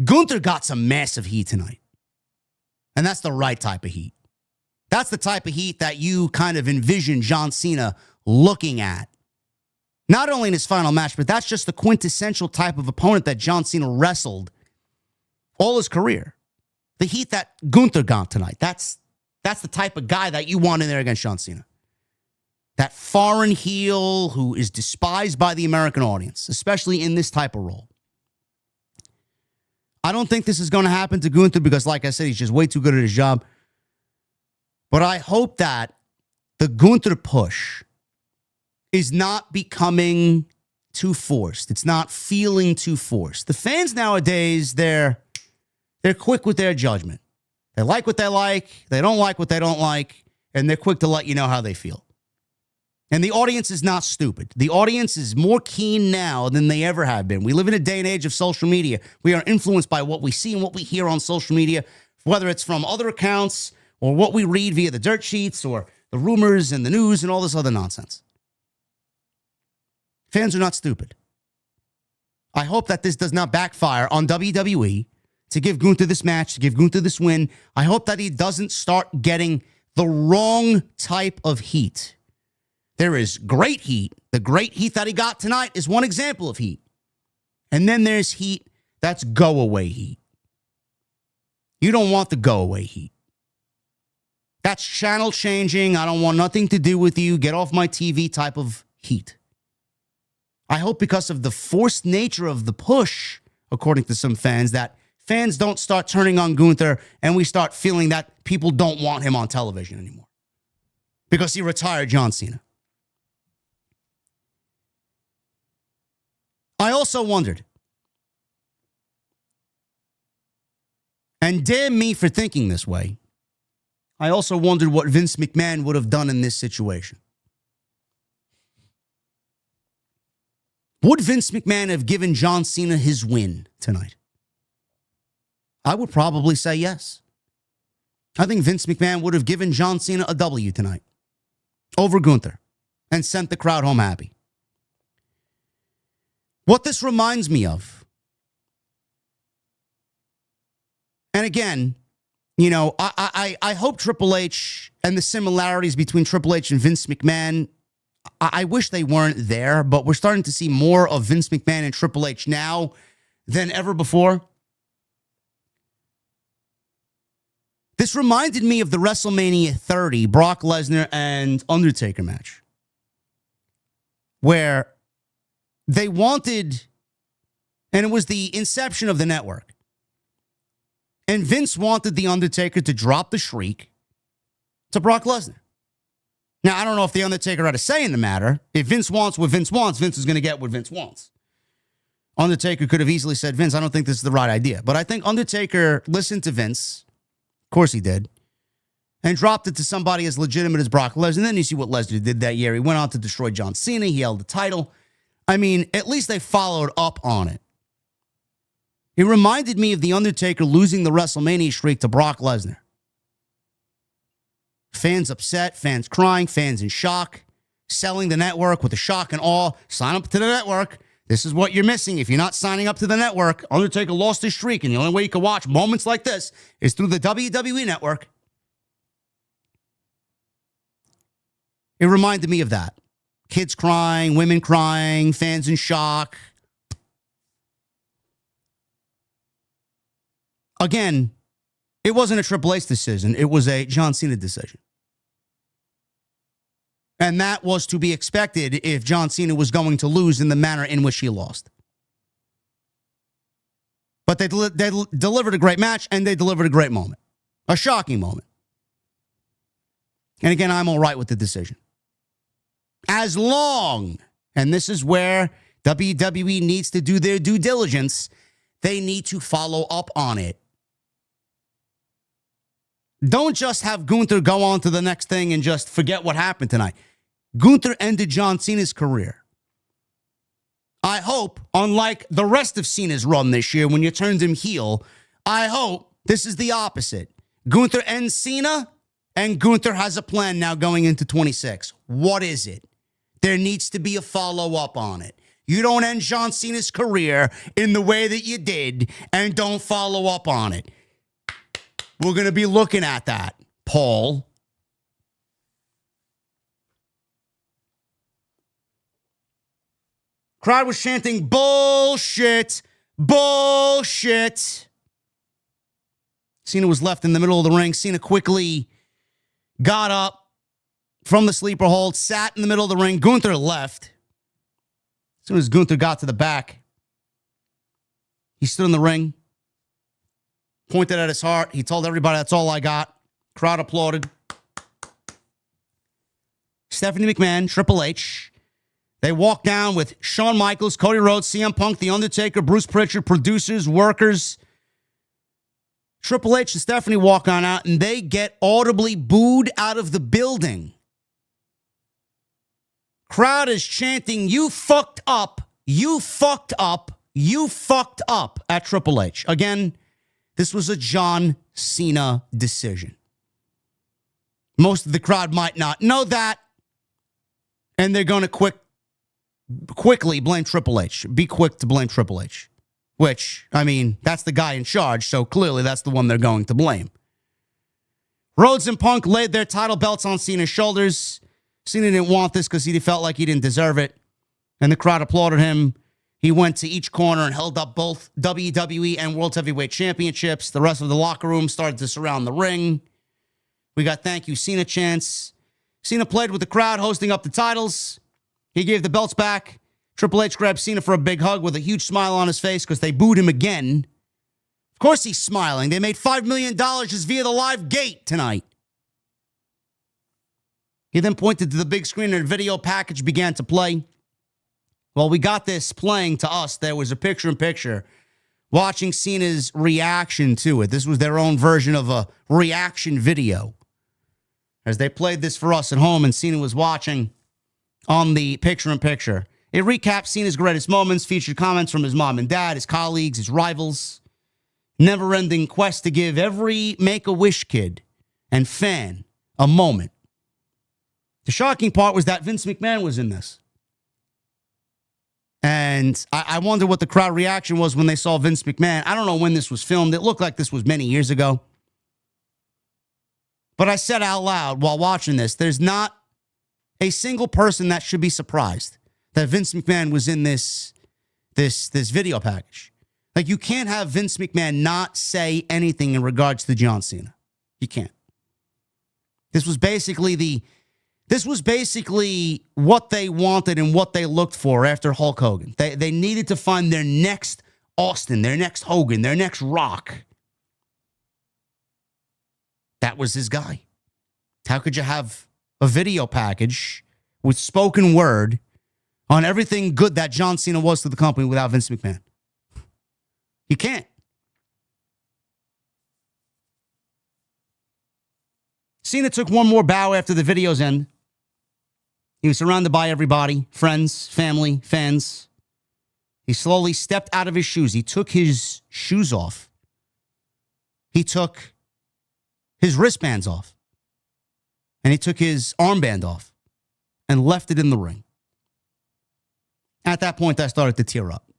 Speaker 2: Gunther got some massive heat tonight. And that's the right type of heat. That's the type of heat that you kind of envision John Cena looking at. Not only in his final match, but that's just the quintessential type of opponent that John Cena wrestled all his career. The heat that Gunther got tonight. That's the type of guy that you want in there against John Cena. That foreign heel who is despised by the American audience, especially in this type of role. I don't think this is going to happen to Gunther because, like I said, he's just way too good at his job. But I hope that the Gunther push is not becoming too forced. It's not feeling too forced. The fans nowadays, they're quick with their judgment. They like what they like. They don't like what they don't like. And they're quick to let you know how they feel. And the audience is not stupid. The audience is more keen now than they ever have been. We live in a day and age of social media. We are influenced by what we see and what we hear on social media, whether it's from other accounts or what we read via the dirt sheets or the rumors and the news and all this other nonsense. Fans are not stupid. I hope that this does not backfire on WWE to give Gunther this match, to give Gunther this win. I hope that he doesn't start getting the wrong type of heat. There is great heat. The great heat that he got tonight is one example of heat. And then there's heat that's go-away heat. You don't want the go-away heat. That's channel changing. I don't want nothing to do with you. Get off my TV type of heat. I hope because of the forced nature of the push, according to some fans, that fans don't start turning on Gunther and we start feeling that people don't want him on television anymore. Because he retired John Cena. I also wondered, and damn me for thinking this way, I also wondered what Vince McMahon would have done in this situation. Would Vince McMahon have given John Cena his win tonight? I would probably say yes. I think Vince McMahon would have given John Cena a W tonight over Gunther and sent the crowd home happy. What this reminds me of, and again, you know, I hope Triple H and the similarities between Triple H and Vince McMahon, I wish they weren't there, but we're starting to see more of Vince McMahon and Triple H now than ever before. This reminded me of the WrestleMania 30 Brock Lesnar and Undertaker match, where they wanted, and it was the inception of the network, and Vince wanted the Undertaker to drop the shriek to Brock Lesnar. Now, I don't know if the Undertaker had a say in the matter. If Vince wants what Vince wants, Vince is going to get what Vince wants. Undertaker could have easily said, Vince, I don't think this is the right idea. But I think Undertaker listened to Vince. Of course he did. And dropped it to somebody as legitimate as Brock Lesnar. And then you see what Lesnar did that year. He went on to destroy John Cena. He held the title. I mean, at least they followed up on it. It reminded me of The Undertaker losing the WrestleMania streak to Brock Lesnar. Fans upset, fans crying, fans in shock, selling the network with a shock and awe. Sign up to the network. This is what you're missing if you're not signing up to the network. Undertaker lost his streak, and the only way you can watch moments like this is through the WWE network. It reminded me of that. Kids crying, women crying, fans in shock. Again, it wasn't a Triple H decision. It was a John Cena decision. And that was to be expected if John Cena was going to lose in the manner in which he lost. But they delivered a great match, and they delivered a great moment. A shocking moment. And again, I'm all right with the decision. As long, and this is where WWE needs to do their due diligence, they need to follow up on it. Don't just have Gunther go on to the next thing and just forget what happened tonight. Gunther ended John Cena's career. I hope, unlike the rest of Cena's run this year when you turned him heel, I hope this is the opposite. Gunther ends Cena, and Gunther has a plan now going into 26. What is it? There needs to be a follow-up on it. You don't end John Cena's career in the way that you did and don't follow up on it. We're going to be looking at that, Paul. Crowd was chanting, bullshit, bullshit. Cena was left in the middle of the ring. Cena quickly got up from the sleeper hold, sat in the middle of the ring. Gunther left. As soon as Gunther got to the back, he stood in the ring, pointed at his heart. He told everybody, that's all I got. Crowd applauded. Stephanie McMahon, Triple H. They walked down with Shawn Michaels, Cody Rhodes, CM Punk, The Undertaker, Bruce Pritchard, producers, workers. Triple H and Stephanie walk on out, and they get audibly booed out of the building. Crowd is chanting, you fucked up, you fucked up, you fucked up at Triple H. Again, this was a John Cena decision. Most of the crowd might not know that, and they're going to quickly blame Triple H. Be quick to blame Triple H. Which, I mean, that's the guy in charge, so clearly that's the one they're going to blame. Rhodes and Punk laid their title belts on Cena's shoulders. Cena didn't want this because he felt like he didn't deserve it, and the crowd applauded him. He went to each corner and held up both WWE and World Heavyweight Championships. The rest of the locker room started to surround the ring. We got thank you Cena chants. Cena played with the crowd, hosting up the titles. He gave the belts back. Triple H grabbed Cena for a big hug with a huge smile on his face because they booed him again. Of course he's smiling. They made $5 million just via the live gate tonight. He then pointed to the big screen and a video package began to play. Well, we got this playing to us. There was a picture-in-picture watching Cena's reaction to it. This was their own version of a reaction video. As they played this for us at home and Cena was watching on the picture-in-picture. It recaps Cena's greatest moments, featured comments from his mom and dad, his colleagues, his rivals. Never-ending quest to give every Make-A-Wish kid and fan a moment. The shocking part was that Vince McMahon was in this. And I wonder what the crowd reaction was when they saw Vince McMahon. I don't know when this was filmed. It looked like this was many years ago. But I said out loud while watching this, there's not a single person that should be surprised that Vince McMahon was in this video package. Like, you can't have Vince McMahon not say anything in regards to John Cena. You can't. This was basically what they wanted and what they looked for after Hulk Hogan. They needed to find their next Austin, their next Hogan, their next Rock. That was his guy. How could you have a video package with spoken word on everything good that John Cena was to the company without Vince McMahon? You can't. Cena took one more bow after the video's end. He was surrounded by everybody, friends, family, fans. He slowly stepped out of his shoes. He took his shoes off. He took his wristbands off. And he took his armband off and left it in the ring. At that point, I started to tear up.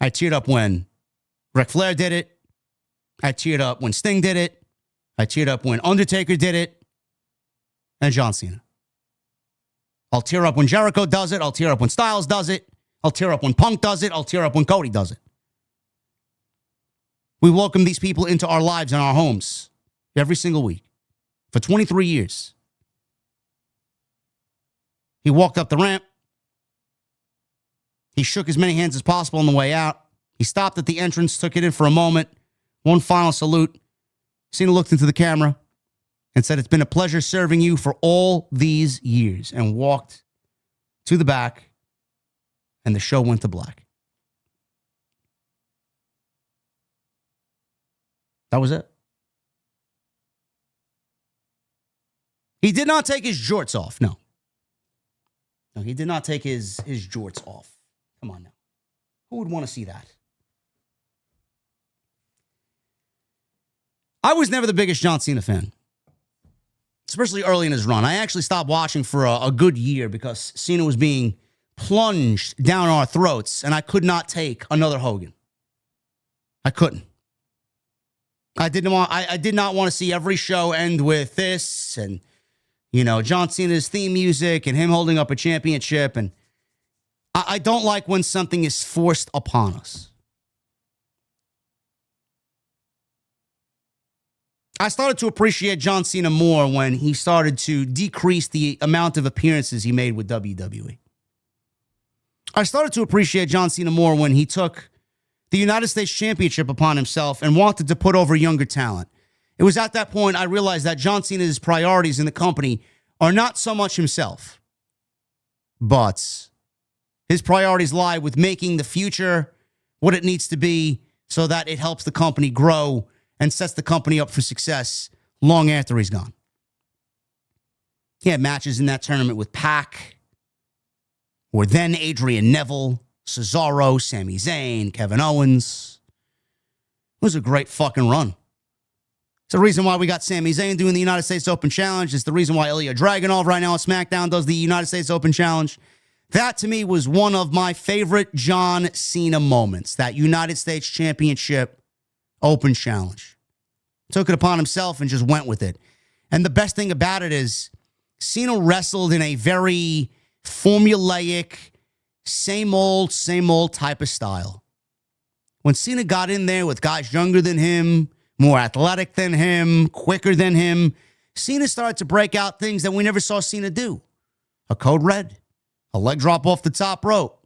Speaker 2: I teared up when Ric Flair did it. I teared up when Sting did it. I teared up when Undertaker did it. And John Cena. I'll tear up when Jericho does it. I'll tear up when Styles does it. I'll tear up when Punk does it. I'll tear up when Cody does it. We welcome these people into our lives and our homes every single week for 23 years. He walked up the ramp. He shook as many hands as possible on the way out. He stopped at the entrance, took it in for a moment. One final salute. Cena looked into the camera and said, "It's been a pleasure serving you for all these years," and walked to the back, and the show went to black. That was it. He did not take his jorts off, no. No, he did not take his jorts off. Come on now. Who would want to see that? I was never the biggest John Cena fan, especially early in his run. I actually stopped watching for a good year because Cena was being plunged down our throats, and I could not take another Hogan. I couldn't. I did not want to see every show end with this and, John Cena's theme music and him holding up a championship. And I don't like when something is forced upon us. I started to appreciate John Cena more when he started to decrease the amount of appearances he made with WWE. I started to appreciate John Cena more when he took the United States Championship upon himself and wanted to put over younger talent. It was at that point I realized that John Cena's priorities in the company are not so much himself, but his priorities lie with making the future what it needs to be so that it helps the company grow and sets the company up for success long after he's gone. He had matches in that tournament with Pac, or then Adrian Neville, Cesaro, Sami Zayn, Kevin Owens. It was a great fucking run. It's the reason why we got Sami Zayn doing the United States Open Challenge. It's the reason why Ilya Dragunov right now on SmackDown does the United States Open Challenge. That, to me, was one of my favorite John Cena moments, that United States Championship Open Challenge. Took it upon himself and just went with it. And the best thing about it is Cena wrestled in a very formulaic, same old type of style. When Cena got in there with guys younger than him, more athletic than him, quicker than him, Cena started to break out things that we never saw Cena do. A code red, a leg drop off the top rope,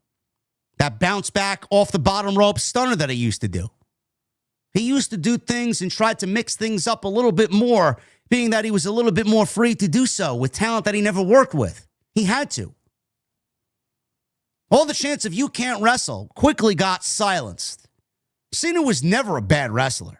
Speaker 2: that bounce back off the bottom rope stunner that he used to do. He used to do things and tried to mix things up a little bit more, being that he was a little bit more free to do so with talent that he never worked with. He had to. All the chants of "you can't wrestle" quickly got silenced. Cena was never a bad wrestler.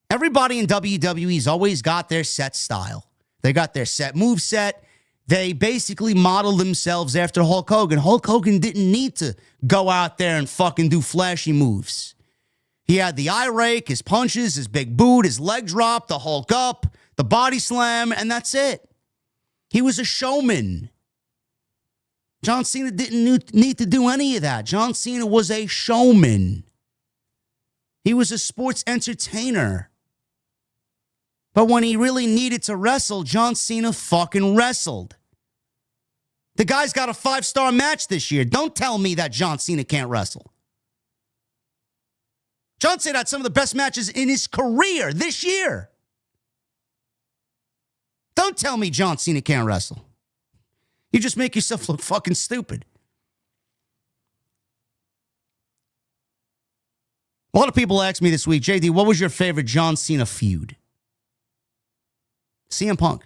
Speaker 2: Everybody in WWE's always got their set style. They got their set move set. They basically modeled themselves after Hulk Hogan. Hulk Hogan didn't need to go out there and fucking do flashy moves. He had the eye rake, his punches, his big boot, his leg drop, the Hulk up, the body slam, and that's it. He was a showman. John Cena didn't need to do any of that. John Cena was a showman. He was a sports entertainer. But when he really needed to wrestle, John Cena fucking wrestled. The guy's got a 5-star match this year. Don't tell me that John Cena can't wrestle. John Cena had some of the best matches in his career this year. Don't tell me John Cena can't wrestle. You just make yourself look fucking stupid. A lot of people asked me this week, JD, what was your favorite John Cena feud? CM Punk.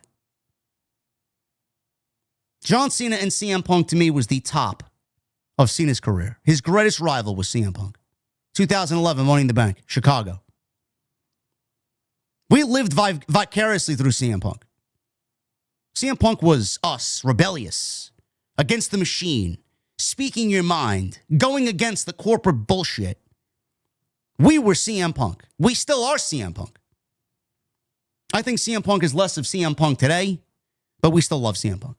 Speaker 2: John Cena and CM Punk to me was the top of Cena's career. His greatest rival was CM Punk. 2011, Money in the Bank, Chicago. We lived vicariously through CM Punk. CM Punk was us, rebellious, against the machine, speaking your mind, going against the corporate bullshit. We were CM Punk. We still are CM Punk. I think CM Punk is less of CM Punk today, but we still love CM Punk.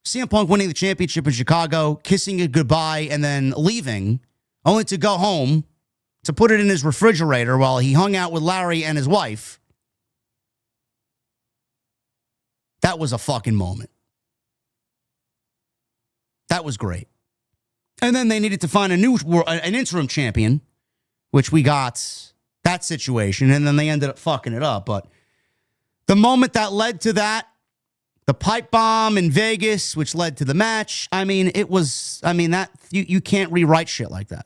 Speaker 2: CM Punk winning the championship in Chicago, kissing it goodbye, and then leaving, only to go home to put it in his refrigerator while he hung out with Larry and his wife. That was a fucking moment. That was great. And then they needed to find an interim champion, which we got that situation, and then they ended up fucking it up. But the moment that led to that, the pipe bomb in Vegas, which led to the match, that you can't rewrite shit like that.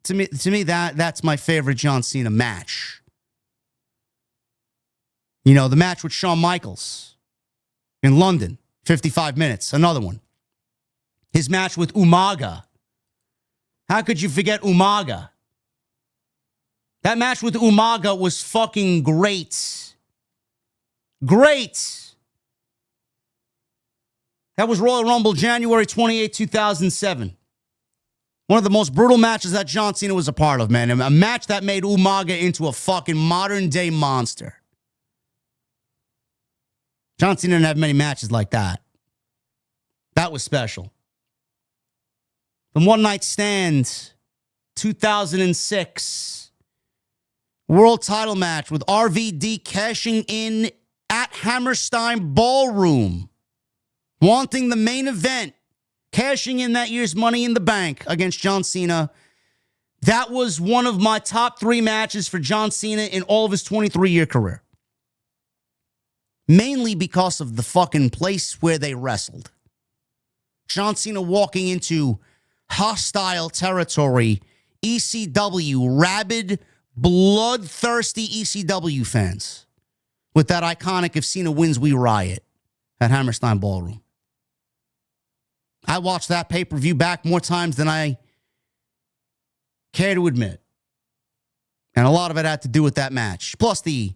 Speaker 2: To me, that's my favorite John Cena match. You know, the match with Shawn Michaels in London, 55 minutes, another one. His match with Umaga. How could you forget Umaga? That match with Umaga was fucking great. Great. That was Royal Rumble, January 28, 2007. One of the most brutal matches that John Cena was a part of, man. A match that made Umaga into a fucking modern-day monster. John Cena didn't have many matches like that. That was special. The One Night Stand, 2006. World title match with RVD cashing in at Hammerstein Ballroom. Wanting the main event. Cashing in that year's Money in the Bank against John Cena. That was one of my top 3 matches for John Cena in all of his 23-year career. Mainly because of the fucking place where they wrestled. John Cena walking into hostile territory. ECW, rabid, bloodthirsty ECW fans. With that iconic "If Cena wins, we riot" at Hammerstein Ballroom. I watched that pay-per-view back more times than I care to admit. And a lot of it had to do with that match. Plus the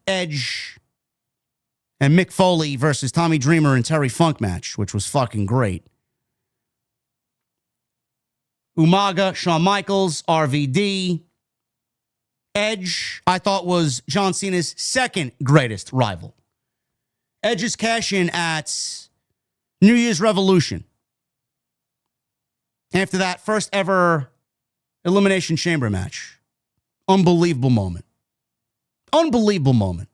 Speaker 2: Edge and Mick Foley versus Tommy Dreamer and Terry Funk match, which was fucking great. Umaga, Shawn Michaels, RVD. Edge, I thought, was John Cena's second greatest rival. Edge's cash-in at New Year's Revolution. After that, first ever Elimination Chamber match. Unbelievable moment. Unbelievable moment.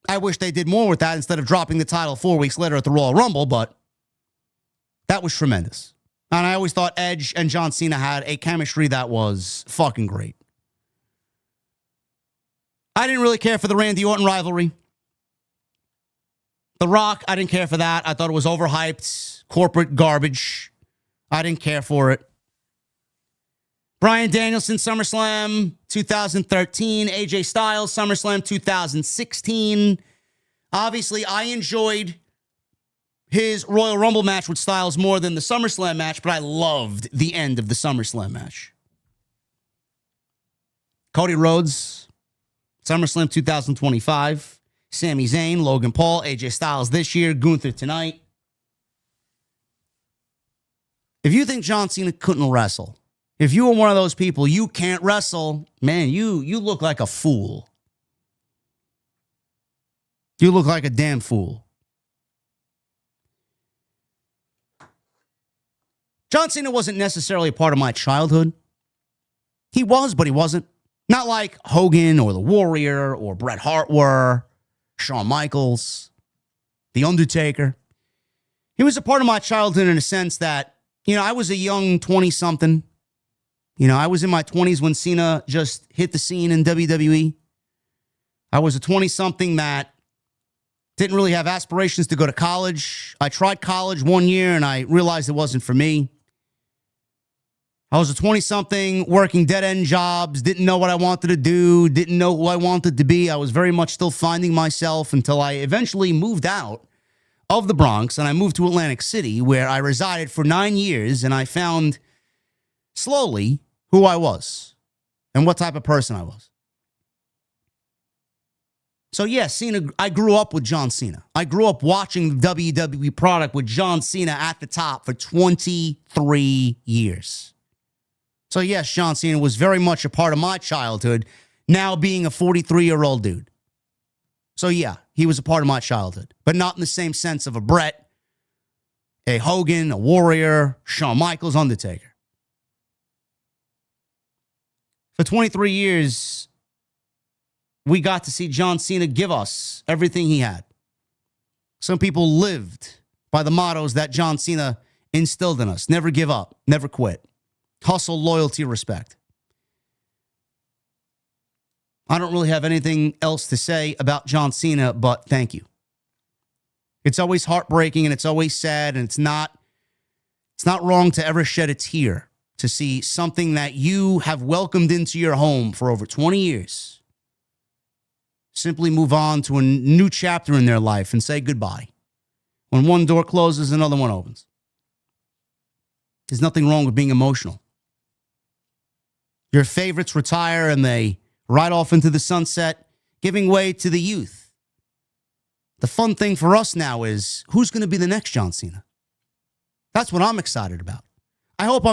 Speaker 2: I wish they did more with that instead of dropping the title 4 weeks later at the Royal Rumble, but that was tremendous. And I always thought Edge and John Cena had a chemistry that was fucking great. I didn't really care for the Randy Orton rivalry. The Rock, I didn't care for that. I thought it was overhyped, corporate garbage. I didn't care for it. Bryan Danielson, SummerSlam 2013. AJ Styles, SummerSlam 2016. Obviously, I enjoyed his Royal Rumble match with Styles more than the SummerSlam match, but I loved the end of the SummerSlam match. Cody Rhodes, SummerSlam 2025. Sami Zayn, Logan Paul, AJ Styles this year, Gunther tonight. If you think John Cena couldn't wrestle, if you were one of those people, you can't wrestle, man, you look like a fool. You look like a damn fool. John Cena wasn't necessarily a part of my childhood. He was, but he wasn't. Not like Hogan or The Warrior or Bret Hart were, Shawn Michaels, The Undertaker. He was a part of my childhood in a sense that, I was a young 20-something. I was in my 20s when Cena just hit the scene in WWE. I was a 20-something that didn't really have aspirations to go to college. I tried college 1 year and I realized it wasn't for me. I was a 20-something working dead-end jobs, didn't know what I wanted to do, didn't know who I wanted to be. I was very much still finding myself until I eventually moved out of the Bronx and I moved to Atlantic City, where I resided for 9 years, and I found slowly who I was and what type of person I was. So yeah, Cena, I grew up with John Cena. I grew up watching the WWE product with John Cena at the top for 23 years. So yes, John Cena was very much a part of my childhood, now being a 43-year-old dude. So yeah, he was a part of my childhood, but not in the same sense of a Bret, a Hogan, a Warrior, Shawn Michaels, Undertaker. For 23 years, we got to see John Cena give us everything he had. Some people lived by the mottos that John Cena instilled in us. Never give up, never quit. Hustle, loyalty, respect. I don't really have anything else to say about John Cena, but thank you. It's always heartbreaking and it's always sad, and it's not wrong to ever shed a tear to see something that you have welcomed into your home for over 20 years simply move on to a new chapter in their life and say goodbye. When one door closes, another one opens. There's nothing wrong with being emotional. Your favorites retire and they ride off into the sunset, giving way to the youth. The fun thing for us now is, who's going to be the next John Cena? That's what I'm excited about. I hope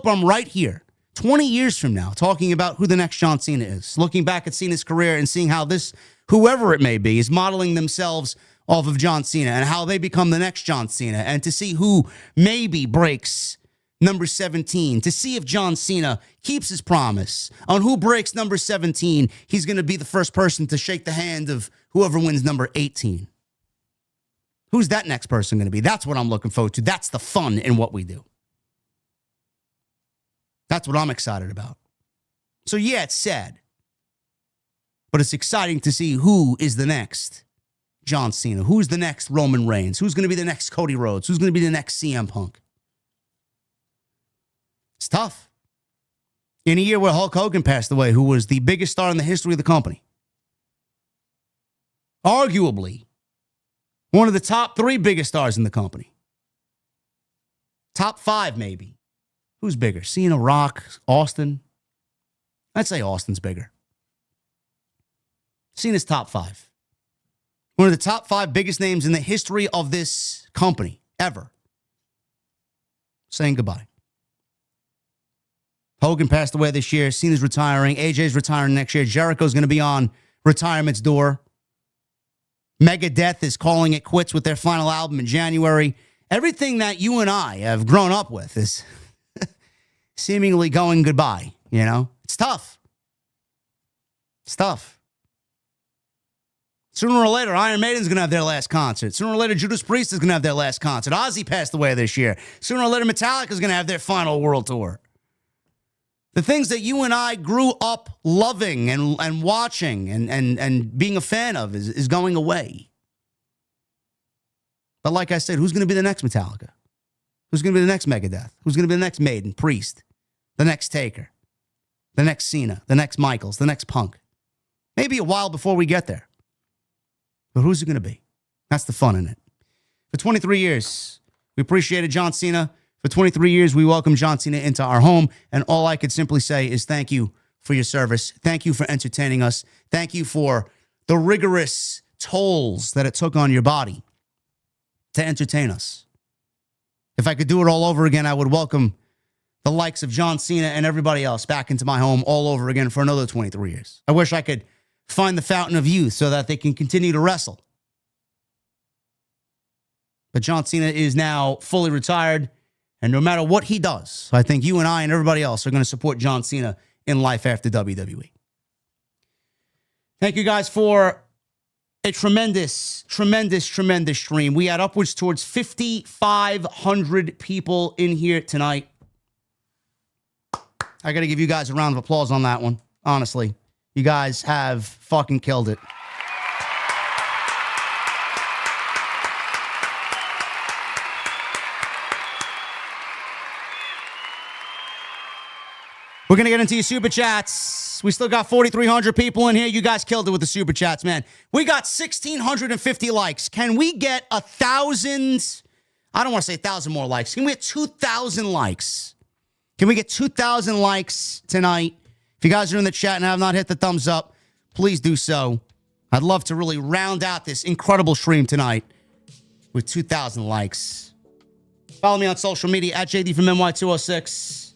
Speaker 2: I'm right here 20 years from now talking about who the next John Cena is, looking back at Cena's career and seeing how this, whoever it may be, is modeling themselves off of John Cena and how they become the next John Cena, and to see who maybe breaks number 17, to see if John Cena keeps his promise. On who breaks number 17, he's going to be the first person to shake the hand of whoever wins number 18. Who's that next person going to be? That's what I'm looking forward to. That's the fun in what we do. That's what I'm excited about. So yeah, it's sad, but it's exciting to see who is the next John Cena. Who's the next Roman Reigns? Who's going to be the next Cody Rhodes? Who's going to be the next CM Punk? It's tough. In a year where Hulk Hogan passed away, who was the biggest star in the history of the company. Arguably, one of the top 3 biggest stars in the company. Top 5, maybe. Who's bigger? Cena, Rock, Austin? I'd say Austin's bigger. Cena's top 5. One of the top 5 biggest names in the history of this company, ever. Saying goodbye. Hogan passed away this year. Cena's retiring. AJ's retiring next year. Jericho's going to be on retirement's door. Megadeth is calling it quits with their final album in January. Everything that you and I have grown up with is seemingly going goodbye. It's tough. It's tough. Sooner or later, Iron Maiden's going to have their last concert. Sooner or later, Judas Priest is going to have their last concert. Ozzy passed away this year. Sooner or later, Metallica's going to have their final world tour. The things that you and I grew up loving and watching and being a fan of is going away. But like I said, who's going to be the next Metallica? Who's going to be the next Megadeth? Who's going to be the next Maiden, Priest, the next Taker, the next Cena, the next Michaels, the next Punk? Maybe a while before we get there. But who's it going to be? That's the fun in it. For 23 years, we appreciated John Cena. For 23 years, we welcomed John Cena into our home. And all I could simply say is thank you for your service. Thank you for entertaining us. Thank you for the rigorous tolls that it took on your body to entertain us. If I could do it all over again, I would welcome the likes of John Cena and everybody else back into my home all over again for another 23 years. I wish I could find the fountain of youth so that they can continue to wrestle. But John Cena is now fully retired, and no matter what he does, I think you and I and everybody else are going to support John Cena in life after WWE. Thank you guys for a tremendous, tremendous, tremendous stream. We had upwards towards 5,500 people in here tonight. I got to give you guys a round of applause on that one. Honestly, you guys have fucking killed it. We're going to get into your super chats. We still got 4,300 people in here. You guys killed it with the super chats, man. We got 1,650 likes. Can we get 1,000? I don't want to say 1,000 more likes. Can we get 2,000 likes? Can we get 2,000 likes tonight? If you guys are in the chat and have not hit the thumbs up, please do so. I'd love to really round out this incredible stream tonight with 2,000 likes. Follow me on social media at JDfromNY206.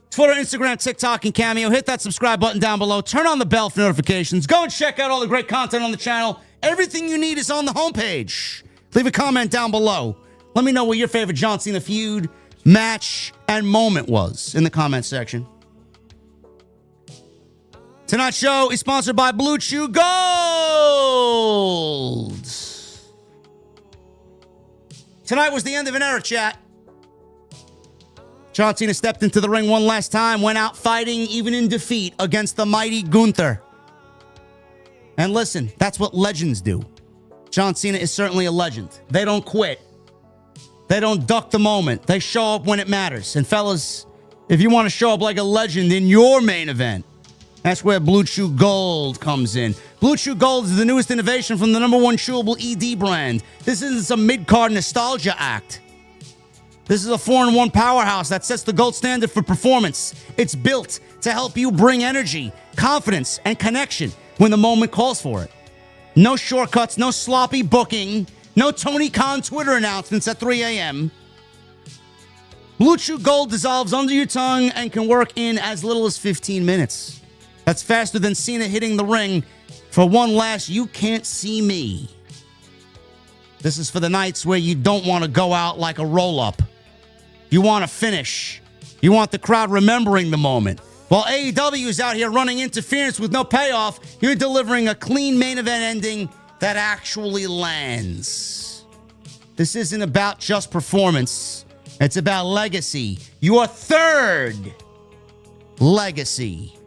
Speaker 2: Twitter, Instagram, TikTok, and Cameo. Hit that subscribe button down below. Turn on the bell for notifications. Go and check out all the great content on the channel. Everything you need is on the homepage. Leave a comment down below. Let me know what your favorite John Cena feud, match, and moment was in the comment section. Tonight's show is sponsored by Blue Chew Gold. Tonight was the end of an era, chat. John Cena stepped into the ring one last time, went out fighting even in defeat against the mighty Gunther. And listen, that's what legends do. John Cena is certainly a legend. They don't quit. They don't duck the moment. They show up when it matters. And fellas, if you want to show up like a legend in your main event, that's where Blue Chew Gold comes in. Blue Chew Gold is the newest innovation from the #1 chewable ED brand. This isn't some mid-card nostalgia act. This is a 4-in-1 powerhouse that sets the gold standard for performance. It's built to help you bring energy, confidence, and connection when the moment calls for it. No shortcuts, no sloppy booking, no Tony Khan Twitter announcements at 3 a.m. Blue Chew Gold dissolves under your tongue and can work in as little as 15 minutes. That's faster than Cena hitting the ring for one last "you can't see me." This is for the nights where you don't want to go out like a roll-up. You want to finish. You want the crowd remembering the moment. While AEW is out here running interference with no payoff, you're delivering a clean main event ending that actually lands. This isn't about just performance. It's about legacy. Your third legacy.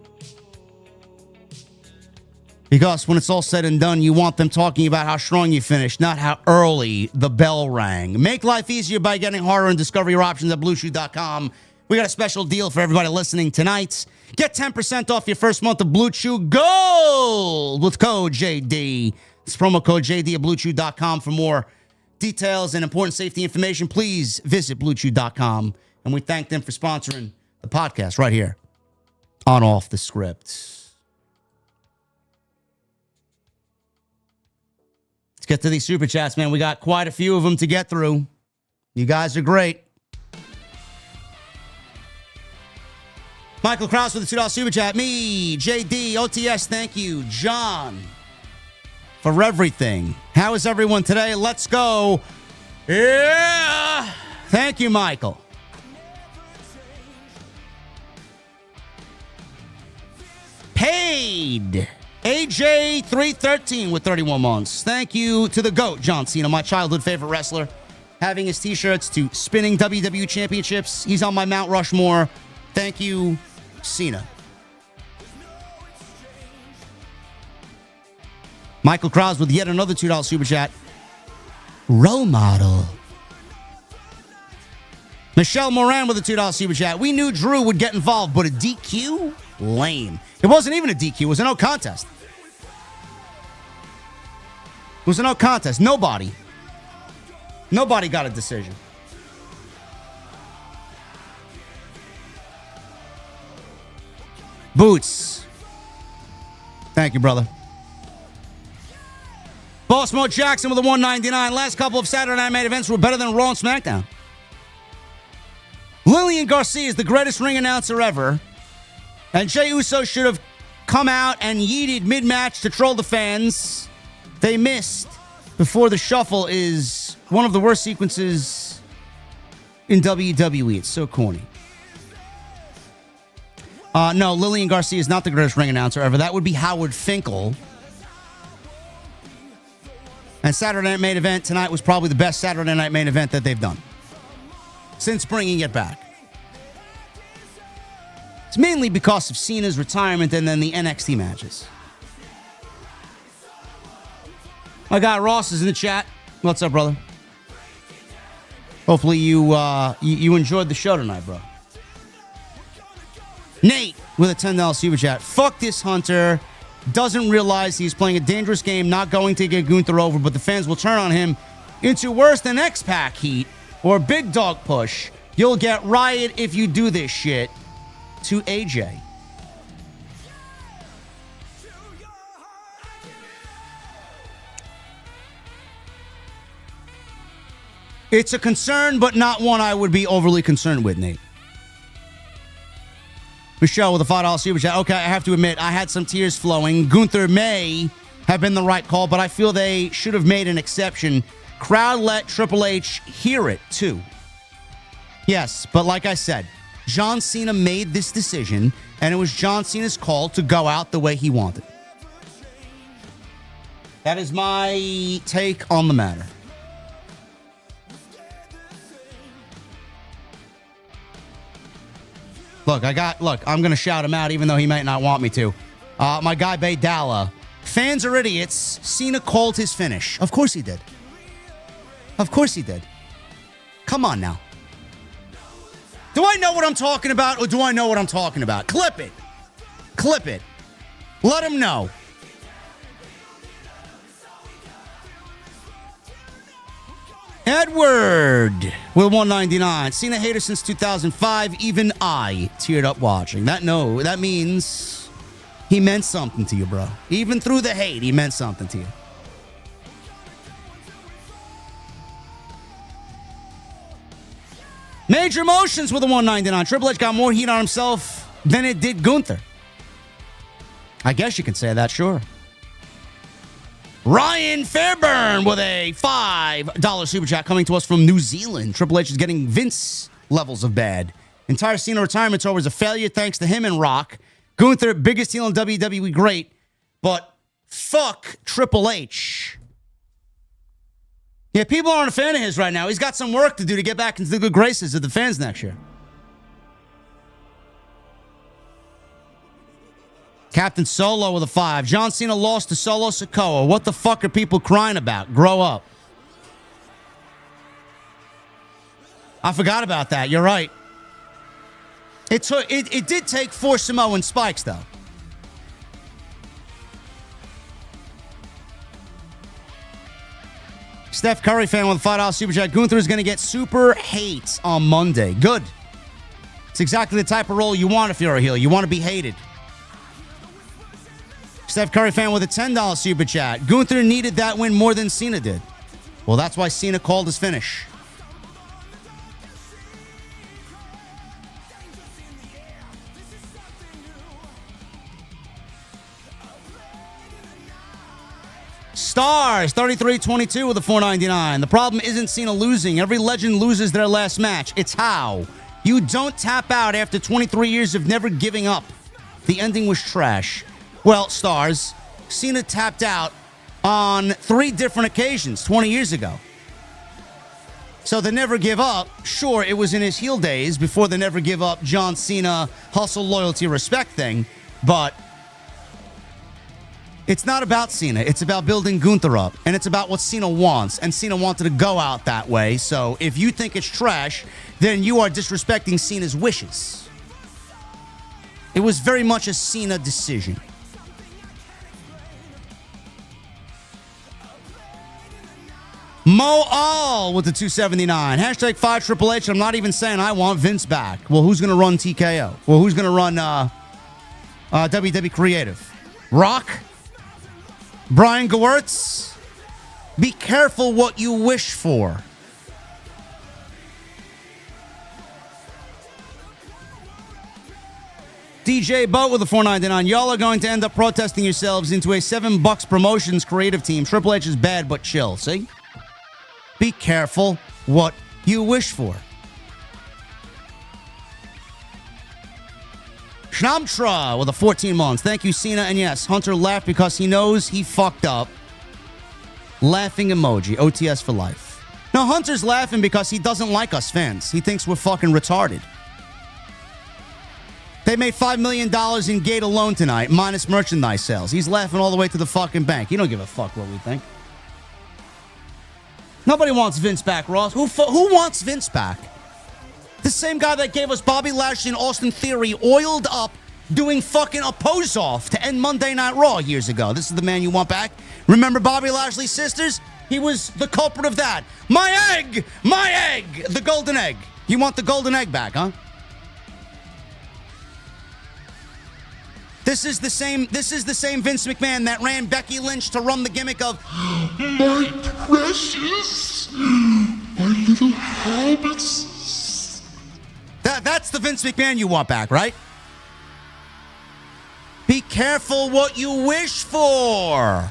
Speaker 2: Because when it's all said and done, you want them talking about how strong you finished, not how early the bell rang. Make life easier by getting harder and discover your options at BlueChew.com. We got a special deal for everybody listening tonight. Get 10% off your first month of Blue Chew Gold with code JD. It's promo code JD at BlueChew.com. For more details and important safety information, please visit BlueChew.com. And we thank them for sponsoring the podcast right here on Off the Script. Let's get to these super chats, man. We got quite a few of them to get through. You guys are great. Michael Krause with a $2 super chat. Me, JD, OTS, thank you. John, for everything. How is everyone today? Let's go. Yeah. Thank you, Michael. Paid. AJ313 with 31 months. Thank you to the GOAT, John Cena, my childhood favorite wrestler. Having his t-shirts to spinning WWE championships. He's on my Mount Rushmore. Thank you, Cena. Michael Krause with yet another $2 super chat. Role model. Michelle Moran with a $2 super chat. We knew Drew would get involved, but a DQ? Lame. It wasn't even a DQ. It was a no contest. It was a no contest. Nobody got a decision. Boots. Thank you, brother. Boss Mo Jackson with a 199. Last couple of Saturday Night main events were better than Raw and SmackDown. Lillian Garcia is the greatest ring announcer ever. And Jey Uso should have come out and yeeted mid-match to troll the fans. They missed before the shuffle is one of the worst sequences in WWE. It's so corny. No, Lillian Garcia is not the greatest ring announcer ever. That would be Howard Finkel. And Saturday Night Main Event tonight was probably the best Saturday Night Main Event that they've done since bringing it back. It's mainly because of Cena's retirement and then the NXT matches. My guy Ross is in the chat. What's up, brother? Hopefully you enjoyed the show tonight, bro. Nate with a $10 super chat. Fuck this Hunter. Doesn't realize he's playing a dangerous game, not going to get Gunther over, but the fans will turn on him into worse than X-Pac heat or Big Dog push. You'll get riot if you do this shit. To AJ. It's a concern, but not one I would be overly concerned with, Nate. Michelle with a $5 super chat. Okay, I have to admit, I had some tears flowing. Gunther may have been the right call, but I feel they should have made an exception. Crowd let Triple H hear it, too. Yes, but like I said, John Cena made this decision, and it was John Cena's call to go out the way he wanted. That is my take on the matter. Look, I'm going to shout him out even though he might not want me to. My guy Bay Dalla. Fans are idiots. Cena called his finish. Of course he did. Of course he did. Come on now. Do I know what I'm talking about, or do I know what I'm talking about? Clip it. Clip it. Let him know. Edward with 199. Cena hater since 2005. Even I teared up watching. That means he meant something to you, bro. Even through the hate, he meant something to you. Major Emotions with a 199. Triple H got more heat on himself than it did Gunther. I guess you could say that, sure. Ryan Fairburn with a $5 super chat coming to us from New Zealand. Triple H is getting Vince levels of bad. Entire Cena retirement tour was a failure thanks to him and Rock. Gunther, biggest heel in WWE, great. But fuck Triple H. Yeah, people aren't a fan of his right now. He's got some work to do to get back into the good graces of the fans next year. Captain Solo with a 5. John Cena lost to Solo Sikoa. What the fuck are people crying about? Grow up. I forgot about that. You're right. It did take 4 Samoan spikes, though. Steph Curry fan with a $5 super chat. Gunther is going to get super hate on Monday. Good. It's exactly the type of role you want if you're a heel. You want to be hated. Steph Curry fan with a $10 super chat. Gunther needed that win more than Cena did. Well, that's why Cena called his finish. Stars 3322 with a 499. The problem isn't Cena losing. Every legend loses their last match. It's how. You don't tap out after 23 years of never giving up. The ending was trash. Well, Stars, Cena tapped out on 3 different occasions 20 years ago. So the never give up, sure, it was in his heel days before the never give up John Cena hustle, loyalty, respect thing, but it's not about Cena. It's about building Gunther up, and it's about what Cena wants, and Cena wanted to go out that way, so if you think it's trash, then you are disrespecting Cena's wishes. It was very much a Cena decision. Mo All with the 279. Hashtag 5 Triple H. I'm not even saying I want Vince back. Well, who's going to run TKO? Well, who's going to run WWE Creative. Rock. Brian Gewirtz. Be careful what you wish for. DJ Boat with a $4.99. Y'all are going to end up protesting yourselves into a $7 promotions creative team. Triple H is bad, but chill. See? Be careful what you wish for. Shnamtra with a 14 months. Thank you, Cena. And yes, Hunter laughed because he knows he fucked up. Laughing emoji. OTS for life. No, Hunter's laughing because he doesn't like us fans. He thinks we're fucking retarded. They made $5 million in gate alone tonight, minus merchandise sales. He's laughing all the way to the fucking bank. He don't give a fuck what we think. Nobody wants Vince back, Ross. Who wants Vince back? The same guy that gave us Bobby Lashley and Austin Theory oiled up doing fucking a pose-off to end Monday Night Raw years ago. This is the man you want back? Remember Bobby Lashley's sisters? He was the culprit of that. My egg! My egg! The golden egg. You want the golden egg back, huh? This is the same Vince McMahon that ran Becky Lynch to run the gimmick of
Speaker 3: my precious, my little hobbits.
Speaker 2: That's the Vince McMahon you want back, right? Be careful what you wish for.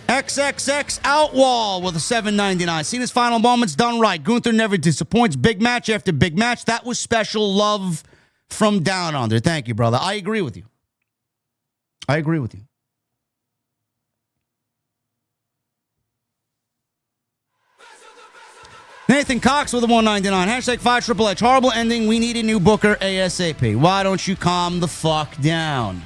Speaker 2: XXX Outwall with a $7.99. Seen his final moments done right. Gunther never disappoints. Big match after big match. That was special love from Down Under. Thank you, brother. I agree with you. I agree with you. Nathan Cox with a $1.99. Hashtag 5 Triple H. Horrible ending. We need a new booker ASAP. Why don't you calm the fuck down?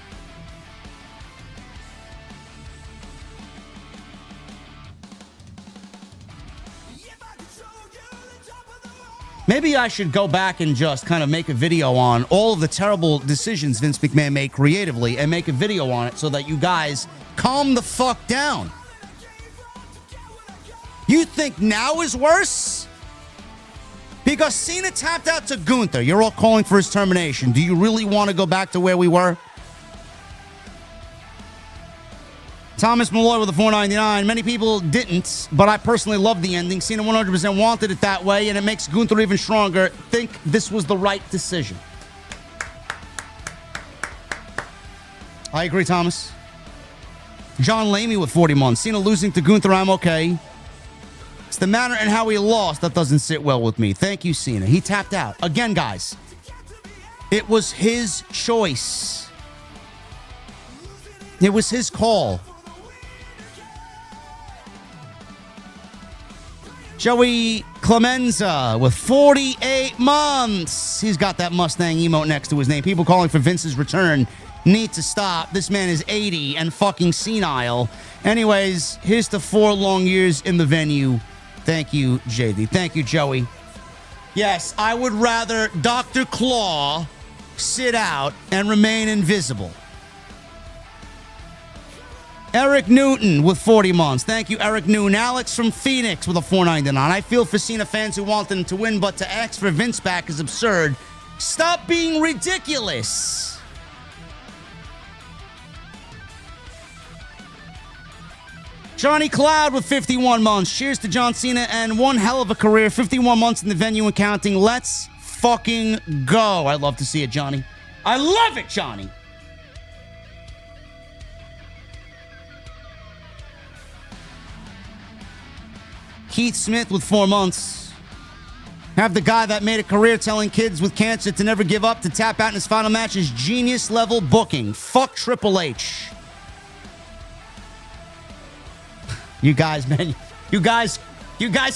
Speaker 2: Maybe I should go back and just kind of make a video on all of the terrible decisions Vince McMahon made creatively and make a video on it so that you guys calm the fuck down. You think now is worse? Because Cena tapped out to Gunther. You're all calling for his termination. Do you really want to go back to where we were? Thomas Malloy with a $4.99. Many people didn't, but I personally love the ending. Cena 100% wanted it that way, and it makes Gunther even stronger. Think this was the right decision. I agree, Thomas. John Lamey with 40 months. Cena losing to Gunther, I'm okay. It's the manner and how he lost that doesn't sit well with me. Thank you, Cena. He tapped out. Again, guys, it was his choice. It was his call. Joey Clemenza with 48 months. He's got that Mustang emote next to his name. People calling for Vince's return need to stop. This man is 80 and fucking senile. Anyways, here's to 4 long years in the venue. Thank you, JD. Thank you, Joey. Yes, I would rather Dr. Claw sit out and remain invisible. Eric Newton with 40 months. Thank you, Eric Newton. Alex from Phoenix with a $4.99. I feel for Cena fans who want them to win, but to ask for Vince back is absurd. Stop being ridiculous. Johnny Cloud with 51 months. Cheers to John Cena and one hell of a career. 51 months in the venue and counting. Let's fucking go. I'd love to see it, Johnny. I love it, Johnny. Keith Smith with 4 months. Have the guy that made a career telling kids with cancer to never give up to tap out in his final match is genius level booking. Fuck Triple H. You guys, man. You guys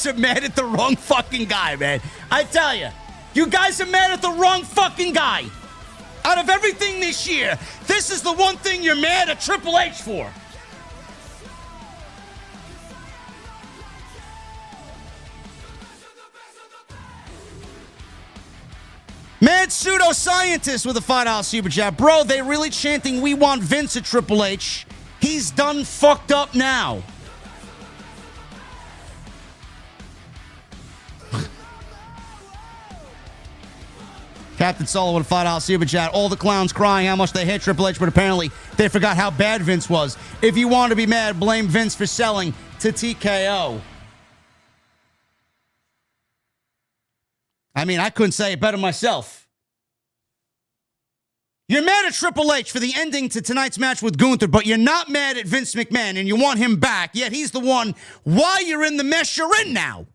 Speaker 2: are mad at the wrong fucking guy, man. I tell you. You guys are mad at the wrong fucking guy. Out of everything this year, this is the one thing you're mad at Triple H for. Mad pseudoscientist with a $5 super chat. Bro, they really chanting we want Vince at Triple H. He's done fucked up now. Captain Solo with a $5 super chat. All the clowns crying how much they hate Triple H, but apparently they forgot how bad Vince was. If you want to be mad, blame Vince for selling to TKO. I mean, I couldn't say it better myself. You're mad at Triple H for the ending to tonight's match with Gunther, but you're not mad at Vince McMahon, and you want him back, yet he's the one why you're in the mess you're in now.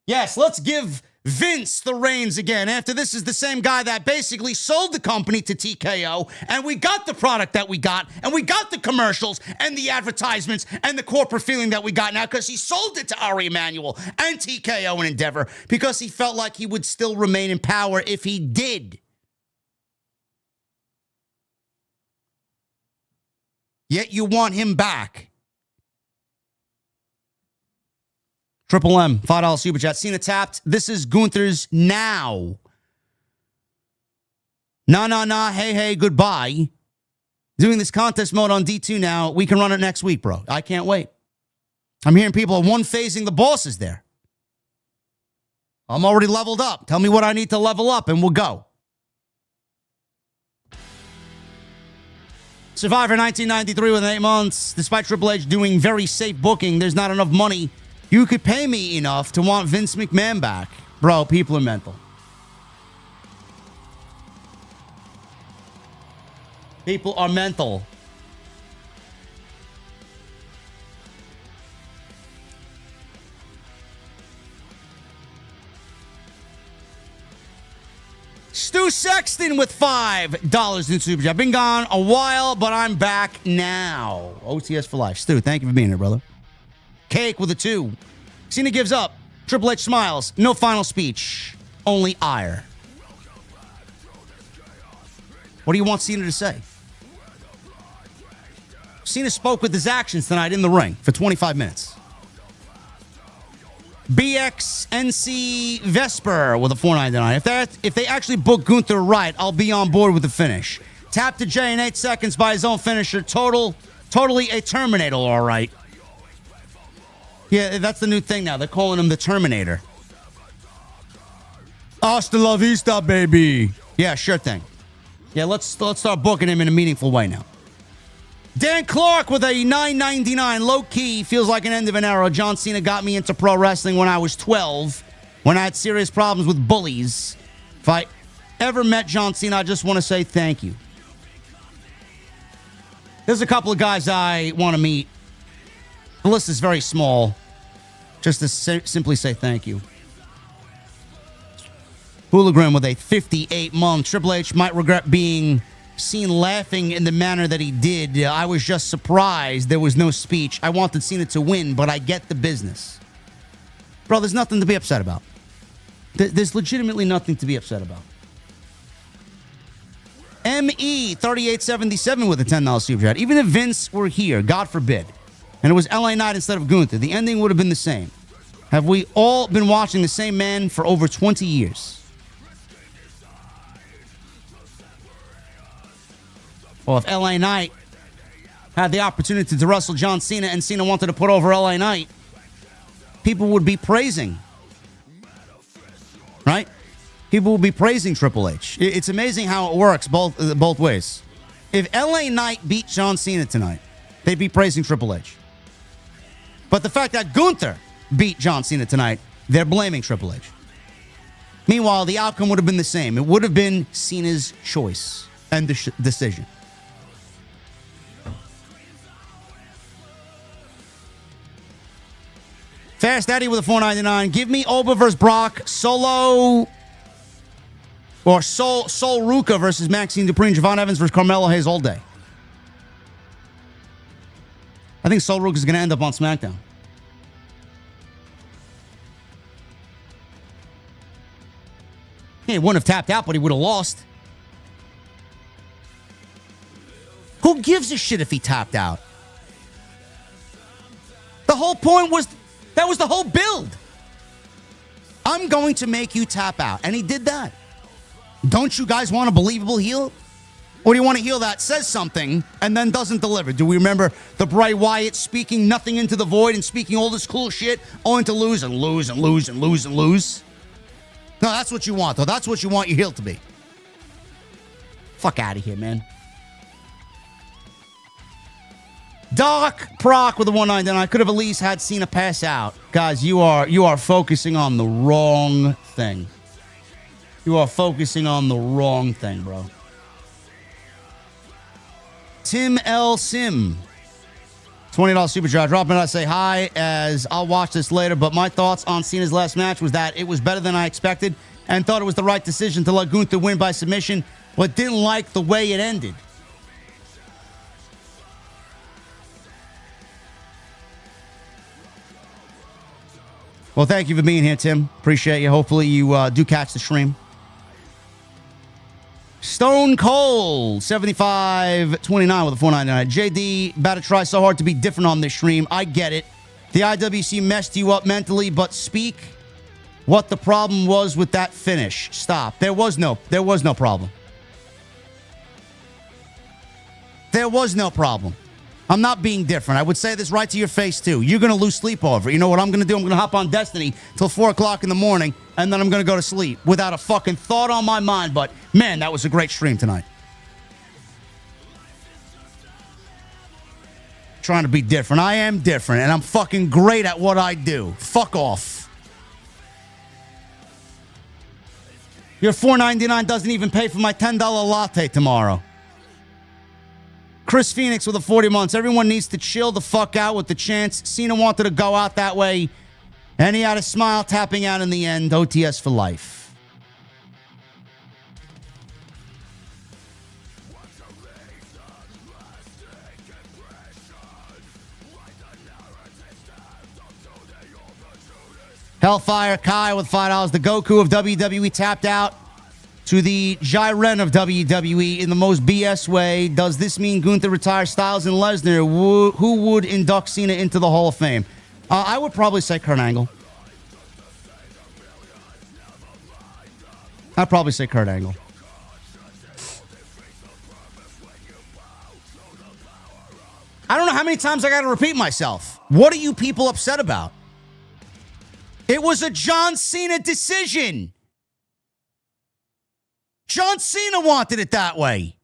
Speaker 2: Yes, let's give Vince the reins again. After this is the same guy that basically sold the company to TKO, and we got the product that we got, and we got the commercials and the advertisements and the corporate feeling that we got now because he sold it to Ari Emanuel and TKO and Endeavor because he felt like he would still remain in power if he did. Yet you want him back. Triple M, $5 super chat. Cena tapped. This is Gunther's now. Nah, hey, goodbye. Doing this contest mode on D2 now. We can run it next week, bro. I can't wait. I'm hearing people are one-phasing the bosses there. I'm already leveled up. Tell me what I need to level up and we'll go. Survivor 1993 with 8 months. Despite Triple H doing very safe booking, there's not enough money. You could pay me enough to want Vince McMahon back. Bro, people are mental. People are mental. Stu Sexton with $5 in Super Chat. I've been gone a while, but I'm back now. OTS for life. Stu, thank you for being here, brother. Cake with a 2. Cena gives up. Triple H smiles. No final speech. Only ire. What do you want Cena to say? Cena spoke with his actions tonight in the ring for 25 minutes. BXNC Vesper with a $4.99. If they actually book Gunther right, I'll be on board with the finish. Tap to Jay in 8 seconds by his own finisher. Totally a Terminator, all right. Yeah, that's the new thing now. They're calling him the Terminator. Hasta la vista, baby. Yeah, sure thing. Yeah, let's start booking him in a meaningful way now. Dan Clark with a $9.99. Low-key, feels like an end of an era. John Cena got me into pro wrestling when I was 12, when I had serious problems with bullies. If I ever met John Cena, I just want to say thank you. There's a couple of guys I want to meet. The list is very small. Just to simply say thank you. Hooligan with a 58-month. Triple H might regret being seen laughing in the manner that he did. I was just surprised there was no speech. I wanted Cena to win, but I get the business. Bro, there's nothing to be upset about. There's legitimately nothing to be upset about. ME3877 with a $10 super chat. Even if Vince were here, God forbid, and it was LA Knight instead of Gunther, the ending would have been the same. Have we all been watching the same man for over 20 years? Well, if LA Knight had the opportunity to wrestle John Cena and Cena wanted to put over LA Knight, people would be praising. Right? People would be praising Triple H. It's amazing how it works both ways. If LA Knight beat John Cena tonight, they'd be praising Triple H. But the fact that Gunther beat John Cena tonight, they're blaming Triple H. Meanwhile, the outcome would have been the same. It would have been Cena's choice and decision. Fast Daddy with a $4.99. Give me Oba versus Brock, Solo, or Sol Ruka versus Maxine Dupree, and Javon Evans versus Carmelo Hayes all day. I think Sol Ruka is going to end up on SmackDown. He wouldn't have tapped out, but he would have lost. Who gives a shit if he tapped out? The whole point was, that was the whole build. I'm going to make you tap out. And he did that. Don't you guys want a believable heel? Or do you want a heel that says something and then doesn't deliver? Do we remember the Bray Wyatt speaking nothing into the void and speaking all this cool shit only to lose and lose and lose and lose and lose? No, that's what you want, though. That's what you want your heel to be. Fuck out of here, man. Doc Proc with a 199. I could have at least had Cena pass out. Guys, you are focusing on the wrong thing. You are focusing on the wrong thing, bro. Tim L. Sim. $20 super chat. Dropping it. I say hi as I'll watch this later, but my thoughts on Cena's last match was that it was better than I expected and thought it was the right decision to let Gunther win by submission, but didn't like the way it ended. Well, thank you for being here, Tim. Appreciate you. Hopefully you do catch the stream. Stone Cold, 75.29 with a 4.99. JD, about to try so hard to be different on this stream. I get it. The IWC messed you up mentally, but speak what the problem was with that finish. Stop. There was no problem. There was no problem. I'm not being different. I would say this right to your face, too. You're going to lose sleep over it. You know what I'm going to do? I'm going to hop on Destiny till 4 o'clock in the morning, and then I'm going to go to sleep without a fucking thought on my mind. But, man, that was a great stream tonight. Trying to be different. I am different, and I'm fucking great at what I do. Fuck off. Your $4.99 doesn't even pay for my $10 latte tomorrow. Chris Phoenix with a 40 months. Everyone needs to chill the fuck out with the chance. Cena wanted to go out that way, and he had a smile tapping out in the end. OTS for life. Hellfire Kai with $5. The Goku of WWE tapped out to the Jiren of WWE in the most BS way. Does this mean Gunther retires Styles and Lesnar? Who would induct Cena into the Hall of Fame? I would probably say Kurt Angle. I'd probably say Kurt Angle. I don't know how many times I got to repeat myself. What are you people upset about? It was a John Cena decision. John Cena wanted it that way.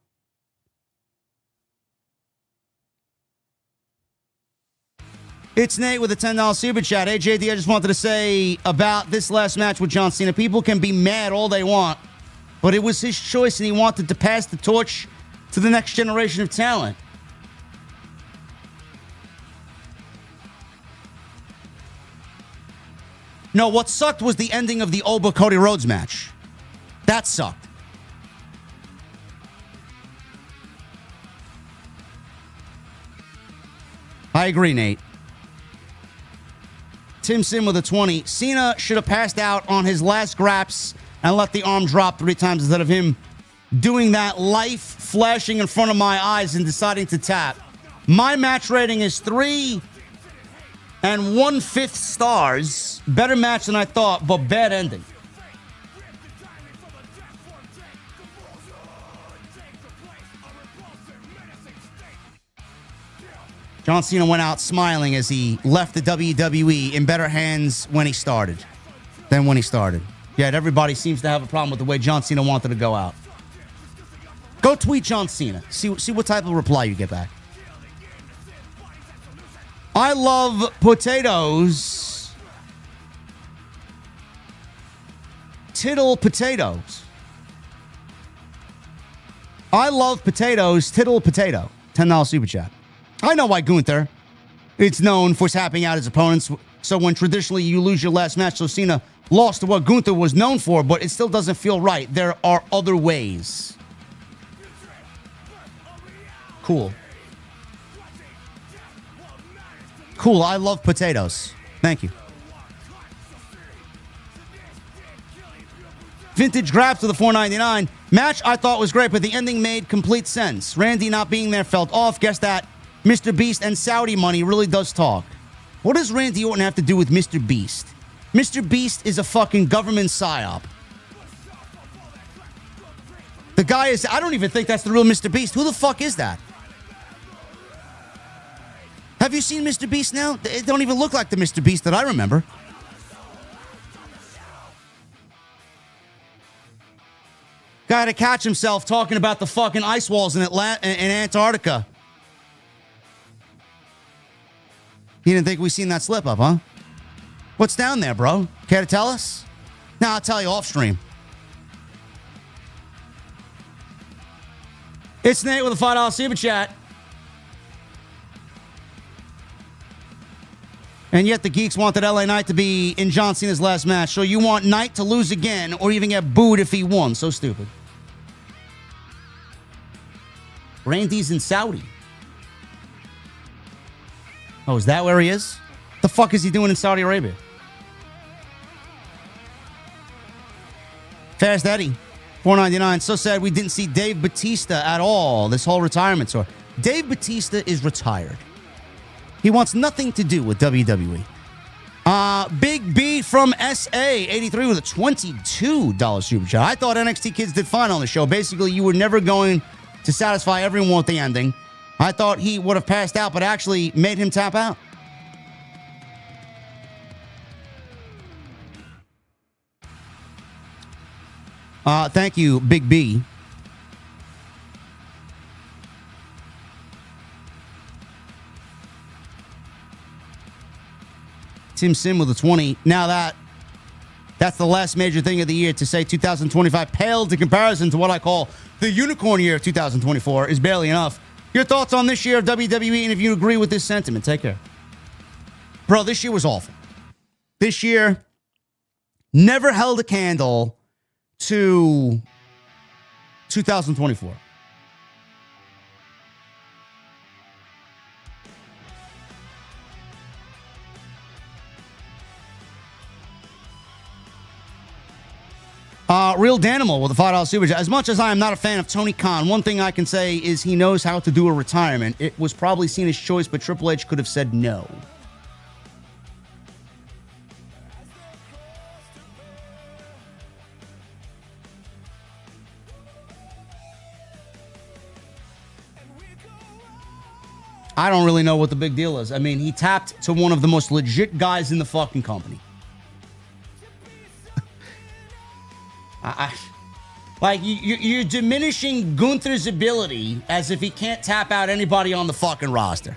Speaker 2: It's Nate with a $10 super chat. Hey, JD, I just wanted to say about this last match with John Cena. People can be mad all they want, but it was his choice, and he wanted to pass the torch to the next generation of talent. No, what sucked was the ending of the Oba Cody Rhodes match. That sucked. I agree, Nate. Tim Sim with a 20. Cena should have passed out on his last graps and let the arm drop 3 times instead of him doing that, life flashing in front of my eyes and deciding to tap. My match rating is 3 1/5 stars. Better match than I thought, but bad ending. John Cena went out smiling as he left the WWE in better hands when he started than when he started. Yet everybody seems to have a problem with the way John Cena wanted to go out. Go tweet John Cena. See what type of reply you get back. I love potatoes. Tittle potatoes. I love potatoes. Tittle potato. $10 super chat. I know why Gunther is known for tapping out his opponents. So when traditionally you lose your last match, so Cena lost to what Gunther was known for, but it still doesn't feel right. There are other ways. Cool. Cool. I love potatoes. Thank you. Vintage Grabs to the $4.99. Match I thought was great, but the ending made complete sense. Randy not being there felt off. Guess that Mr. Beast and Saudi money really does talk. What does Randy Orton have to do with Mr. Beast? Mr. Beast is a fucking government psyop. The guy is, I don't even think that's the real Mr. Beast. Who the fuck is that? Have you seen Mr. Beast now? It don't even look like the Mr. Beast that I remember. Guy had to catch himself talking about the fucking ice walls in Antarctica. You didn't think we seen that slip up, huh? What's down there, bro? Care to tell us? No, I'll tell you off stream. It's Nate with a $5 super chat. And yet the geeks wanted LA Knight to be in John Cena's last match. So you want Knight to lose again or even get booed if he won. So stupid. Randy's in Saudi. Oh, is that where he is? What the fuck is he doing in Saudi Arabia? Fast Eddie, $4.99. So sad we didn't see Dave Bautista at all this whole retirement tour. Dave Bautista is retired. He wants nothing to do with WWE. Big B from SA, 83 with a $22 super chat. I thought NXT kids did fine on the show. Basically, you were never going to satisfy everyone with the ending. I thought he would have passed out, but actually made him tap out. Thank you, Big B. Tim Sim with a 20. Now that's the last major thing of the year. To say 2025 paled in comparison to what I call the unicorn year of 2024 is barely enough. Your thoughts on this year of WWE, and if you agree with this sentiment, take care. Bro, this year was awful. This year never held a candle to 2024. Real Danimal with a $5 super chat. As much as I am not a fan of Tony Khan, one thing I can say is he knows how to do a retirement. It was probably Cena's choice, but Triple H could have said no. I don't really know what the big deal is. I mean, he tapped to one of the most legit guys in the fucking company. Like, you're diminishing Gunther's ability as if he can't tap out anybody on the fucking roster.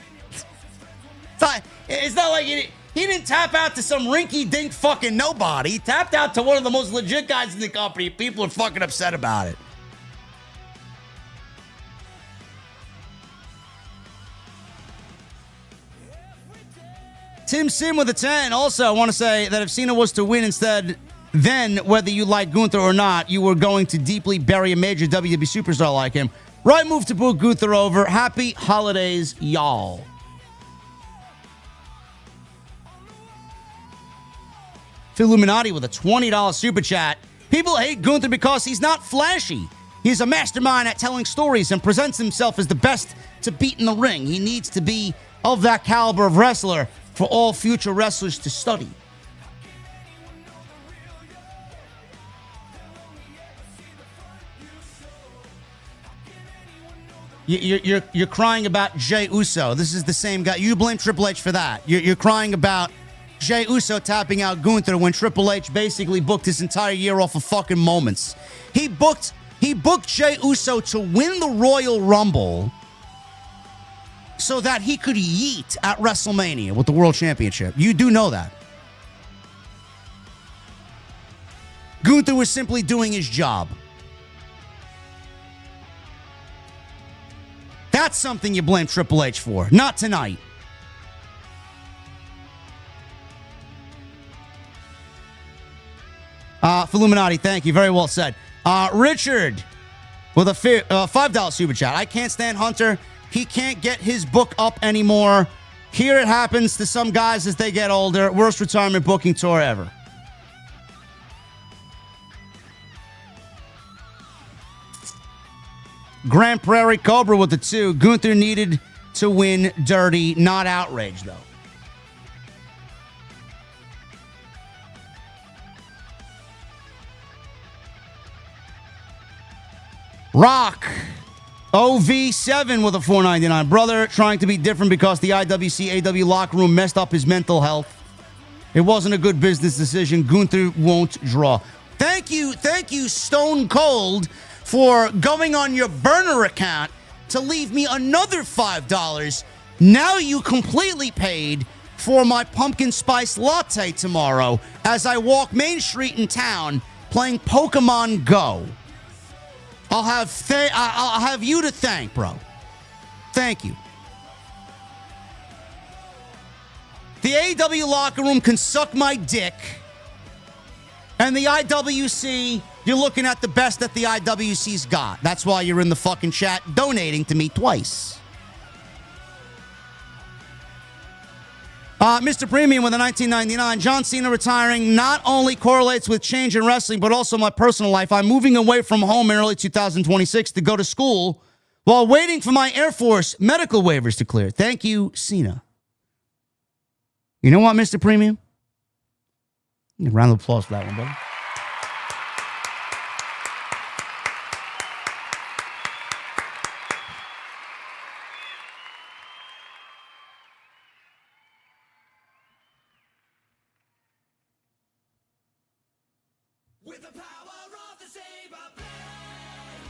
Speaker 2: It's not like he didn't tap out to some rinky-dink fucking nobody. He tapped out to one of the most legit guys in the company. People are fucking upset about it. Tim Sim with a 10. Also, I want to say that if Cena was to win instead, then whether you like Gunther or not, you were going to deeply bury a major WWE superstar like him. Right move to boot Gunther over. Happy holidays, y'all. Illuminati with a $20 super chat. People hate Gunther because he's not flashy. He's a mastermind at telling stories and presents himself as the best to beat in the ring. He needs to be of that caliber of wrestler for all future wrestlers to study. You're crying about Jey Uso. This is the same guy. You blame Triple H for that. You're crying about Jey Uso tapping out Gunther when Triple H basically booked his entire year off of fucking moments. He booked Jey Uso to win the Royal Rumble so that he could yeet at WrestleMania with the World Championship. You do know that. Gunther was simply doing his job. That's something you blame Triple H for. Not tonight. Illuminati, thank you. Very well said. Richard with a $5 super chat. I can't stand Hunter. He can't get his book up anymore. Here it happens to some guys as they get older. Worst retirement booking tour ever. Grand Prairie Cobra with the 2. Gunther needed to win dirty, not outrage, though. Rock. OV7 with a $4.99. Brother trying to be different because the IWC AW locker room messed up his mental health. It wasn't a good business decision. Gunther won't draw. Thank you, Stone Cold, for going on your burner account to leave me another $5. Now you completely paid for my pumpkin spice latte tomorrow as I walk Main Street in town playing Pokemon Go. I'll have you to thank, bro. Thank you. The AEW locker room can suck my dick. And the IWC, you're looking at the best that the IWC's got. That's why you're in the fucking chat donating to me twice. Mr. Premium with a $19.99. John Cena retiring not only correlates with change in wrestling, but also my personal life. I'm moving away from home in early 2026 to go to school while waiting for my Air Force medical waivers to clear. Thank you, Cena. You know what, Mr. Premium? A round of applause for that one, brother.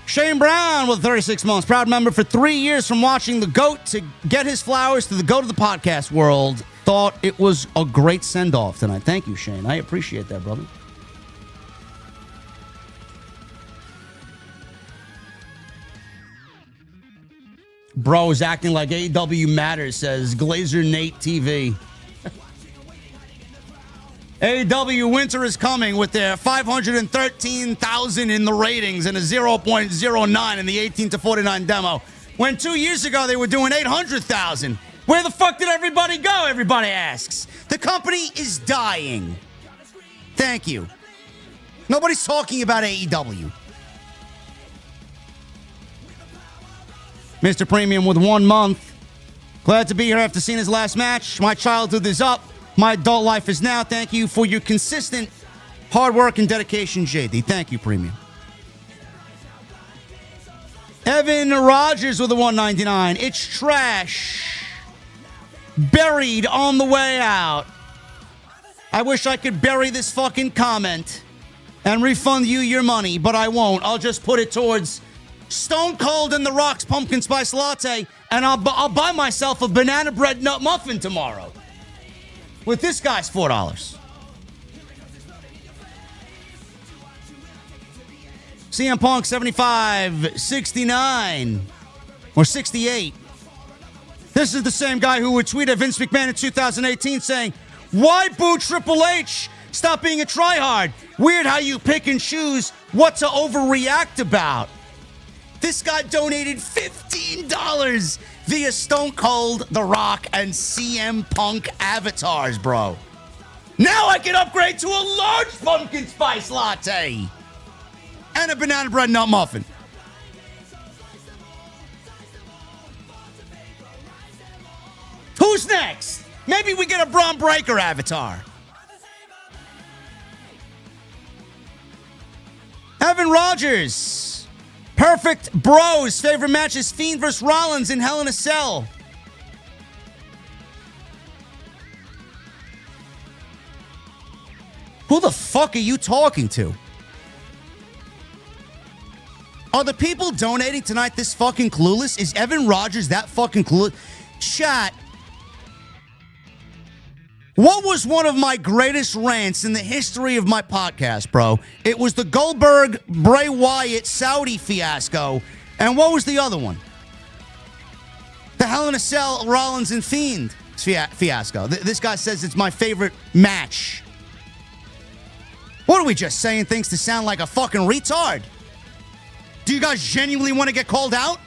Speaker 2: Shane Brown with 36 months. Proud member for 3 years from watching the GOAT to get his flowers to the GOAT of the podcast world. Thought it was a great send-off tonight. Thank you, Shane. I appreciate that, brother. Bro is acting like AEW matters, says Glazer Nate TV. AEW winter is coming with their 513,000 in the ratings and a 0.09 in the 18 to 49 demo. When 2 years ago they were doing 800,000. Where the fuck did everybody go? Everybody asks. The company is dying. Thank you. Nobody's talking about AEW. Mr. Premium with 1 month. Glad to be here after seeing his last match. My childhood is up. My adult life is now. Thank you for your consistent hard work and dedication, JD. Thank you, Premium. Evan Rogers with a $1.99. It's trash. Buried on the way out. I wish I could bury this fucking comment and refund you your money, but I won't. I'll just put it towards Stone Cold and The Rock's pumpkin spice latte, and I'll buy myself a banana bread nut muffin tomorrow. With this guy's $4. CM Punk 75, 69, or 68. This is the same guy who would tweet at Vince McMahon in 2018 saying, "Why boo Triple H? Stop being a tryhard. Weird how you pick and choose what to overreact about." This guy donated $15 via Stone Cold, The Rock, and CM Punk avatars, bro. Now I can upgrade to a large pumpkin spice latte and a banana bread nut muffin. Who's next? Maybe we get a Braun Breaker avatar. Evan Rogers. Perfect Bros. Favorite match is Fiend vs. Rollins in Hell in a Cell. Who the fuck are you talking to? Are the people donating tonight this fucking clueless? Is Evan Rogers that fucking clueless? Chat. What was one of my greatest rants in the history of my podcast, bro? It was the Goldberg, Bray Wyatt, Saudi fiasco. And what was the other one? The Hell in a Cell, Rollins and Fiend fiasco. This guy says it's my favorite match. What are we just saying things to sound like a fucking retard? Do you guys genuinely want to get called out?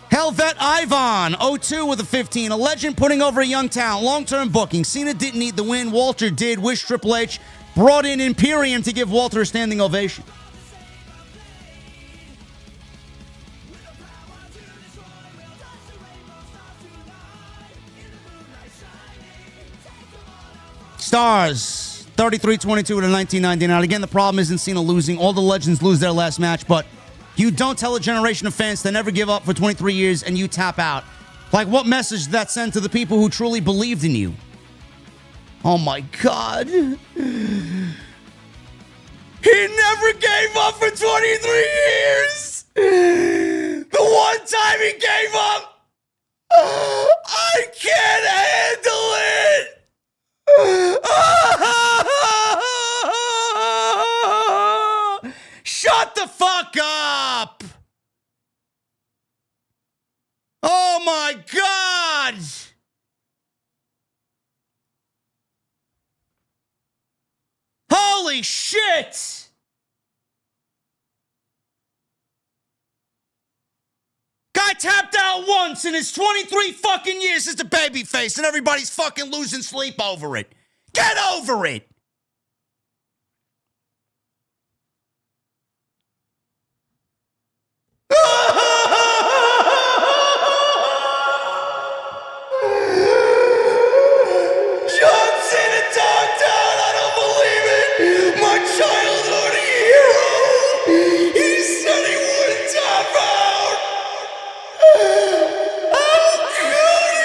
Speaker 2: Helvet Ivan, 02 with a 15. A legend putting over a young talent. Long-term booking. Cena didn't need the win. Walter did. Wish Triple H brought in Imperium to give Walter a standing ovation. Stars, 33-22 to 1999. Again, the problem isn't Cena losing. All the legends lose their last match, but you don't tell a generation of fans to never give up for 23 years and you tap out. Like, what message did that send to the people who truly believed in you? Oh, my God. He never gave up for 23 years. The one time he gave up, I can't handle it. Shut the fuck up. Oh, my God. Holy shit. Guy tapped out once in his 23 fucking years as a babyface, and everybody's fucking losing sleep over it. Get over it. John Cena talked out. I don't believe it. My childhood hero. He said he wouldn't tap out. Oh, Cody.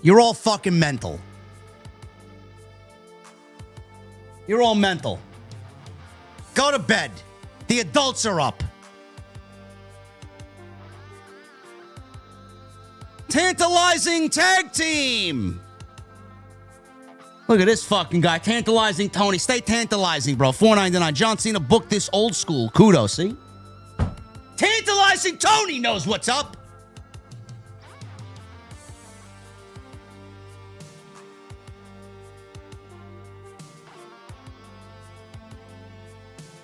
Speaker 2: You're all fucking mental. You're all mental. Go to bed. The adults are up. Tantalizing tag team. Look at this fucking guy. Tantalizing Tony. Stay tantalizing, bro. $4.99. John Cena booked this old school. Kudos, see? Tantalizing Tony knows what's up.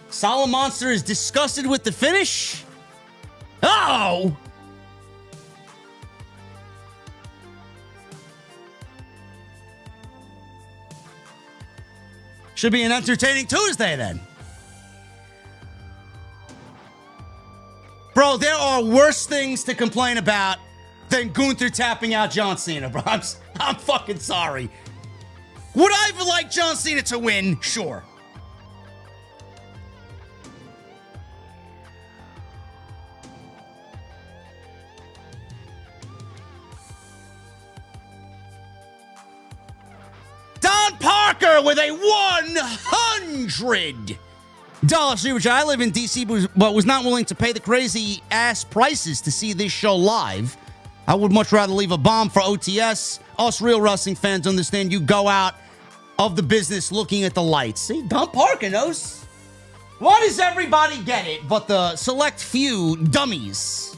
Speaker 2: Solid Monster is disgusted with the finish. Oh! Should be an entertaining Tuesday then. Bro, there are worse things to complain about than Gunther tapping out John Cena, bro. I'm fucking sorry. Would I have liked John Cena to win? Sure. Parker with a $100 super chat. I live in DC, but was not willing to pay the crazy ass prices to see this show live. I would much rather leave a bomb for OTS. Us real wrestling fans understand you go out of the business looking at the lights. See, Don Parker knows. Why does everybody get it but the select few dummies?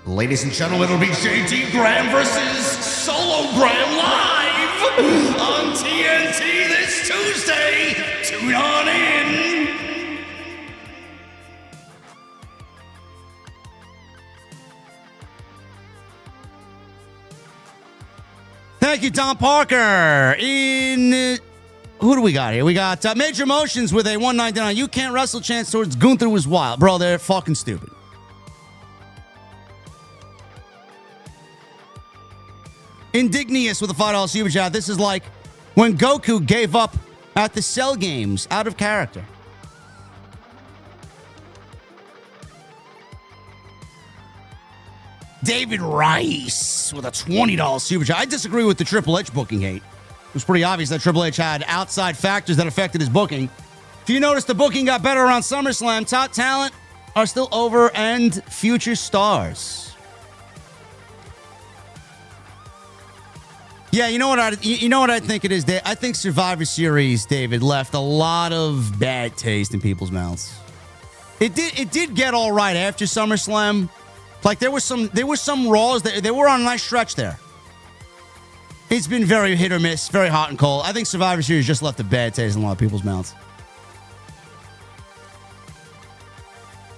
Speaker 2: Ladies and gentlemen, it'll be JD Graham versus Solo Graham live on TNT this Tuesday. Tune on in. Thank you, Tom Parker. Who do we got here? We got Major Motions with a $1.99. You can't wrestle chance towards Gunther was wild. Bro, they're fucking stupid. Indignious with a $5 super chat. This is like when Goku gave up at the Cell games out of character. David Rice with a $20 super chat. I disagree with the Triple H booking hate. It was pretty obvious that Triple H had outside factors that affected his booking. If you notice, the booking got better around SummerSlam. Top talent are still over and future stars. Yeah, you know what I think it is, Dave? I think Survivor Series, David, left a lot of bad taste in people's mouths. It did get all right after SummerSlam. Like there was some Raws that they were on a nice stretch there. It's been very hit or miss, very hot and cold. I think Survivor Series just left a bad taste in a lot of people's mouths.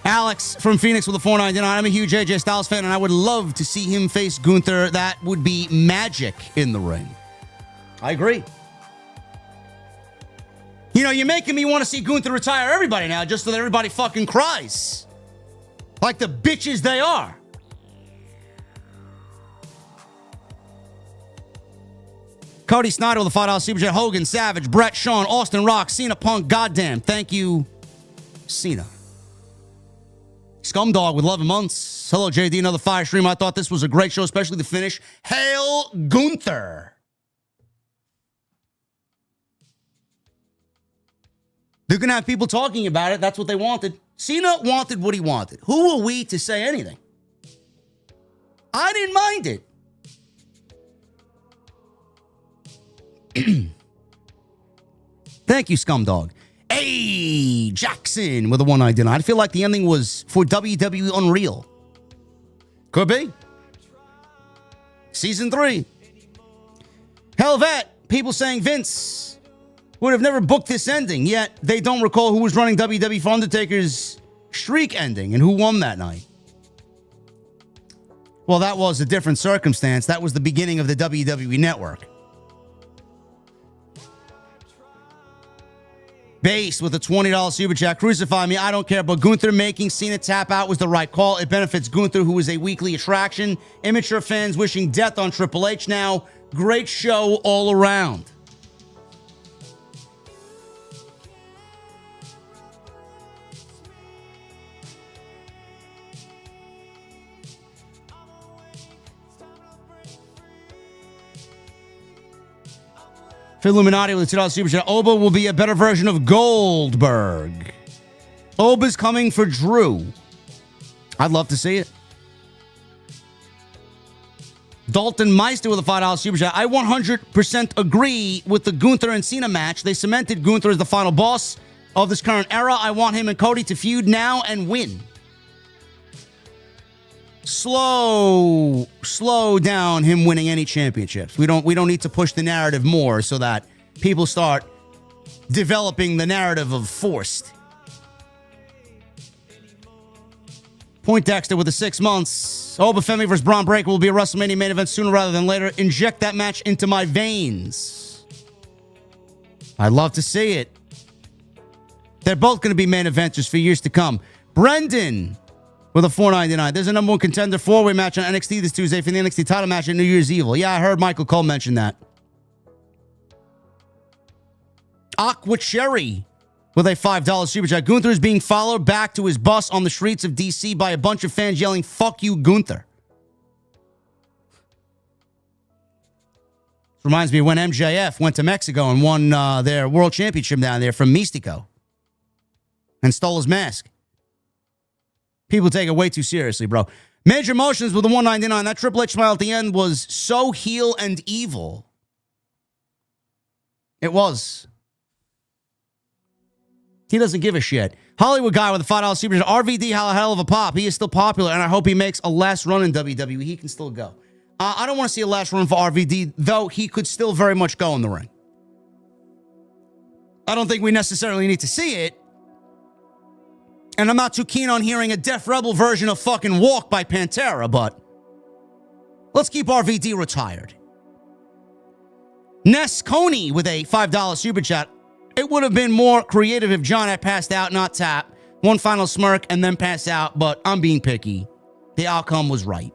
Speaker 2: Alex from Phoenix with a 499. I'm a huge AJ Styles fan, and I would love to see him face Gunther. That would be magic in the ring. I agree. You know, you're making me want to see Gunther retire everybody now just so that everybody fucking cries. Like the bitches they are. Cody Snyder with a $5 Super Chat. Hogan, Savage, Brett, Shawn, Austin, Rock, Cena, Punk. Goddamn. Thank you, Cena. Scumdog with 11 months. Hello, JD. Another fire stream. I thought this was a great show, especially the finish. Hail Gunther. They're going to have people talking about it. That's what they wanted. Cena wanted what he wanted. Who are we to say anything? I didn't mind it. Thank you, Scumdog. Hey, Jackson with a 199. I feel like the ending was for WWE Unreal. Could be. Season 3. Helvet. People saying Vince would have never booked this ending, yet they don't recall who was running WWE for Undertaker's streak ending and who won that night. Well, that was a different circumstance. That was the beginning of the WWE Network. Base with a $20 Super Chat. Crucify me, I don't care, but Gunther making Cena tap out was the right call. It benefits Gunther, who is a weekly attraction. Immature fans wishing death on Triple H now. Great show all around. For Illuminati with a $2 Super Chat. Oba will be a better version of Goldberg. Oba's coming for Drew. I'd love to see it. Dalton Meister with a $5 Super Chat. I 100% agree with the Gunther and Cena match. They cemented Gunther as the final boss of this current era. I want him and Cody to feud now and win. Slow down him winning any championships. We don't need to push the narrative more so that people start developing the narrative of forced. Point Dexter with the 6 months. Oba Femi versus Braun Breaker will be a WrestleMania main event sooner rather than later. Inject that match into my veins. I'd love to see it. They're both going to be main eventers for years to come. Brendan with a $4.99. There's a number one contender 4-way match on NXT this Tuesday for the NXT title match at New Year's Evil. Yeah, I heard Michael Cole mention that. Aqua Cherry with a $5 Super Chat. Gunther is being followed back to his bus on the streets of DC by a bunch of fans yelling, "Fuck you, Gunther." Reminds me of when MJF went to Mexico and won their world championship down there from Mystico and stole his mask. People take it way too seriously, bro. Major Motions with the $1.99. That Triple H smile at the end was so heel and evil. It was. He doesn't give a shit. Hollywood Guy with a $5 Super Chat. RVD had a hell of a pop. He is still popular, and I hope he makes a last run in WWE. He can still go. I don't want to see a last run for RVD, though he could still very much go in the ring. I don't think we necessarily need to see it. And I'm not too keen on hearing a Def Rebel version of fucking Walk by Pantera, but let's keep RVD retired. Ness Coney with a $5 Super Chat. It would have been more creative if John had passed out, not tap. One final smirk and then pass out, but I'm being picky. The outcome was right.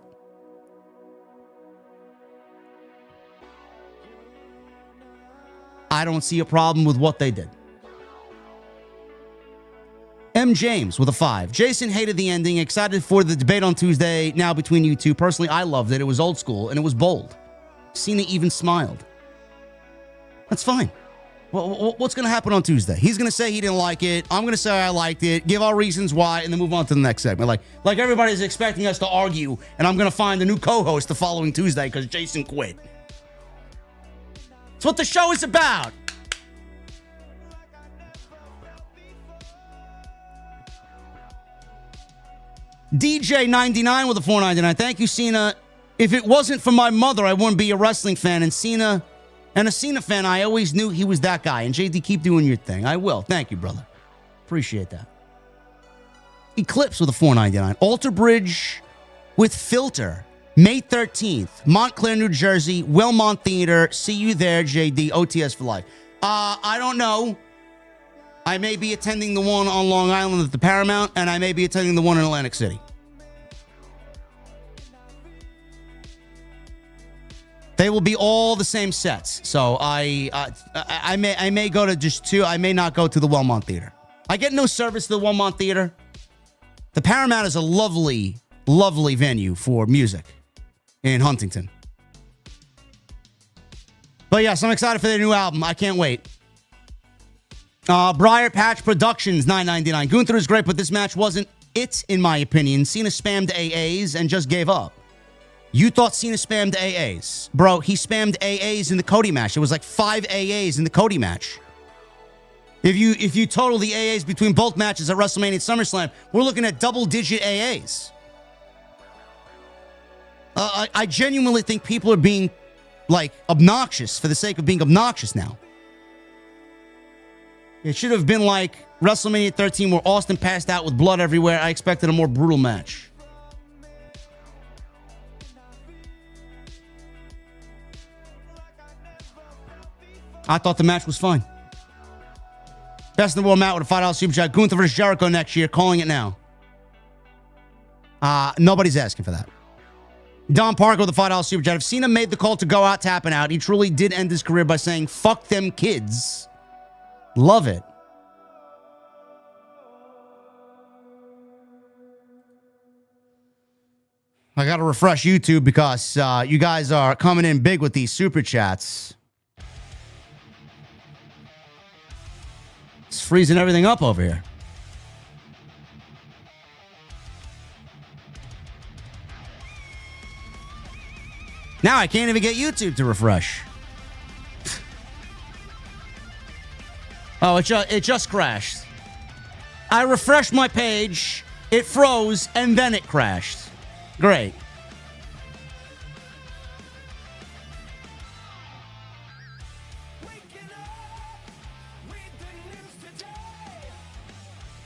Speaker 2: I don't see a problem with what they did. M. James with a 5. Jason hated the ending. Excited for the debate on Tuesday now between you two. Personally, I loved it. It was old school and it was bold. Cena even smiled. That's fine. Well, what's going to happen on Tuesday? He's going to say he didn't like it. I'm going to say I liked it. Give our reasons why, and then move on to the next segment. Like everybody's expecting us to argue, and I'm going to find a new co-host the following Tuesday because Jason quit. It's what the show is about. DJ99 with a 499. Thank you, Cena. If it wasn't for my mother, I wouldn't be a wrestling fan. And a Cena fan, I always knew he was that guy. And JD, keep doing your thing. I will. Thank you, brother. Appreciate that. Eclipse with a 499. Alter Bridge with Filter. May 13th. Montclair, New Jersey. Wilmont Theater. See you there, JD. OTS for life. I don't know. I may be attending the one on Long Island at the Paramount, and I may be attending the one in Atlantic City. They will be all the same sets. So I may go to just two. I may not go to the Wilmont Theater. I get no service to the Wilmont Theater. The Paramount is a lovely, lovely venue for music in Huntington. But yes, I'm excited for their new album. I can't wait. Briar Patch Productions, $9.99. Gunther is great, but this match wasn't it, in my opinion. Cena spammed AAs and just gave up. You thought Cena spammed AAs. Bro, he spammed AAs in the Cody match. It was like 5 AAs in the Cody match. If you total the AAs between both matches at WrestleMania and SummerSlam, we're looking at double-digit AAs. I genuinely think people are being, like, obnoxious for the sake of being obnoxious now. It should have been like WrestleMania 13 where Austin passed out with blood everywhere. I expected a more brutal match. I thought the match was fine. Best in the world, Matt, with a $5 super chat. Gunther versus Jericho next year. Calling it now. Nobody's asking for that. Don Parker with a $5 super chat. If Cena made the call to go out tapping out, he truly did end his career by saying, fuck them kids. Love it. I got to refresh YouTube because you guys are coming in big with these super chats. It's freezing everything up over here. Now I can't even get YouTube to refresh. Oh, it just crashed. I refreshed my page, it froze, and then it crashed. Great.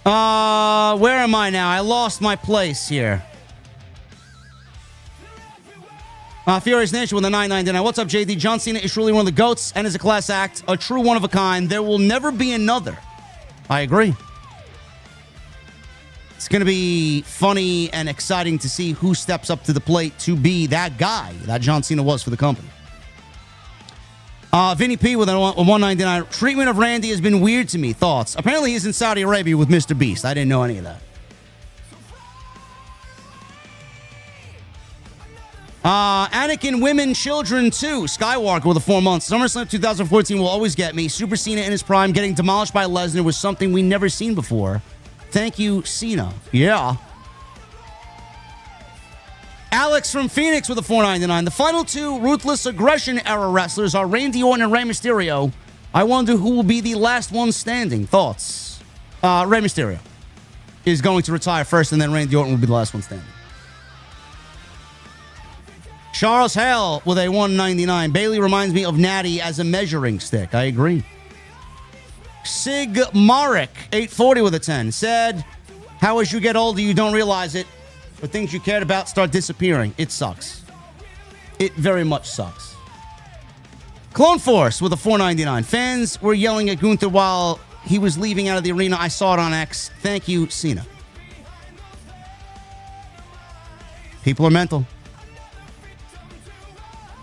Speaker 2: Where am I now? I lost my place here. Furious Nation with a $9.99. What's up, JD? John Cena is truly one of the GOATs and is a class act, a true one of a kind. There will never be another. I agree. It's going to be funny and exciting to see who steps up to the plate to be that guy that John Cena was for the company. Vinny P with a $1.99. Treatment of Randy has been weird to me. Thoughts? Apparently he's in Saudi Arabia with Mr. Beast. I didn't know any of that. Anakin Women Children 2. Skywalker with a 4 months. SummerSlam 2014 will always get me. Super Cena in his prime getting demolished by Lesnar was something we never seen before. Thank you, Cena. Yeah. Alex from Phoenix with a $4.99. The final two Ruthless Aggression era wrestlers are Randy Orton and Rey Mysterio. I wonder who will be the last one standing. Thoughts? Rey Mysterio is going to retire first, and then Randy Orton will be the last one standing. Charles Hale with a $1.99. Bailey reminds me of Natty as a measuring stick. I agree. Sig Marek, $8.40 with a 10, said, how as you get older, you don't realize it, but things you cared about start disappearing. It sucks. It very much sucks. Clone Force with a $4.99. Fans were yelling at Gunther while he was leaving out of the arena. I saw it on X. Thank you, Cena. People are mental.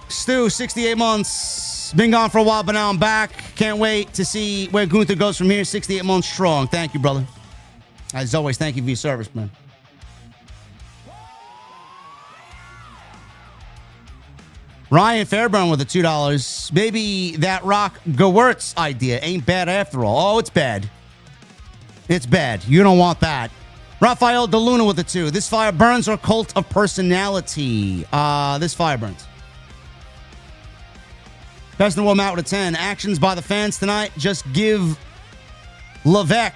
Speaker 2: Stu, 68 months. Been gone for a while, but now I'm back. Can't wait to see where Gunther goes from here. 68 months strong. Thank you, brother. As always, thank you for your service, man. Ryan Fairburn with a $2. Maybe that Rock Gewurz idea ain't bad after all. Oh, it's bad. It's bad. You don't want that. Rafael DeLuna with a 2. This fire burns or cult of personality? This fire burns. Best in the world, Matt with a 10. Actions by the fans tonight. Just give Levesque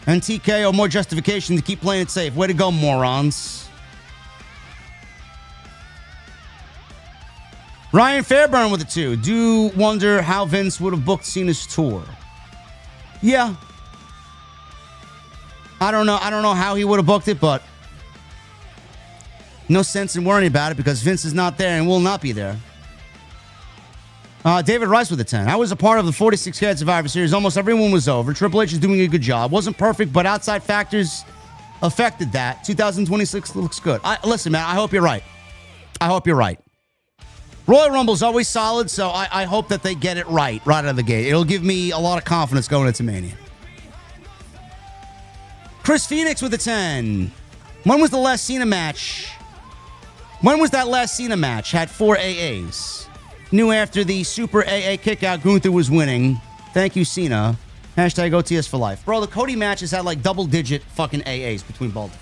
Speaker 2: and TKO more justification to keep playing it safe. Way to go, morons. Ryan Fairburn with a 2. Do wonder how Vince would have booked Cena's tour. Yeah. I don't know how he would have booked it, but no sense in worrying about it because Vince is not there and will not be there. David Rice with a 10. I was a part of the 46K Survivor Series. Almost everyone was over. Triple H is doing a good job. Wasn't perfect, but outside factors affected that. 2026 looks good. Listen, man, I hope you're right. I hope you're right. Royal Rumble's always solid, so I hope that they get it right out of the gate. It'll give me a lot of confidence going into Mania. Chris Phoenix with a 10. When was the last Cena match? When was that last Cena match? Had 4 AAs. Knew after the Super AA kickout, Gunther was winning. Thank you, Cena. Hashtag OTS for life. Bro, the Cody matches had like double-digit fucking AAs between both.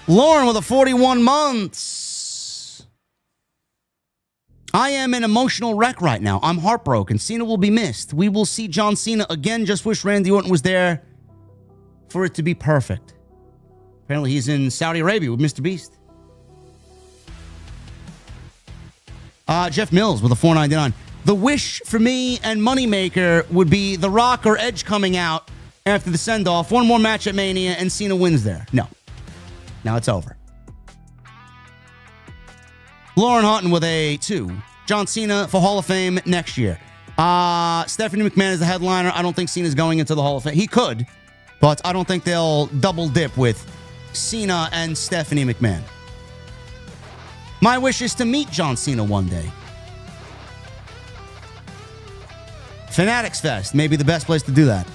Speaker 2: Lauren with a 41 months. I am an emotional wreck right now. I'm heartbroken. Cena will be missed. We will see John Cena again. Just wish Randy Orton was there for it to be perfect. Apparently he's in Saudi Arabia with Mr. Beast. Jeff Mills with a $4.99. The wish for me and Moneymaker would be The Rock or Edge coming out after the send-off. One more match at Mania and Cena wins there. No. Now it's over. Lauren Houghton with a 2. John Cena for Hall of Fame next year. Stephanie McMahon is the headliner. I don't think Cena's going into the Hall of Fame. He could, but I don't think they'll double dip with Cena and Stephanie McMahon. My wish is to meet John Cena one day. Fanatics Fest may be the best place to do that.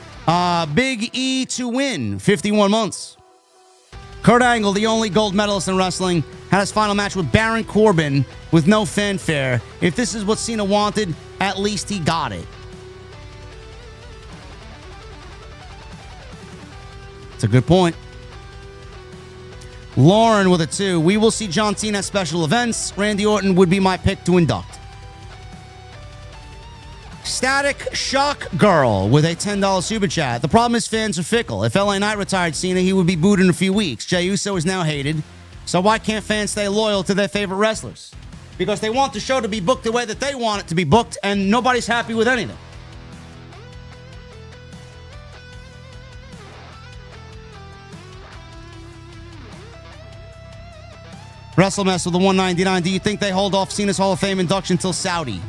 Speaker 2: Big E to win, 51 months. Kurt Angle, the only gold medalist in wrestling, had his final match with Baron Corbin with no fanfare. If this is what Cena wanted, at least he got it. It's a good point. Lauren with a 2. We will see John Cena at special events. Randy Orton would be my pick to induct. Static Shock Girl with a $10 super chat. The problem is fans are fickle. If LA Knight retired Cena, he would be booed in a few weeks. Jey Uso is now hated. So why can't fans stay loyal to their favorite wrestlers? Because they want the show to be booked the way that they want it to be booked, and nobody's happy with anything. WrestleMess with the 199. Do you think they hold off Cena's Hall of Fame induction until Saudi?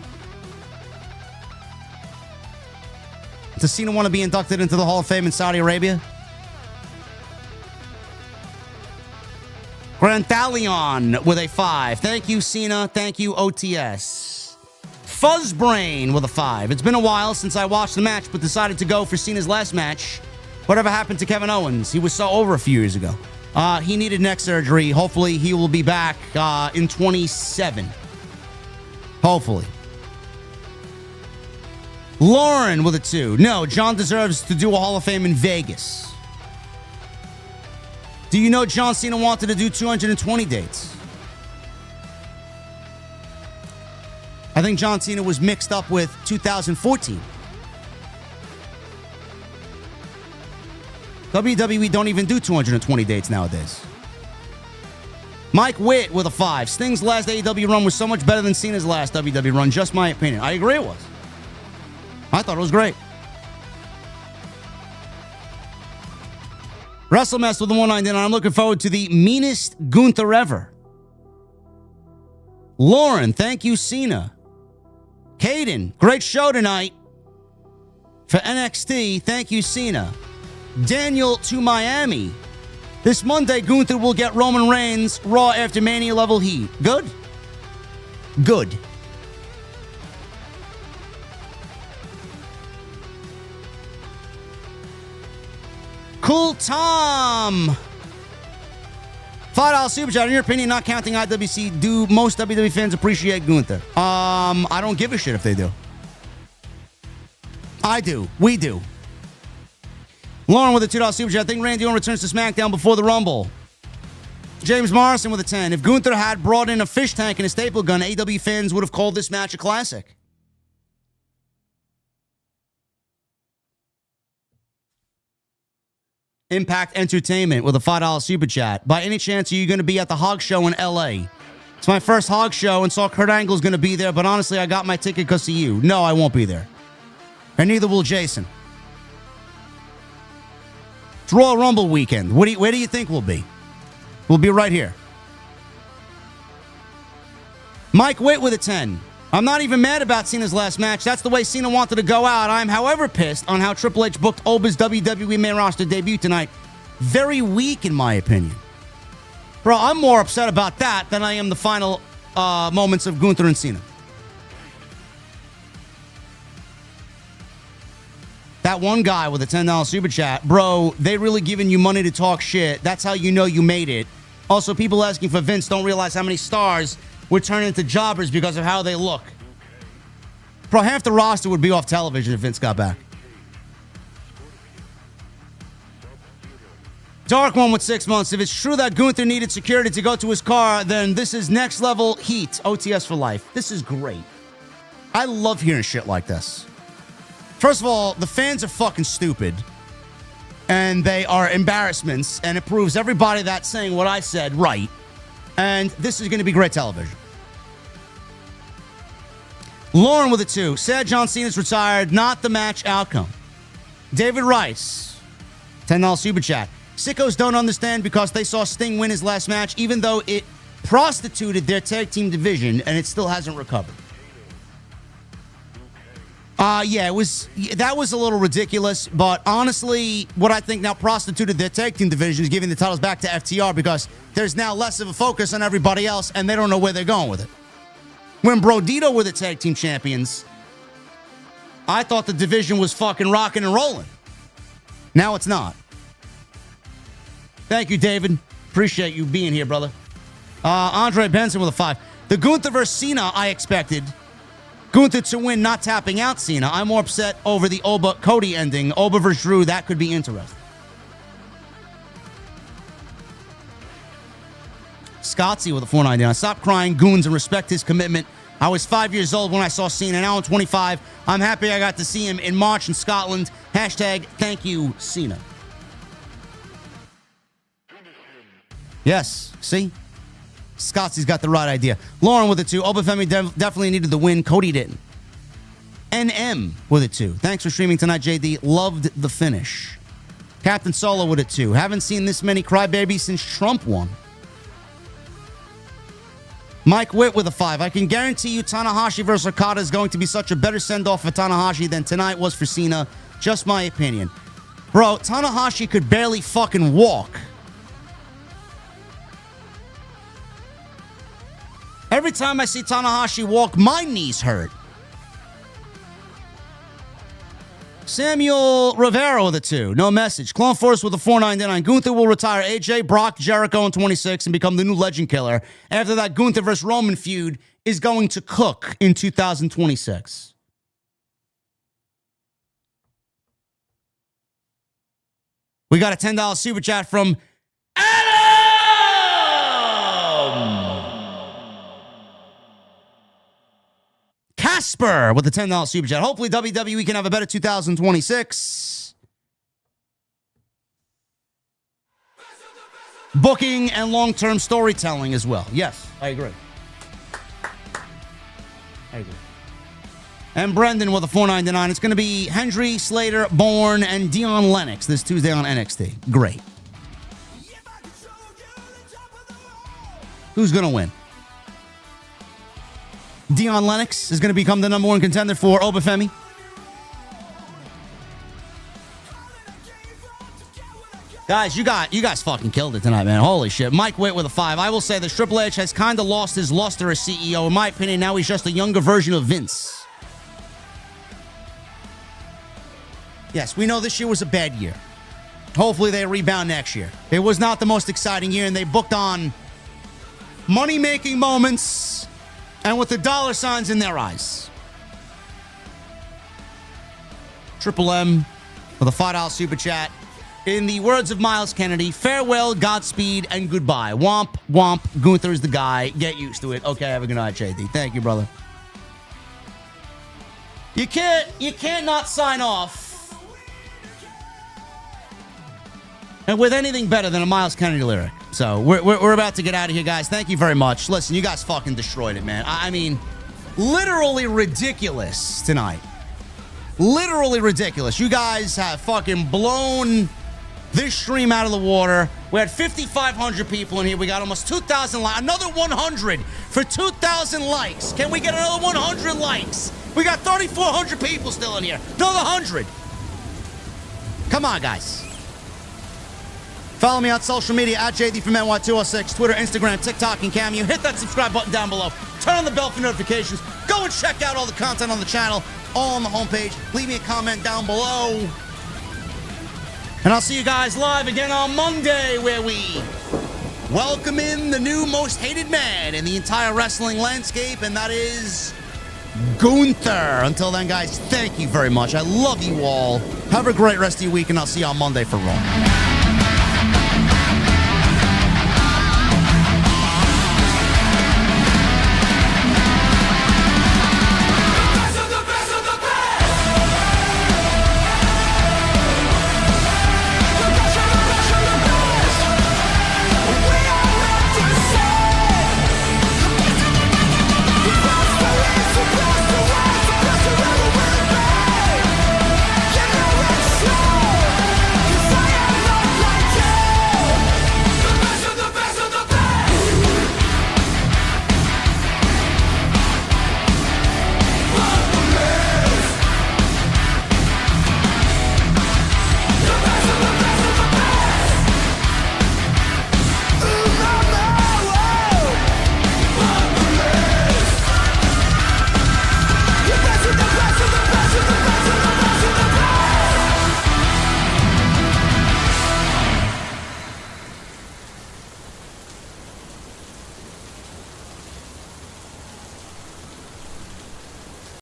Speaker 2: Does Cena want to be inducted into the Hall of Fame in Saudi Arabia? Grantalion with a 5. Thank you, Cena. Thank you, OTS. Fuzzbrain with a 5. It's been a while since I watched the match, but decided to go for Cena's last match. Whatever happened to Kevin Owens? He was so over a few years ago. He needed neck surgery. Hopefully, he will be back in 27. Hopefully. Lauren with a 2. No, John deserves to do a Hall of Fame in Vegas. Do you know John Cena wanted to do 220 dates? I think John Cena was mixed up with 2014. WWE don't even do 220 dates nowadays. Mike Witt with a 5. Sting's last AEW run was so much better than Cena's last WWE run. Just my opinion. I agree it was. I thought it was great. WrestleMess with the 199. I'm looking forward to the meanest Gunther ever. Lauren, thank you, Cena. Caden, great show tonight. For NXT, thank you, Cena. Daniel to Miami. This Monday, Gunther will get Roman Reigns Raw after Mania level heat. Good? Good. Cool Tom. $5 super chat. In your opinion, not counting IWC, do most WWE fans appreciate Gunther? I don't give a shit if they do. I do. We do. Lauren with a $2 super chat. I think Randy Orton returns to SmackDown before the Rumble. James Morrison with a 10. If Gunther had brought in a fish tank and a staple gun, AW fans would have called this match a classic. Impact Entertainment with a $5 super chat. By any chance, are you going to be at the Hog Show in LA? It's my first Hog Show and saw Kurt Angle's going to be there, but honestly, I got my ticket because of you. No, I won't be there. And neither will Jason. It's Royal Rumble weekend. Where do you think we'll be? We'll be right here. Mike Witt with a 10. I'm not even mad about Cena's last match. That's the way Cena wanted to go out. I'm, however, pissed on how Triple H booked Oba's WWE main roster debut tonight. Very weak, in my opinion. Bro, I'm more upset about that than I am the final moments of Gunther and Cena. That one guy with a $10 super chat, bro, they really giving you money to talk shit. That's how you know you made it. Also, people asking for Vince don't realize how many stars would turn into jobbers because of how they look. Bro, half the roster would be off television if Vince got back. Dark One with 6 months. If it's true that Gunther needed security to go to his car, then this is next level heat. OTS for life. This is great. I love hearing shit like this. First of all, the fans are fucking stupid. And they are embarrassments. And it proves everybody that's saying what I said right. And this is going to be great television. Lauren with a 2. Sad John Cena's retired, not the match outcome. David Rice, $10 super chat. Sickos don't understand because they saw Sting win his last match, even though it prostituted their tag team division and it still hasn't recovered. That was a little ridiculous, but honestly, what I think now prostituted their tag team division is giving the titles back to FTR because there's now less of a focus on everybody else and they don't know where they're going with it. When Brodito were the tag team champions, I thought the division was fucking rocking and rolling. Now it's not. Thank you, David. Appreciate you being here, brother. Andre Benson with a 5. The Gunther versus Cena I expected. Gunther to win, not tapping out Cena. I'm more upset over the Oba-Cody ending. Oba versus Drew, that could be interesting. Scottsy with a 4.99. Stop crying, goons, and respect his commitment. I was 5 years old when I saw Cena. Now I'm 25. I'm happy I got to see him in March in Scotland. Hashtag thank you, Cena. Yes, see? Scotsy's got the right idea. Lauren with a 2. Oba Femi definitely needed the win. Cody didn't. NM with a 2. Thanks for streaming tonight, JD. Loved the finish. Captain Solo with a 2. Haven't seen this many crybabies since Trump won. Mike Witt with a 5. I can guarantee you Tanahashi versus Okada is going to be such a better send-off for Tanahashi than tonight was for Cena. Just my opinion. Bro, Tanahashi could barely fucking walk. Every time I see Tanahashi walk, my knees hurt. Samuel Rivera with a 2. No message. Clone Force with a 4.99. Gunther will retire AJ, Brock, Jericho in 26 and become the new legend killer. After that, Gunther versus Roman feud is going to cook in 2026. We got a $10 super chat from Adam! Casper with a $10 super chat. Hopefully WWE can have a better 2026. Booking and long-term storytelling as well. Yes, I agree. And Brendan with a $4.99. It's going to be Hendry, Slater, Bourne, and Dion Lennox this Tuesday on NXT. Great. Who's going to win? Dion Lennox is going to become the number 1 contender for Oba Femi. Guys, you guys fucking killed it tonight, man. Holy shit. Mike Witt with a 5. I will say that Triple H has kind of lost his luster as CEO. In my opinion, now he's just a younger version of Vince. Yes, we know this year was a bad year. Hopefully they rebound next year. It was not the most exciting year, and they booked on money-making moments and with the dollar signs in their eyes. Triple M with a $5 super chat. In the words of Miles Kennedy, farewell, Godspeed, and goodbye. Womp, womp, Gunther's the guy. Get used to it. Okay, have a good night, JD. Thank you, brother. You can't not sign off and with anything better than a Miles Kennedy lyric. So we're about to get out of here, guys. Thank you very much. Listen, you guys fucking destroyed it, man. I mean, literally ridiculous tonight. Literally ridiculous. You guys have fucking blown this stream out of the water. We had 5,500 people in here. We got almost 2,000 likes. Another 100 for 2,000 likes. Can we get another 100 likes? We got 3,400 people still in here. Another 100. Come on, guys. Follow me on social media at JDfromNY206, Twitter, Instagram, TikTok, and Cameo. Hit that subscribe button down below. Turn on the bell for notifications. Go and check out all the content on the channel, all on the homepage. Leave me a comment down below. And I'll see you guys live again on Monday, where we welcome in the new most hated man in the entire wrestling landscape, and that is Gunther. Until then, guys, thank you very much. I love you all. Have a great rest of your week, and I'll see you on Monday for Raw.